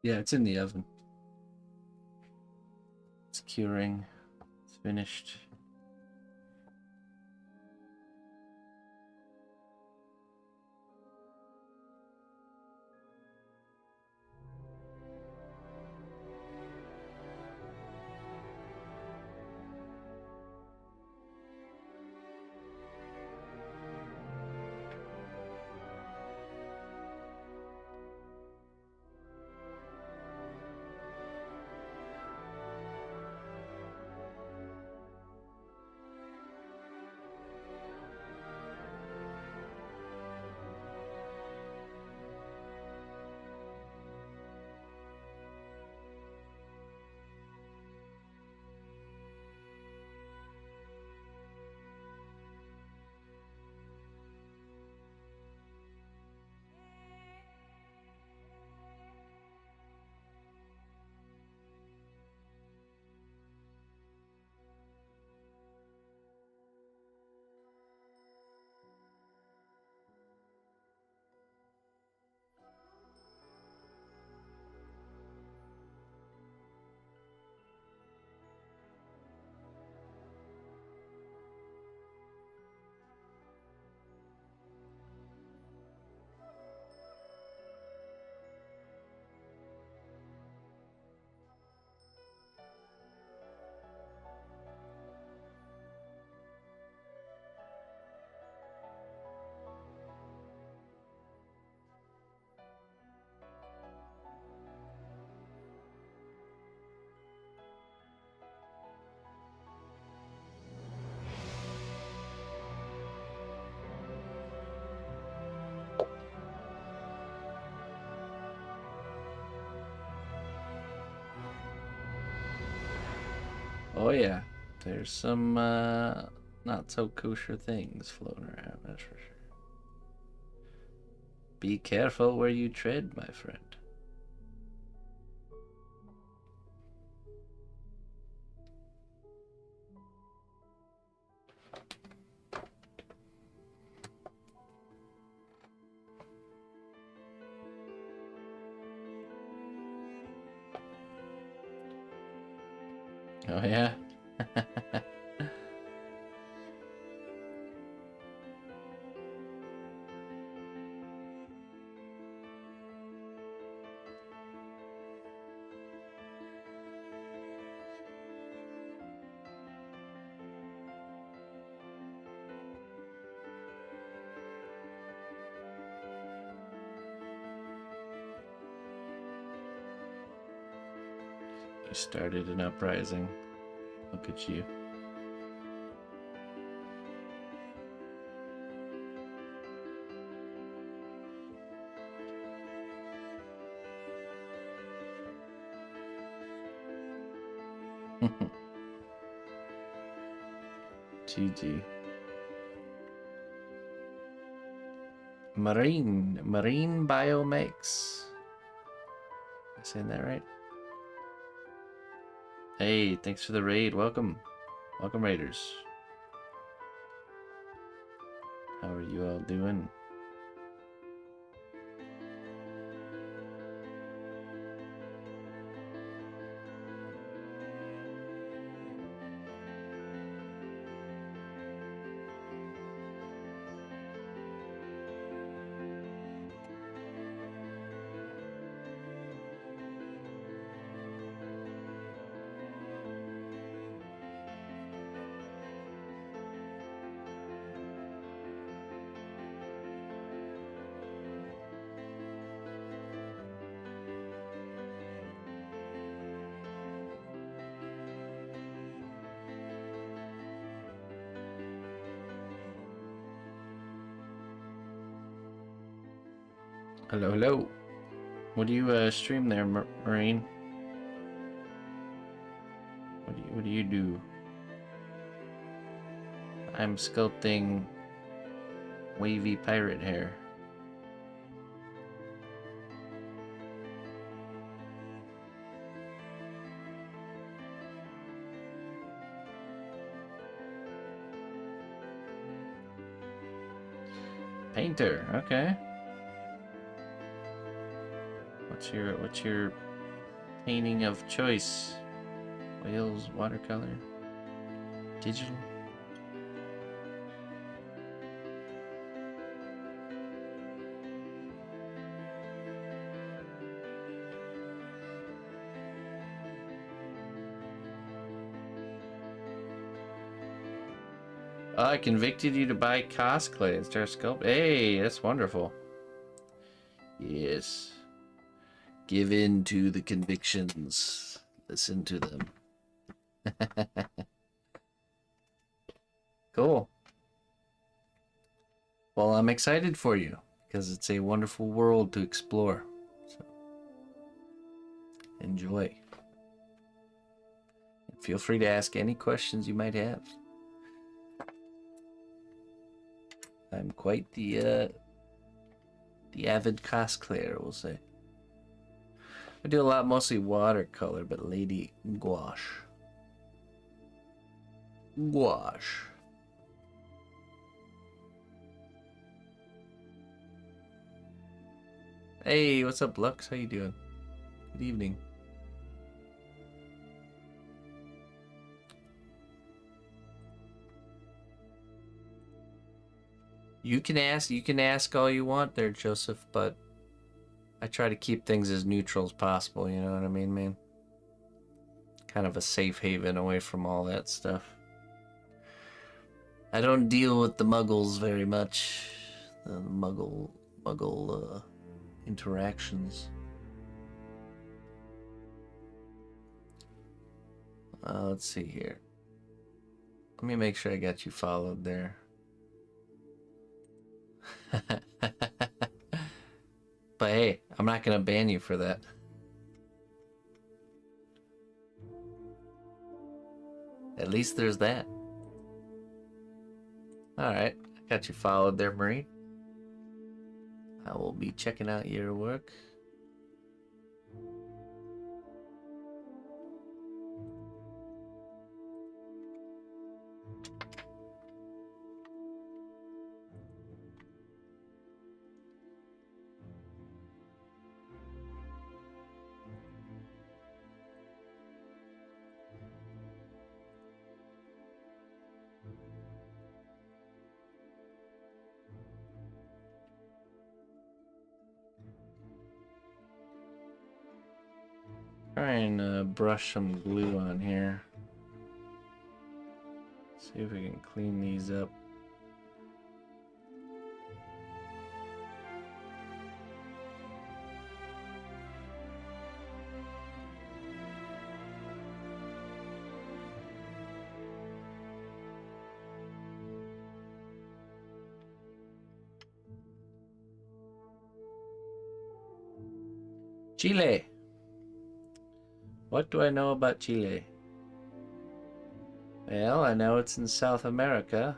Speaker 5: Yeah, it's in the oven. It's curing. It's finished. Oh yeah, there's some not so kosher things floating around, that's for sure. Be careful where you tread, my friend. Oh yeah. You started an uprising. Look at you. GG. Marine biomix. Am I saying that right? Hey, thanks for the raid. Welcome. Welcome, raiders. How are you all doing? Hello, hello. What do you stream there, Marine? What do you do? I'm sculpting wavy pirate hair. Painter, okay. What's your painting of choice? Whales, watercolor, digital? Oh, I convicted you to buy cosplay and start sculpt. Hey, that's wonderful. Yes. Give in to the convictions. Listen to them. Cool. Well, I'm excited for you because it's a wonderful world to explore. So, enjoy. Feel free to ask any questions you might have. I'm quite the avid cosplayer, we'll say. I do a lot, mostly watercolor, but lady gouache. Gouache. Hey, what's up, Lux? How you doing? Good evening. You can ask all you want there, Joseph, but I try to keep things as neutral as possible, you know what I mean, man? Kind of a safe haven away from all that stuff. I don't deal with the muggles very much. The muggle interactions. Let's see here. Let me make sure I got you followed there. But hey, I'm not gonna ban you for that.
Speaker 1: At least there's that. Alright, I got you followed there, Marine. I will be checking out your work. Try and brush some glue on here. See if we can clean these up. Chile. What do I know about Chile? Well, I know it's in South America.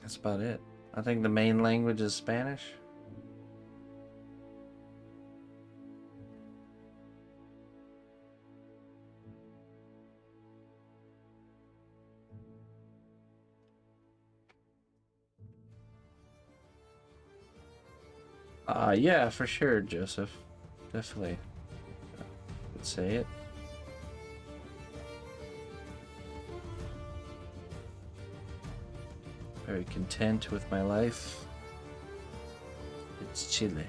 Speaker 1: That's about it. I think the main language is Spanish. Yeah, for sure, Joseph. Definitely. I would say it. Very content with my life. It's Chile.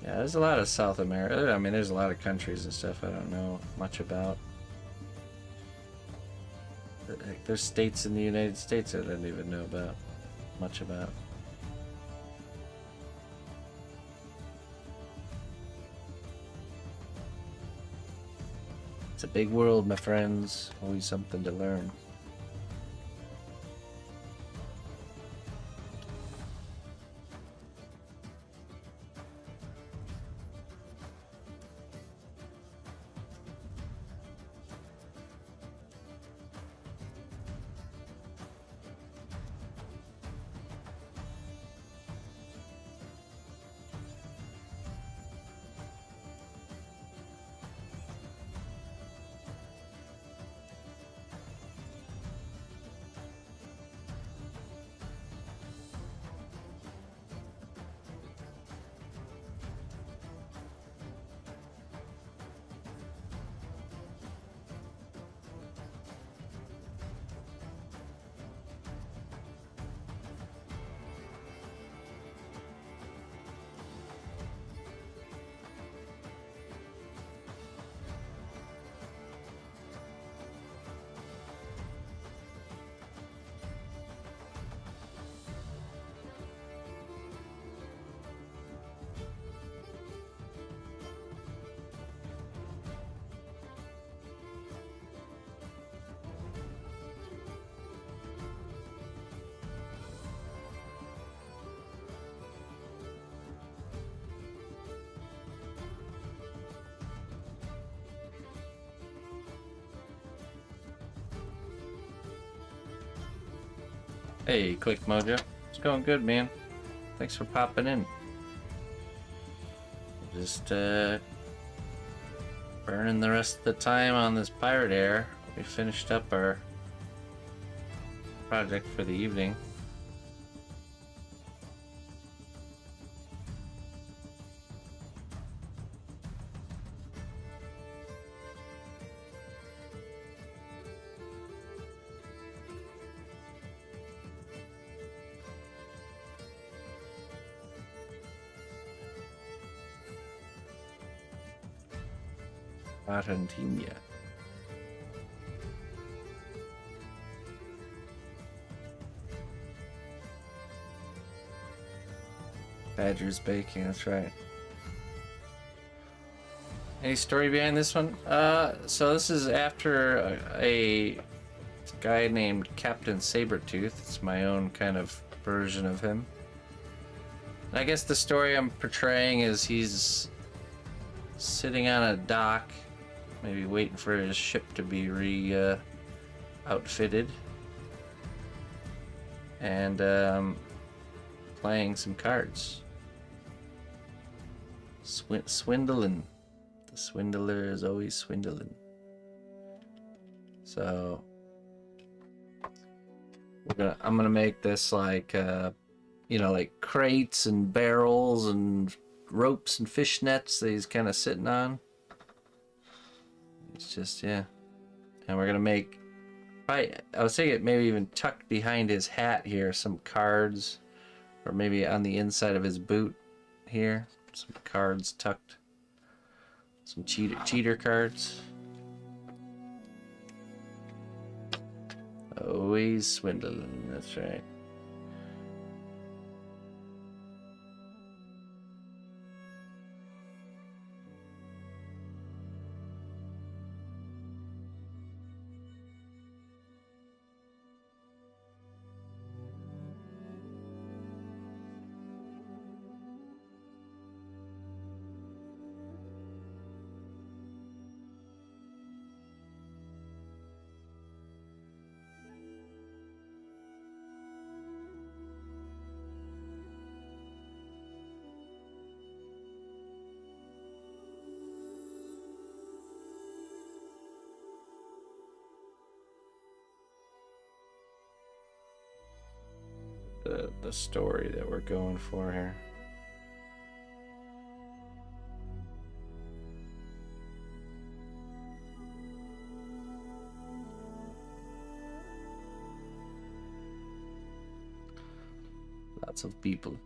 Speaker 1: Yeah, there's a lot of South America. I mean, there's a lot of countries and stuff I don't know much about. Heck, there's states in the United States I don't even know about much about. It's a big world, my friends. Always something to learn. Hey, Click Mojo. It's going good, man. Thanks for popping in. Just burning the rest of the time on this pirate air. We finished up our project for the evening. Argentina. Badger's baking, that's right.
Speaker 5: Any story behind this one? So this is after a guy named Captain Sabretooth. It's my own kind of version of him. And I guess the story I'm portraying is he's sitting on a dock, maybe waiting for his ship to be outfitted, and playing some cards. Swindling. The swindler is always swindling. So I'm gonna make this like you know, like crates and barrels and ropes and fish nets that he's kind of sitting on. It's just, yeah. And we're gonna make, probably, I was thinking maybe even tucked behind his hat here, some cards, or maybe on the inside of his boot here, some cards tucked, some cheater cards. Always swindling, that's right. The story that we're going for here. Lots of people.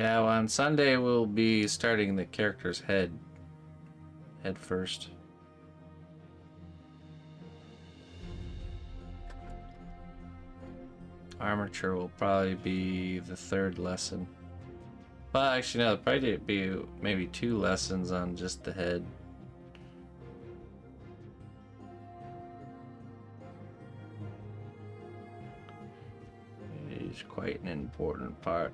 Speaker 5: Yeah, well, on Sunday we'll be starting the character's head first. Armature will probably be the third lesson. Well, actually, no, it'll probably be maybe 2 lessons on just the head. It is quite an important part.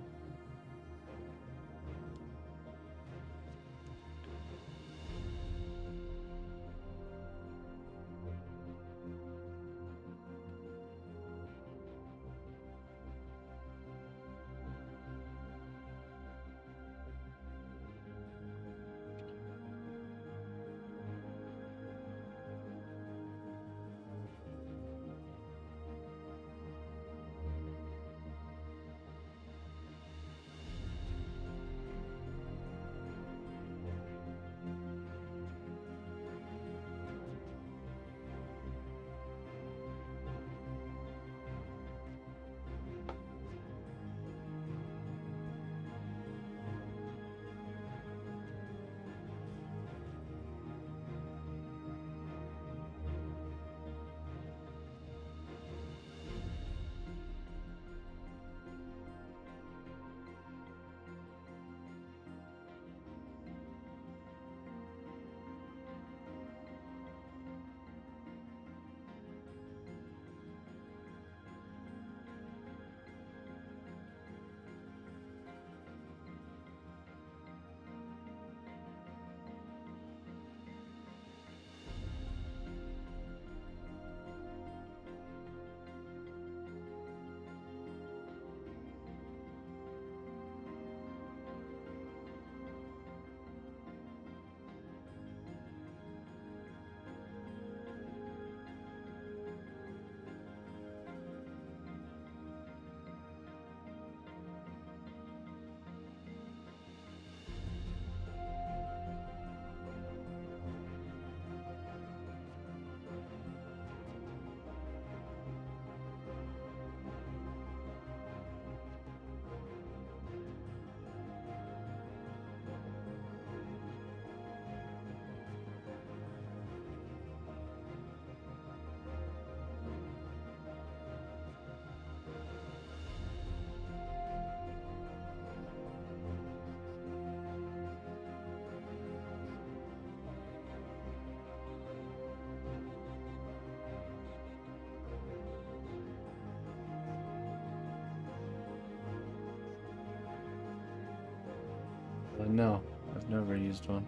Speaker 5: No, I've never used one.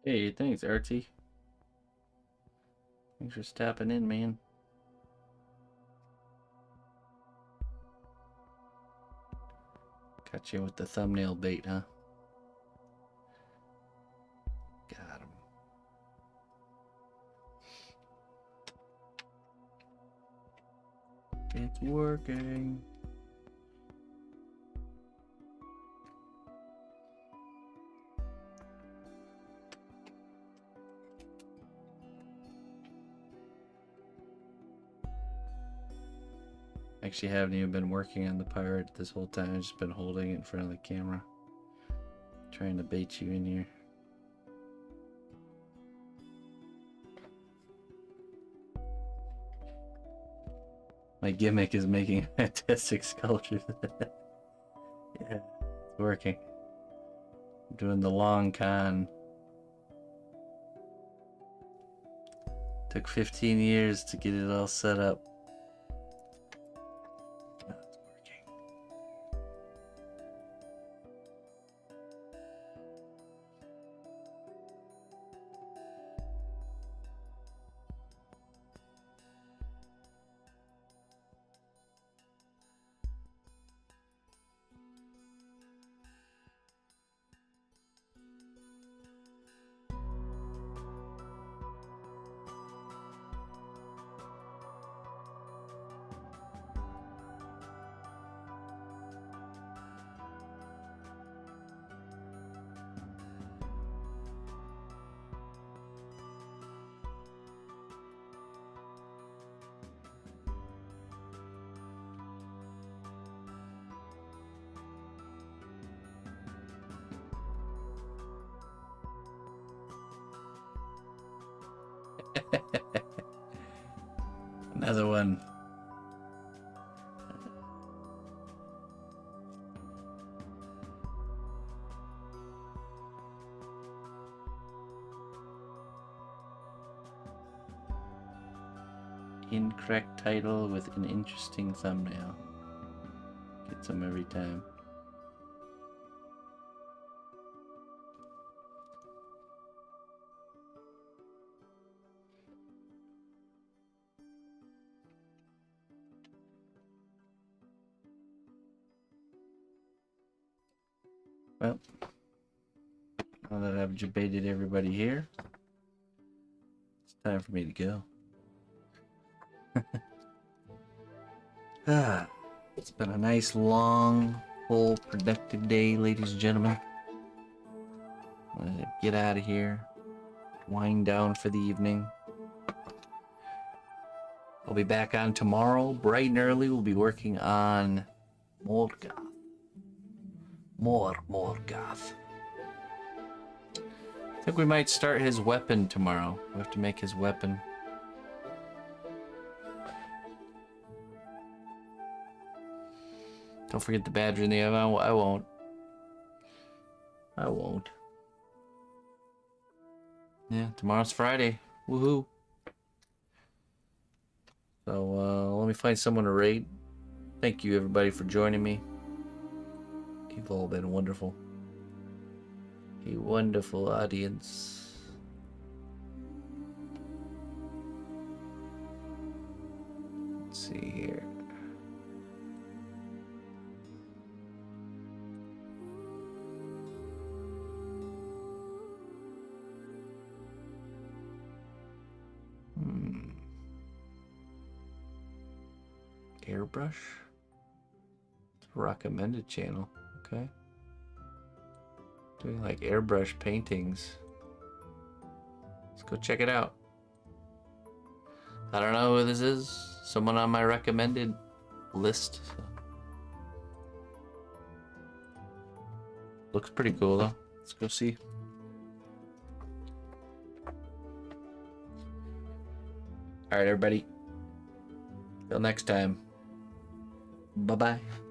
Speaker 5: Hey, thanks, Artie. Thanks for stopping in, man. Got you with the thumbnail bait, huh? Got him. It's working. Actually, haven't even been working on the pirate this whole time. I've just been holding it in front of the camera, trying to bait you in here. My gimmick is making fantastic sculptures. Yeah, it's working. I'm doing the long con. Took 15 years to get it all set up. Now it's working. Another one. Incorrect title with an interesting thumbnail. Gets them every time. Well, now that I've debated everybody here, it's time for me to go. It's been a nice, long, full, productive day, ladies and gentlemen. I'm gonna get out of here, wind down for the evening. I'll be back on tomorrow, bright and early. We'll be working on Morgoth. More Morgoth. I think we might start his weapon tomorrow. We have to make his weapon. Don't forget the badger in the oven. I won't. I won't. Yeah, tomorrow's Friday. Woohoo. So, let me find someone to raid. Thank you, everybody, for joining me. You've all been wonderful. A wonderful audience. Let's see here. Airbrush? It's a recommended channel. Okay. Doing like airbrush paintings. Let's go check it out. I don't know who this is. Someone on my recommended list. So. Looks pretty cool though. Let's go see. Alright, everybody. Till next time. Bye-bye.